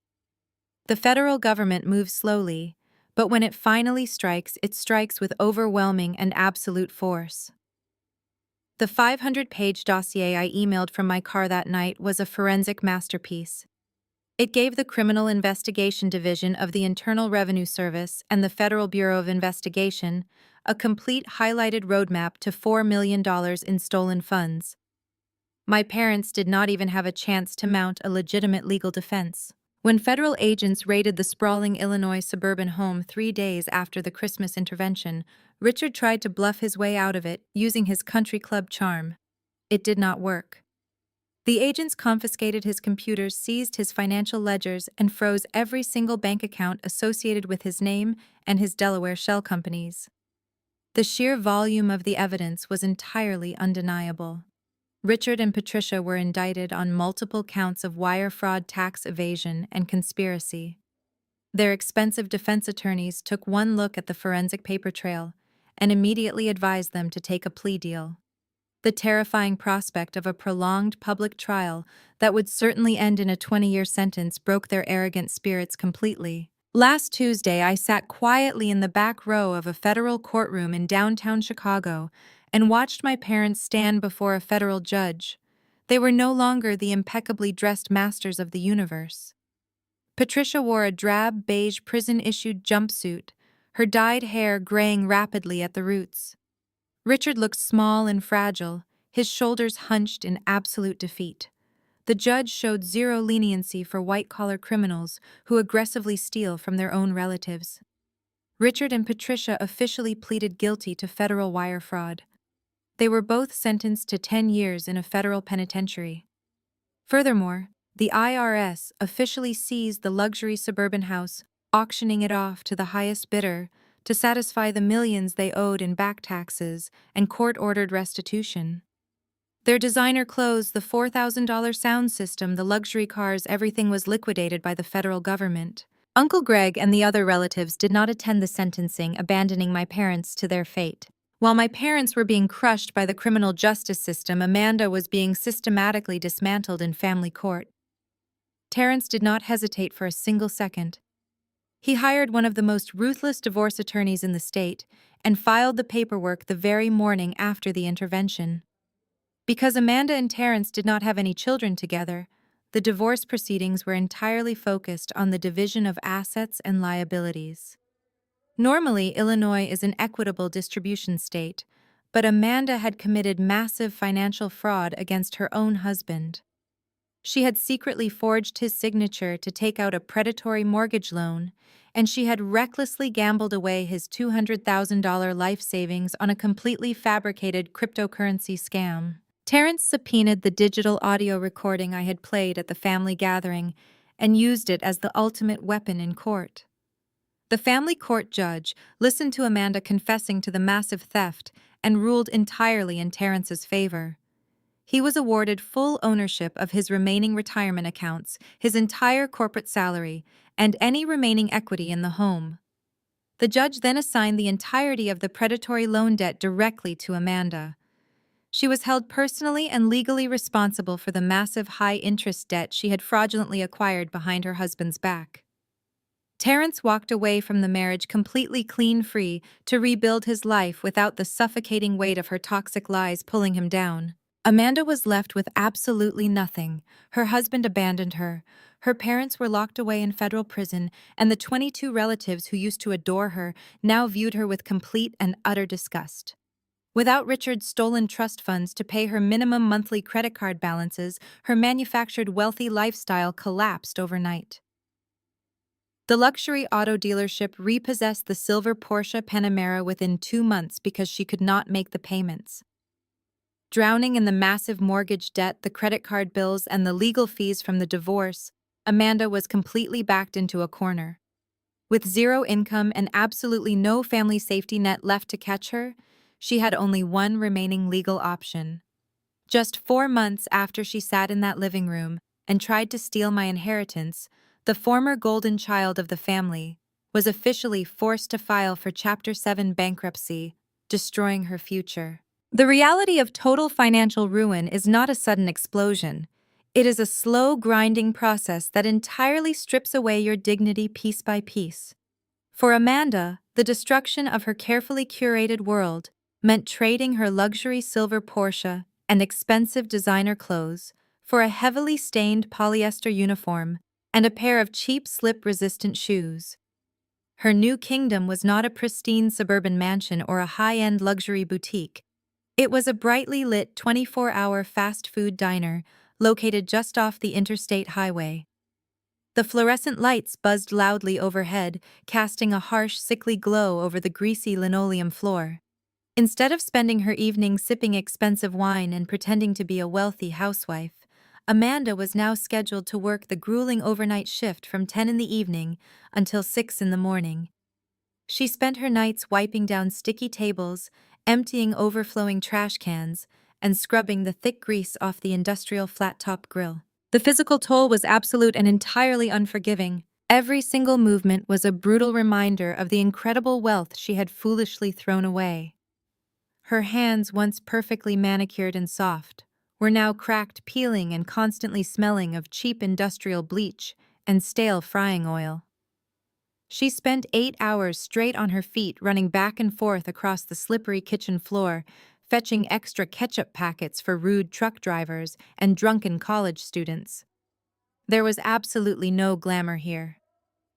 The federal government moves slowly, but when it finally strikes, it strikes with overwhelming and absolute force. The 500-page dossier I emailed from my car that night was a forensic masterpiece. It gave the Criminal Investigation Division of the Internal Revenue Service and the Federal Bureau of Investigation a complete highlighted roadmap to $4 million in stolen funds. My parents did not even have a chance to mount a legitimate legal defense. When federal agents raided the sprawling Illinois suburban home 3 days after the Christmas intervention, Richard tried to bluff his way out of it using his country club charm. It did not work. The agents confiscated his computers, seized his financial ledgers, and froze every single bank account associated with his name and his Delaware shell companies. The sheer volume of the evidence was entirely undeniable. Richard and Patricia were indicted on multiple counts of wire fraud, tax evasion, and conspiracy. Their expensive defense attorneys took one look at the forensic paper trail and immediately advised them to take a plea deal. The terrifying prospect of a prolonged public trial that would certainly end in a 20-year sentence broke their arrogant spirits completely. Last Tuesday, I sat quietly in the back row of a federal courtroom in downtown Chicago and watched my parents stand before a federal judge. They were no longer the impeccably dressed masters of the universe. Patricia wore a drab beige prison-issued jumpsuit, her dyed hair graying rapidly at the roots. Richard looked small and fragile, his shoulders hunched in absolute defeat. The judge showed zero leniency for white-collar criminals who aggressively steal from their own relatives. Richard and Patricia officially pleaded guilty to federal wire fraud. They were both sentenced to 10 years in a federal penitentiary. Furthermore, the IRS officially seized the luxury suburban house, auctioning it off to the highest bidder to satisfy the millions they owed in back taxes and court-ordered restitution. Their designer clothes, the $4,000 sound system, the luxury cars, everything was liquidated by the federal government. Uncle Greg and the other relatives did not attend the sentencing, abandoning my parents to their fate. While my parents were being crushed by the criminal justice system, Amanda was being systematically dismantled in family court. Terrence did not hesitate for a single second. He hired one of the most ruthless divorce attorneys in the state and filed the paperwork the very morning after the intervention. Because Amanda and Terrence did not have any children together, the divorce proceedings were entirely focused on the division of assets and liabilities. Normally, Illinois is an equitable distribution state, but Amanda had committed massive financial fraud against her own husband. She had secretly forged his signature to take out a predatory mortgage loan, and she had recklessly gambled away his $200,000 life savings on a completely fabricated cryptocurrency scam. Terrence subpoenaed the digital audio recording I had played at the family gathering and used it as the ultimate weapon in court. The family court judge listened to Amanda confessing to the massive theft and ruled entirely in Terrence's favor. He was awarded full ownership of his remaining retirement accounts, his entire corporate salary, and any remaining equity in the home. The judge then assigned the entirety of the predatory loan debt directly to Amanda. She was held personally and legally responsible for the massive high-interest debt she had fraudulently acquired behind her husband's back. Terrence walked away from the marriage completely clean-free to rebuild his life without the suffocating weight of her toxic lies pulling him down. Amanda was left with absolutely nothing. Her husband abandoned her. Her parents were locked away in federal prison, and the 22 relatives who used to adore her now viewed her with complete and utter disgust. Without Richard's stolen trust funds to pay her minimum monthly credit card balances, her manufactured wealthy lifestyle collapsed overnight. The luxury auto dealership repossessed the silver Porsche Panamera within 2 months because she could not make the payments. Drowning in the massive mortgage debt, the credit card bills, and the legal fees from the divorce, Amanda was completely backed into a corner. With zero income and absolutely no family safety net left to catch her, she had only one remaining legal option. Just 4 months after she sat in that living room and tried to steal my inheritance, the former golden child of the family was officially forced to file for Chapter 7 bankruptcy, destroying her future. The reality of total financial ruin is not a sudden explosion. It is a slow, grinding process that entirely strips away your dignity piece by piece. For Amanda, the destruction of her carefully curated world meant trading her luxury silver Porsche and expensive designer clothes for a heavily stained polyester uniform and a pair of cheap slip-resistant shoes. Her new kingdom was not a pristine suburban mansion or a high-end luxury boutique. It was a brightly lit 24-hour fast food diner located just off the interstate highway. The fluorescent lights buzzed loudly overhead, casting a harsh, sickly glow over the greasy linoleum floor. Instead of spending her evening sipping expensive wine and pretending to be a wealthy housewife, Amanda was now scheduled to work the grueling overnight shift from 10 in the evening until 6 in the morning. She spent her nights wiping down sticky tables, emptying overflowing trash cans, and scrubbing the thick grease off the industrial flat-top grill. The physical toll was absolute and entirely unforgiving. Every single movement was a brutal reminder of the incredible wealth she had foolishly thrown away. Her hands, once perfectly manicured and soft, were now cracked, peeling, and constantly smelling of cheap industrial bleach and stale frying oil. She spent 8 hours straight on her feet running back and forth across the slippery kitchen floor, fetching extra ketchup packets for rude truck drivers and drunken college students. There was absolutely no glamour here.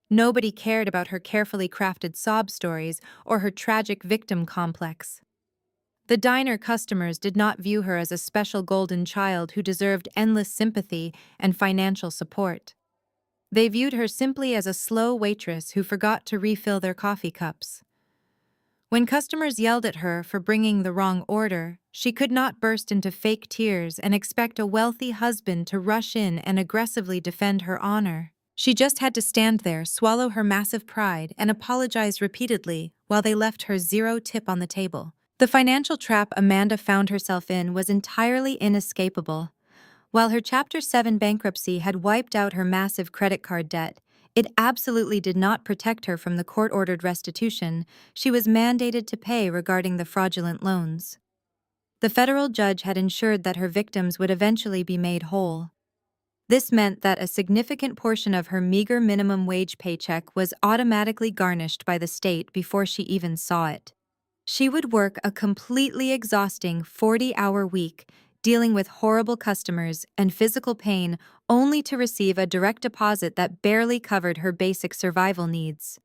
Nobody cared about her carefully crafted sob stories or her tragic victim complex. The diner customers did not view her as a special golden child who deserved endless sympathy and financial support. They viewed her simply as a slow waitress who forgot to refill their coffee cups. When customers yelled at her for bringing the wrong order, she could not burst into fake tears and expect a wealthy husband to rush in and aggressively defend her honor. She just had to stand there, swallow her massive pride, and apologize repeatedly while they left her 0 tip on the table. The financial trap Amanda found herself in was entirely inescapable. While her Chapter 7 bankruptcy had wiped out her massive credit card debt, it absolutely did not protect her from the court-ordered restitution she was mandated to pay regarding the fraudulent loans. The federal judge had ensured that her victims would eventually be made whole. This meant that a significant portion of her meager minimum wage paycheck was automatically garnished by the state before she even saw it. She would work a completely exhausting 40-hour week, dealing with horrible customers and physical pain only to receive a direct deposit that barely covered her basic survival needs.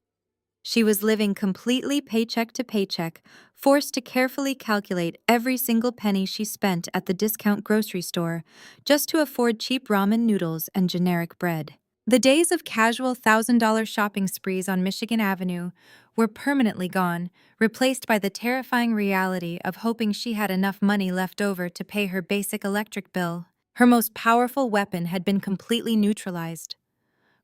She was living completely paycheck to paycheck, forced to carefully calculate every single penny she spent at the discount grocery store just to afford cheap ramen noodles and generic bread. The days of casual $1,000 shopping sprees on Michigan Avenue were permanently gone, replaced by the terrifying reality of hoping she had enough money left over to pay her basic electric bill. Her most powerful weapon had been completely neutralized.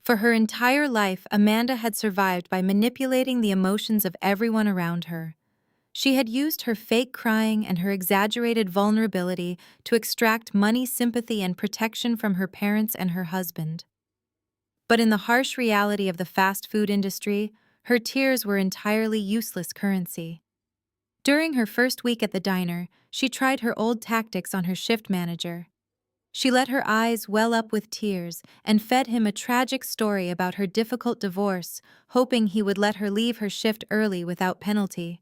For her entire life, Amanda had survived by manipulating the emotions of everyone around her. She had used her fake crying and her exaggerated vulnerability to extract money, sympathy, and protection from her parents and her husband. But in the harsh reality of the fast food industry, Her tears were entirely useless currency. During her first week at the diner, she tried her old tactics on her shift manager. She let her eyes well up with tears and fed him a tragic story about her difficult divorce, hoping he would let her leave her shift early without penalty.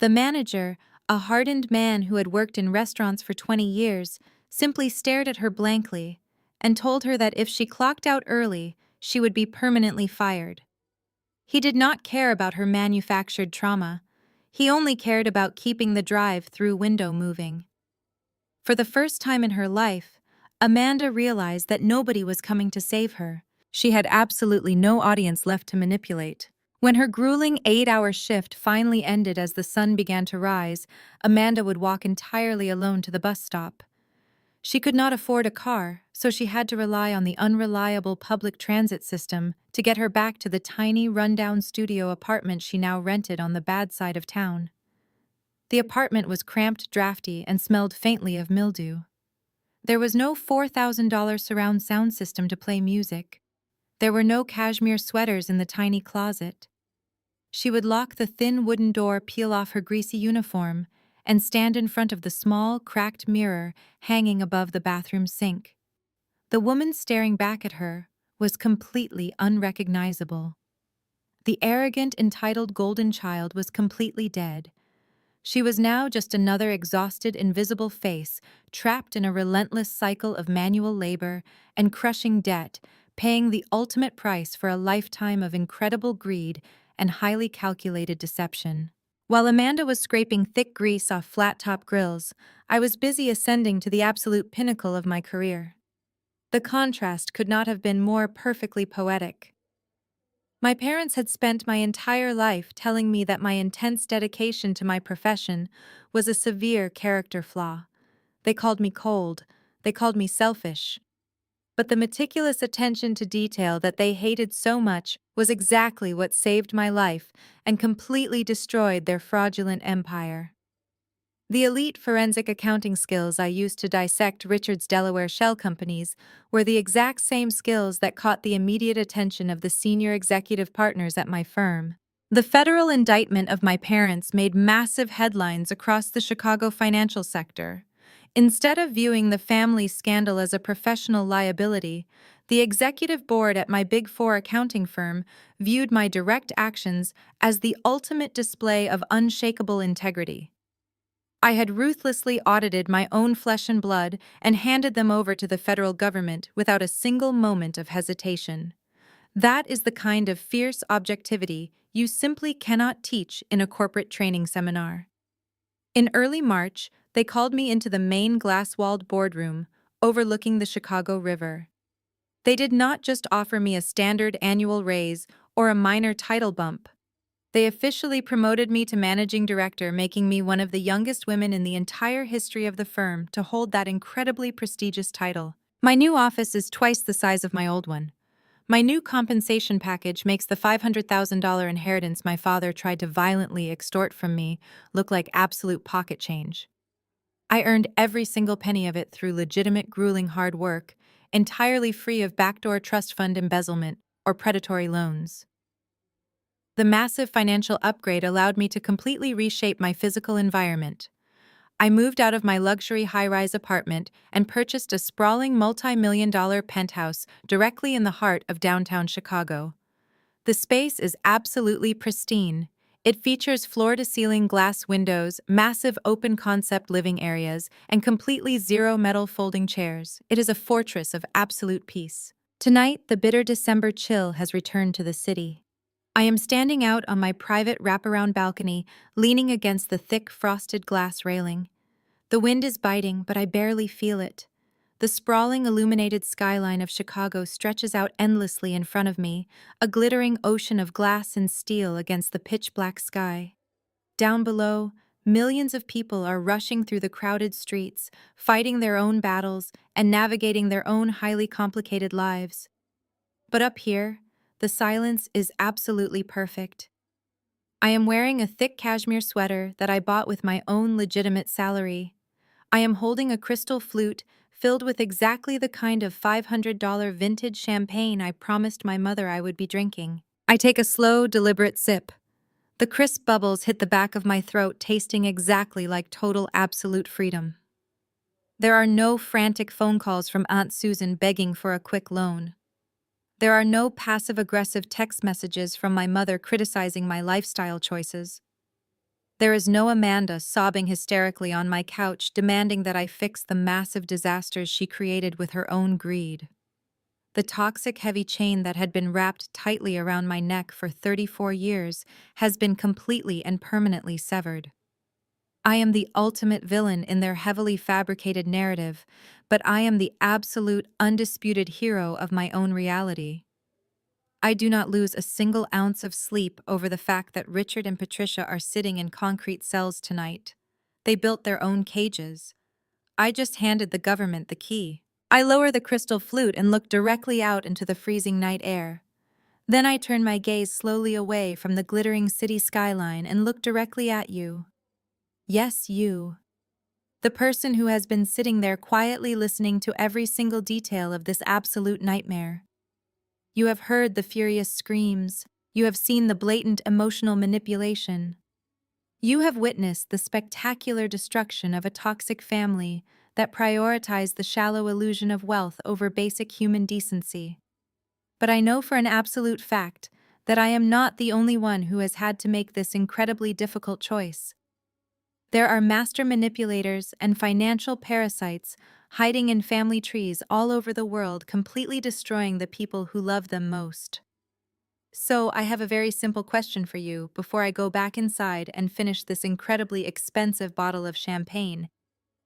The manager, a hardened man who had worked in restaurants for 20 years, simply stared at her blankly and told her that if she clocked out early, she would be permanently fired. He did not care about her manufactured trauma. He only cared about keeping the drive-through window moving. For the first time in her life, Amanda realized that nobody was coming to save her. She had absolutely no audience left to manipulate. When her grueling 8-hour shift finally ended as the sun began to rise, Amanda would walk entirely alone to the bus stop. She could not afford a car, so she had to rely on the unreliable public transit system to get her back to the tiny, rundown studio apartment she now rented on the bad side of town. The apartment was cramped, drafty, and smelled faintly of mildew. There was no $4,000 surround sound system to play music. There were no cashmere sweaters in the tiny closet. She would lock the thin wooden door, peel off her greasy uniform, and stand in front of the small, cracked mirror hanging above the bathroom sink. The woman staring back at her was completely unrecognizable. The arrogant, entitled golden child was completely dead. She was now just another exhausted, invisible face, trapped in a relentless cycle of manual labor and crushing debt, paying the ultimate price for a lifetime of incredible greed and highly calculated deception. While Amanda was scraping thick grease off flat-top grills, I was busy ascending to the absolute pinnacle of my career. The contrast could not have been more perfectly poetic. My parents had spent my entire life telling me that my intense dedication to my profession was a severe character flaw. They called me cold, they called me selfish. But the meticulous attention to detail that they hated so much was exactly what saved my life and completely destroyed their fraudulent empire. The elite forensic accounting skills I used to dissect Richard's Delaware shell companies were the exact same skills that caught the immediate attention of the senior executive partners at my firm. The federal indictment of my parents made massive headlines across the Chicago financial sector. Instead of viewing the family scandal as a professional liability, the executive board at my Big Four accounting firm viewed my direct actions as the ultimate display of unshakable integrity. I had ruthlessly audited my own flesh and blood and handed them over to the federal government without a single moment of hesitation. That is the kind of fierce objectivity you simply cannot teach in a corporate training seminar. In early March, they called me into the main glass-walled boardroom, overlooking the Chicago River. They did not just offer me a standard annual raise or a minor title bump. They officially promoted me to managing director, making me one of the youngest women in the entire history of the firm to hold that incredibly prestigious title. My new office is twice the size of my old one. My new compensation package makes the $500,000 inheritance my father tried to violently extort from me look like absolute pocket change. I earned every single penny of it through legitimate, grueling hard work, entirely free of backdoor trust fund embezzlement or predatory loans. The massive financial upgrade allowed me to completely reshape my physical environment. I moved out of my luxury high-rise apartment and purchased a sprawling multi-million-dollar penthouse directly in the heart of downtown Chicago. The space is absolutely pristine. It features floor-to-ceiling glass windows, massive open-concept living areas, and completely zero-metal folding chairs. It is a fortress of absolute peace. Tonight, the bitter December chill has returned to the city. I am standing out on my private wraparound balcony, leaning against the thick frosted glass railing. The wind is biting, but I barely feel it. The sprawling illuminated skyline of Chicago stretches out endlessly in front of me, a glittering ocean of glass and steel against the pitch-black sky. Down below, millions of people are rushing through the crowded streets, fighting their own battles and navigating their own highly complicated lives. But up here, the silence is absolutely perfect. I am wearing a thick cashmere sweater that I bought with my own legitimate salary. I am holding a crystal flute filled with exactly the kind of $500 vintage champagne I promised my mother I would be drinking. I take a slow, deliberate sip. The crisp bubbles hit the back of my throat, tasting exactly like total absolute freedom. There are no frantic phone calls from Aunt Susan begging for a quick loan. There are no passive-aggressive text messages from my mother criticizing my lifestyle choices. There is no Amanda sobbing hysterically on my couch demanding that I fix the massive disasters she created with her own greed. The toxic heavy chain that had been wrapped tightly around my neck for 34 years has been completely and permanently severed. I am the ultimate villain in their heavily fabricated narrative, but I am the absolute, undisputed hero of my own reality. I do not lose a single ounce of sleep over the fact that Richard and Patricia are sitting in concrete cells tonight. They built their own cages. I just handed the government the key. I lower the crystal flute and look directly out into the freezing night air. Then I turn my gaze slowly away from the glittering city skyline and look directly at you. Yes, you. The person who has been sitting there quietly listening to every single detail of this absolute nightmare. You have heard the furious screams. You have seen the blatant emotional manipulation. You have witnessed the spectacular destruction of a toxic family that prioritized the shallow illusion of wealth over basic human decency. But I know for an absolute fact that I am not the only one who has had to make this incredibly difficult choice. There are master manipulators and financial parasites hiding in family trees all over the world, completely destroying the people who love them most. So, I have a very simple question for you before I go back inside and finish this incredibly expensive bottle of champagne.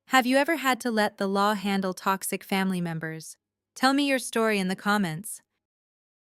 Have you ever had to let the law handle toxic family members? Tell me your story in the comments.